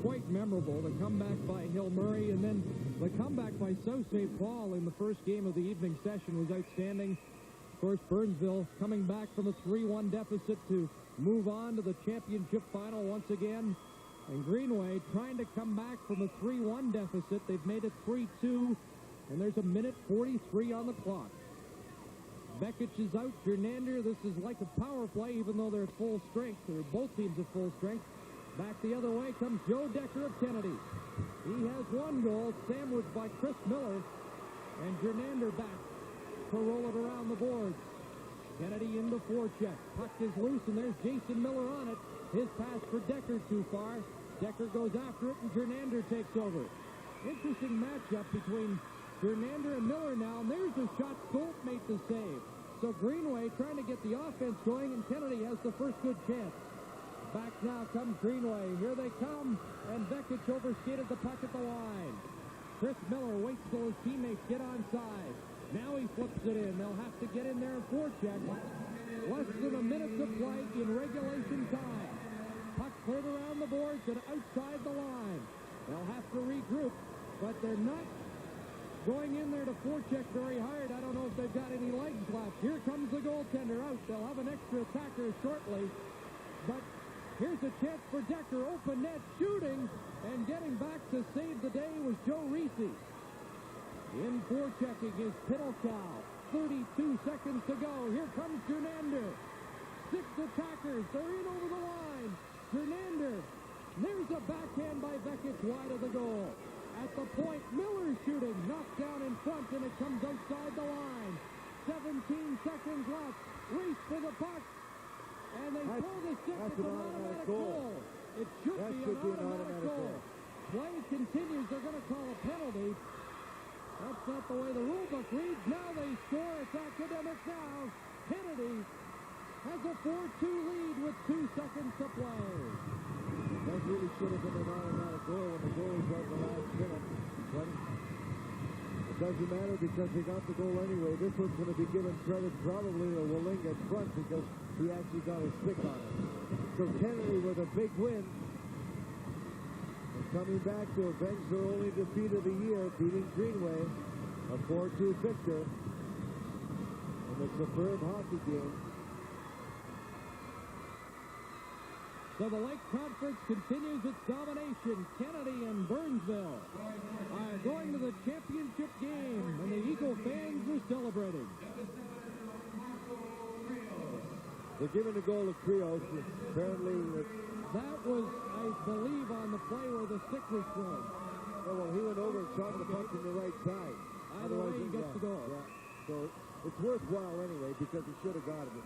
quite memorable. The comeback by Hill Murray, and then the comeback by South St. Paul in the first game of the evening session was outstanding. Of course, Burnsville coming back from a 3-1 deficit to move on to the championship final once again. And Greenway trying to come back from a 3-1 deficit. They've made it 3-2, and there's a minute 43 on the clock. Beckich is out. Gernander, this is like a power play, even though they're at full strength. Both teams at full strength. Back the other way comes Joe Decker of Kennedy. He has 1 goal, sandwiched by Chris Miller. And Gernander back to roll it around the boards. Kennedy into forecheck. Puck is loose, and there's Jason Miller on it. His pass for Decker too far. Decker goes after it, and Gernander takes over. Interesting matchup between Gernander and Miller now, and there's a shot. Stolt made the save. So Greenway trying to get the offense going, and Kennedy has the first good chance. Back now comes Greenway. Here they come, and Beckich overskated the puck at the line. Chris Miller waits till his teammates get onside. Now he flips it in. They'll have to get in there and forecheck. Less than a minute to play in regulation time. Puck cleared around the boards and outside the line. They'll have to regroup, but they're not going in there to forecheck very hard. I don't know if they've got any legs left. Here comes the goaltender out. They'll have an extra attacker shortly. But here's a chance for Decker. Open net, shooting, and getting back to save the day was Joe Reese. In forechecking is Pittelkow. 32 seconds to go. Here comes Gernander. 6 attackers. They're in over the line. Gernander. There's a backhand by Beckett wide of the goal. At the point, Miller shooting. Knocked down in front, and it comes outside the line. 17 seconds left. Race for the puck. And they throw the stick. It's an automatic goal. It should be an automatic goal. Play continues. They're going to call a penalty. That's not the way the rule book reads. Now they score. It's academic now. Kennedy has a 4-2 lead with 2 seconds to play. That really should have been an automatic goal when the goal was out the last minute. But it doesn't matter because they got the goal anyway. This one's going to be given credit probably to Willing at front because he actually got a stick on it. So Kennedy with a big win. And coming back to avenge their only defeat of the year, beating Greenway, a 4-2 victor in the superb hockey game. So the Lake Conference continues its domination. Kennedy and Burnsville are going to the championship game, and the Eagle fans are celebrating. They're giving the goal to Kreus. Apparently, that was, I believe, on the play where the stick was thrown. Oh, well, he went over and shot the puck from the right side. Either way, he gets the goal. Yeah. So it's worthwhile anyway because he should have got it.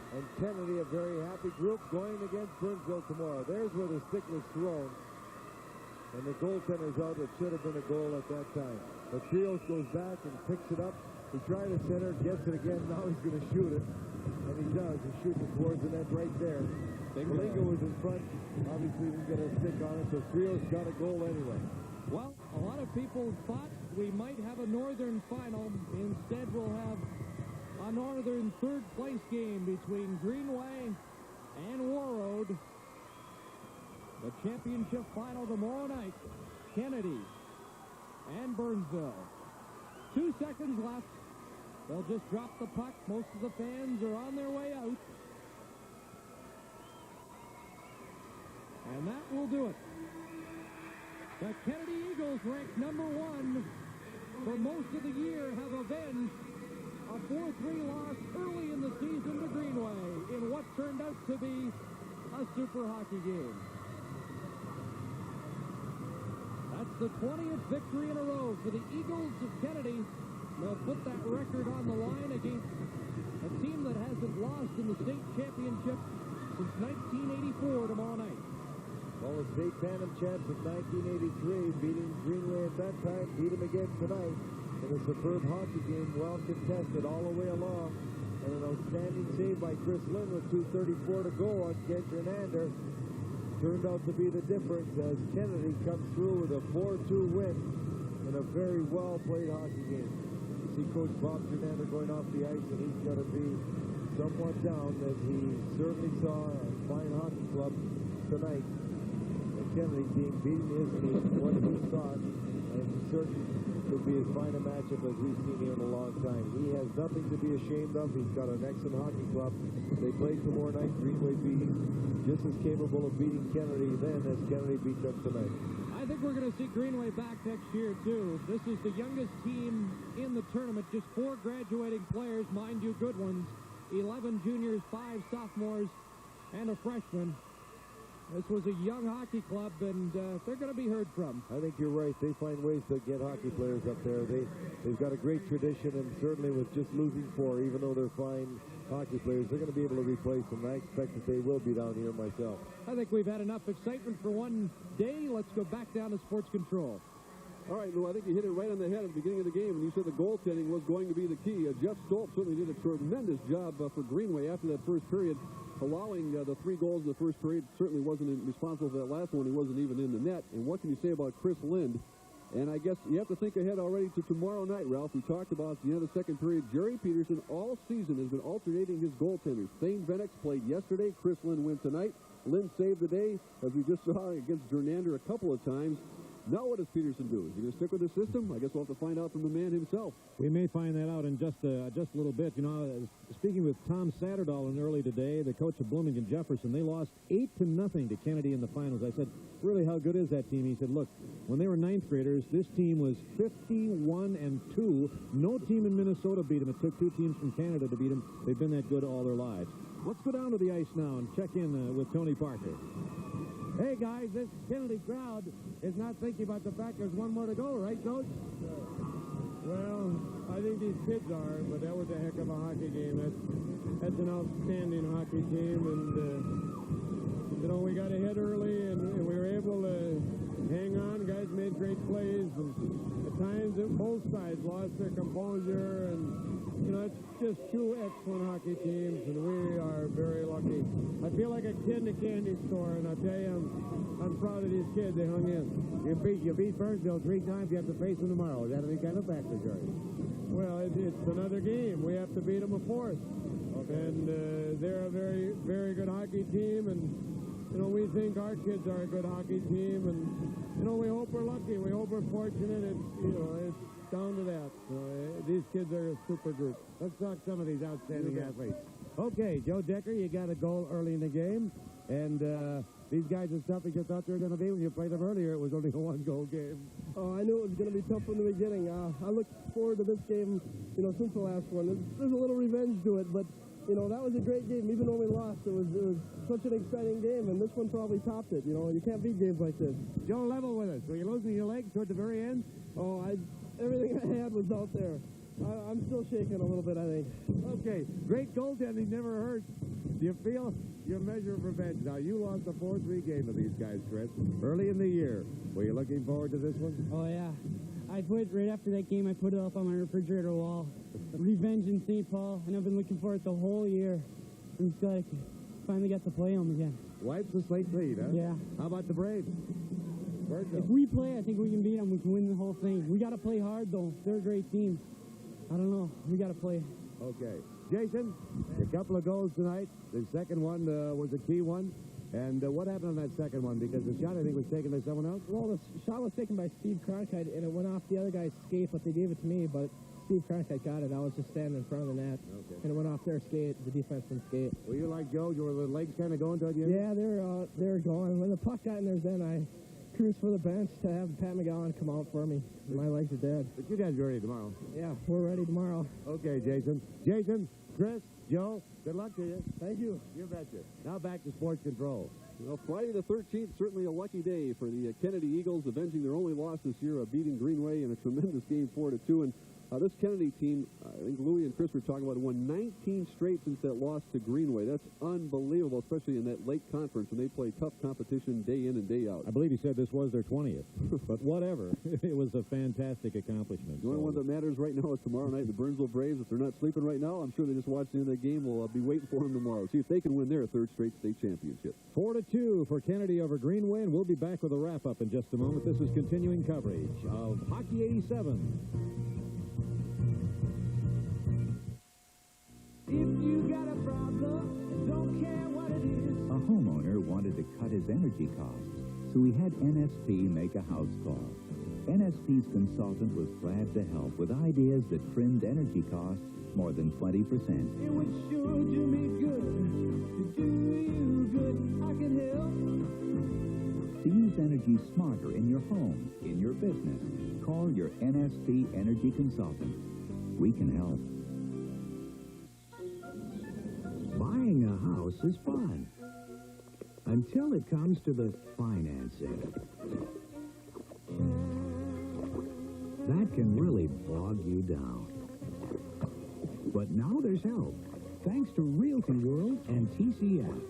And Kennedy, a very happy group, going against Burnsville tomorrow. There's where the stick was thrown. And the goaltender's out. It should have been a goal at that time. But Kreus goes back and picks it up. He tried to center, gets it again. Now he's going to shoot it. And he does. He shoots it towards the net right there. Malinga was in front. Obviously didn't get a stick on it, so Kreus got a goal anyway. Well, a lot of people thought we might have a Northern final. Instead, we'll have a Northern third-place game between Greenway and Warroad. The championship final tomorrow night. Kennedy and Burnsville. 2 seconds left. They'll just drop the puck. Most of the fans are on their way out. And that will do it. The Kennedy Eagles, ranked #1 for most of the year, have avenged a 4-3 loss early in the season to Greenway in what turned out to be a super hockey game. That's the 20th victory in a row for the Eagles of Kennedy. They'll put that record on the line against a team that hasn't lost in the state championship since 1984 tomorrow night. Well, the state Bantam champs in 1983, beating Greenway at that time, beat him again tonight. In a superb hockey game, well contested all the way along. And an outstanding save by Chris Lynn with 2:34 to go on Gernander. Turned out to be the difference as Kennedy comes through with a 4-2 win in a very well-played hockey game. You see Coach Bob Gernander going off the ice, and he's got to be somewhat down as he certainly saw a fine hockey club tonight. And Kennedy being beaten his team, what he thought, and certainly could be as fine a matchup as we've seen here in a long time. He has nothing to be ashamed of. He's got an excellent hockey club. They played tomorrow night. Greenway beat just as capable of beating Kennedy then as Kennedy beat them tonight. I think we're going to see Greenway back next year, too. This is the youngest team in the tournament. Just 4 graduating players, mind you, good ones. 11 juniors, 5 sophomores, and a freshman. This was a young hockey club, and they're going to be heard from. I think you're right. They find ways to get hockey players up there. They've got a great tradition, and certainly with just losing 4, even though they're fine hockey players, they're going to be able to replace them. I expect that they will be down here myself. I think we've had enough excitement for one day. Let's go back down to sports control. All right, Lou, I think you hit it right on the head at the beginning of the game, and you said the goaltending was going to be the key. Jeff Stoltz certainly did a tremendous job for Greenway after that first period, allowing the 3 goals in the first period. Certainly wasn't responsible for that last one. He wasn't even in the net. And what can you say about Chris Lind? And I guess you have to think ahead already to tomorrow night, Ralph. We talked about at the end of the second period. Jerry Peterson all season has been alternating his goaltenders. Thane Venix played yesterday. Chris Lind went tonight. Lind saved the day, as we just saw against Gernander a couple of times. Now what does Peterson do? Is he going to stick with the system? I guess we'll have to find out from the man himself. We may find that out in just a little bit. You know, speaking with Tom Satterdahl early today, the coach of Bloomington Jefferson, they lost 8-0 to Kennedy in the finals. I said, really, how good is that team? He said, look, when they were ninth graders, this team was 51-2. No team in Minnesota beat them. It took two teams from Canada to beat them. They've been that good all their lives. Let's go down to the ice now and check in with Tony Parker. Hey, guys, this Kennedy crowd is not thinking about the fact there's one more to go, right, Coach? Well, I think these kids are, but that was a heck of a hockey game. That's an outstanding hockey team, and, you know, we got ahead early, and we were able to hang on. Guys made great plays, and at times both sides lost their composure, and, you know, it's just two excellent hockey teams, and we are very lucky. I feel like a kid in a candy store, and I tell you, I'm proud of these kids. They hung in. You beat Burnsville 3 times. You have to face them tomorrow. Is that any kind of factor, Jerry? Well, it's another game. We have to beat them a fourth. Okay. And they're a very, very good hockey team, and, you know, we think our kids are a good hockey team, and, you know, we hope we're lucky. We hope we're fortunate. It's down to that. These kids are a super group. Let's talk some of these outstanding athletes. Okay, Joe Decker, you got a goal early in the game, and these guys as tough as you thought they were going to be when you played them earlier. It was only a 1-goal game. Oh, I knew it was going to be tough from the beginning. I looked forward to this game, you know, since the last one. There's a little revenge to it, but, you know, that was a great game. Even though we lost, it was such an exciting game, and this one probably topped it. You know, you can't beat games like this. Joe, level with us. Were you losing your legs toward the very end? Oh, everything I had was out there. I'm still shaking a little bit, I think. Okay, great goaltending never hurts. Do you feel your measure of revenge? Now, you lost a 4-3 game to these guys, Chris, early in the year. Were you looking forward to this one? Oh, yeah. Right after that game, I put it up on my refrigerator wall. Revenge in St. Paul, and I've been looking for it the whole year. I'm glad I finally got to play them again. Wipes the slate clean, huh? Yeah. How about the Braves? If we play, I think we can beat them. We can win the whole thing. We got to play hard, though. They're a great team. I don't know. We got to play. Okay. Jason, a couple of goals tonight. The second one was a key one. And what happened on that second one? Because the shot, I think, was taken by someone else? Well, the shot was taken by Steve Cronkite, and it went off the other guy's skate, but they gave it to me. But Steve Cronkite got it. I was just standing in front of the net. Okay. And it went off their skate, the defenseman's skate. Were you like Joe? Were the legs kind of going toward the end? Yeah, they were going. When the puck got in their zone, I cruised for the bench to have Pat McGowan come out for me. My legs are dead. But you guys are ready tomorrow. Yeah, we're ready tomorrow. Okay, Jason. Jason, Chris, Joe, good luck to you. Thank you. You betcha. Now back to sports control. Well, Friday the 13th, certainly a lucky day for the Kennedy Eagles, avenging their only loss this year of beating Greenway in a tremendous game 4-2. And this Kennedy team, I think Louie and Chris were talking about, won 19 straight since that loss to Greenway. That's unbelievable, especially in that late conference when they play tough competition day in and day out. I believe he said this was their 20th, but whatever. It was a fantastic accomplishment. The only one that matters right now is tomorrow night, the Burnsville Braves. If they're not sleeping right now, I'm sure they just watched the end of the game. We'll be waiting for them tomorrow. See if they can win their third straight state championship. 4-2 for Kennedy over Greenway, and we'll be back with a wrap-up in just a moment. This is continuing coverage of Hockey 87. If you got a problem, don't care what it is. A homeowner wanted to cut his energy costs, so he had NSP make a house call. NSP's consultant was glad to help with ideas that trimmed energy costs more than 20%. It would sure do me good to do you good. I can help. To use energy smarter in your home, in your business, call your NSP energy consultant. We can help. Buying a house is fun until it comes to the financing. That can really bog you down. But now there's help. Thanks to Realty World and TCF.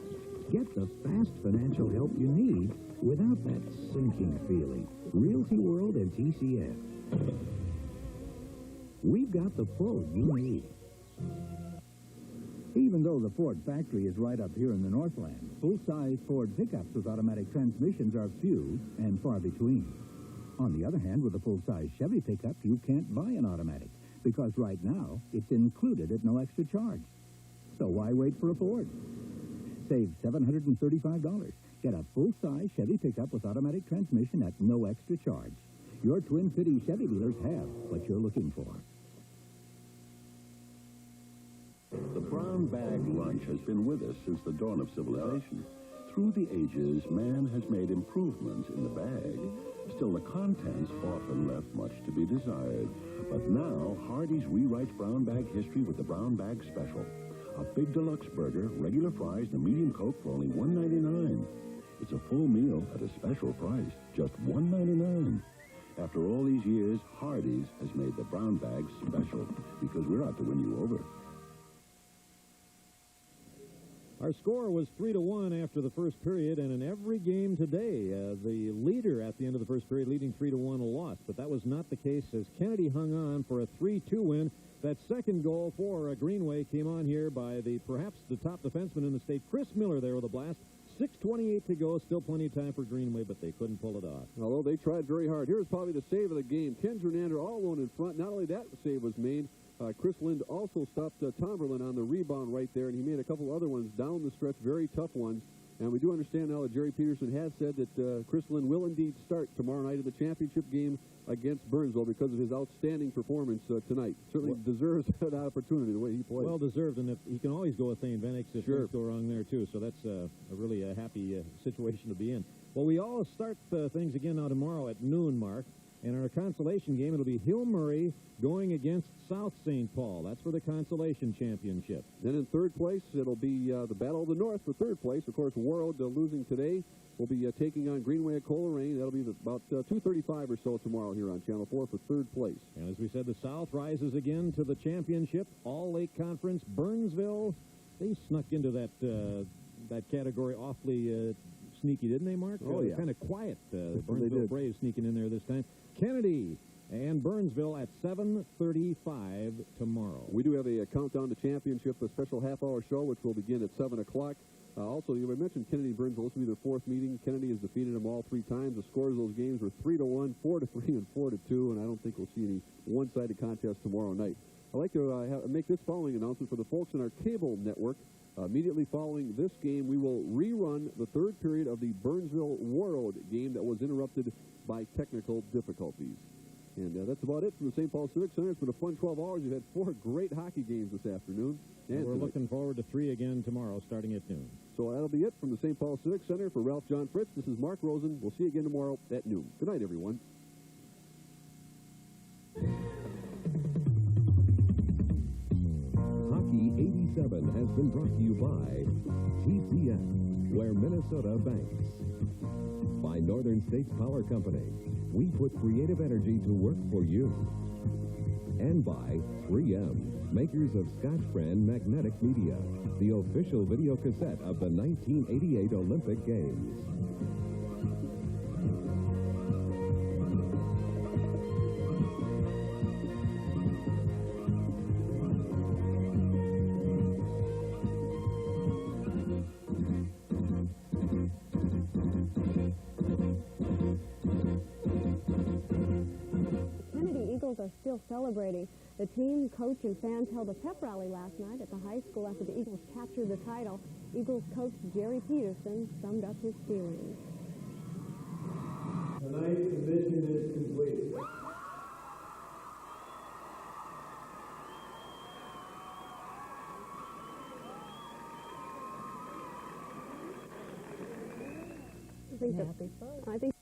Get the fast financial help you need without that sinking feeling. Realty World and TCF. We've got the pull you need. Even though the Ford factory is right up here in the Northland, full-size Ford pickups with automatic transmissions are few and far between. On the other hand, with a full-size Chevy pickup, you can't buy an automatic, because right now, it's included at no extra charge. So why wait for a Ford? Save $735. Get a full-size Chevy pickup with automatic transmission at no extra charge. Your Twin Cities Chevy dealers have what you're looking for. The brown bag lunch has been with us since the dawn of civilization. Through the ages, man has made improvements in the bag. Still, the contents often left much to be desired. But now, Hardee's rewrites brown bag history with the Brown Bag Special. A big deluxe burger, regular fries, and a medium Coke for only $1.99. It's a full meal at a special price, just $1.99. After all these years, Hardee's has made the brown bag special because we're out to win you over. Our score was 3-1 after the first period, and in every game today, the leader at the end of the first period, leading 3-1, lost. But that was not the case as Kennedy hung on for a 3-2 win. That second goal for Greenway came on here by perhaps the top defenseman in the state, Kreus Miller, there with a blast. 6:28 to go, still plenty of time for Greenway, but they couldn't pull it off. Although they tried very hard. Here's probably the save of the game. Ken Gernander all alone in front. Not only that save was made, Chris Lind also stopped Tomberlin on the rebound right there, and he made a couple other ones down the stretch, very tough ones. And we do understand now that Jerry Peterson has said that Chris Lind will indeed start tomorrow night in the championship game against Burnsville because of his outstanding performance tonight. Certainly deserves that opportunity the way he played. Well deserved, and if he can always go with Thane Venix if things go wrong there too. So that's a really happy situation to be in. Well, we all start things again now tomorrow at noon, Mark. And in our consolation game, it'll be Hill Murray going against South St. Paul. That's for the consolation championship. Then in third place, it'll be the Battle of the North for third place. Of course, Warroad losing today will be taking on Greenway-Coleraine. That'll be about 2:35 or so tomorrow here on Channel 4 for third place. And as we said, the South rises again to the championship. All-Lake Conference. Burnsville, they snuck into that category awfully sneaky, didn't they, Mark? Oh, yeah. Kind of quiet. Burnsville Braves sneaking in there this time. Kennedy and Burnsville at 7:35 tomorrow. We do have a countdown to championship, a special half-hour show, which will begin at 7 o'clock. Also, you mentioned Kennedy and Burnsville. This will be their fourth meeting. Kennedy has defeated them all three times. The scores of those games were 3-1, 4-3, and 4-2, and I don't think we'll see any one-sided contest tomorrow night. I'd like to make this following announcement for the folks in our cable network. Immediately following this game, we will rerun the third period of the Burnsville-Warroad game that was interrupted by technical difficulties. And that's about it from the St. Paul Civic Center. It's been a fun 12 hours. We've had 4 great hockey games this afternoon. And we're looking forward to 3 again tomorrow, starting at noon. So that'll be it from the St. Paul Civic Center. For Ralph John Fritz, this is Mark Rosen. We'll see you again tomorrow at noon. Good night, everyone. Hockey 87 has been brought to you by TCF, where Minnesota banks. By Northern States Power Company. We put creative energy to work for you. And by 3M, makers of Scotch brand Magnetic Media, the official video cassette of the 1988 Olympic Games. Are still celebrating. The team, coach, and fans held a pep rally last night at the high school after the Eagles captured the title. Eagles coach Jerry Peterson summed up his feelings. Tonight, the mission is complete. I think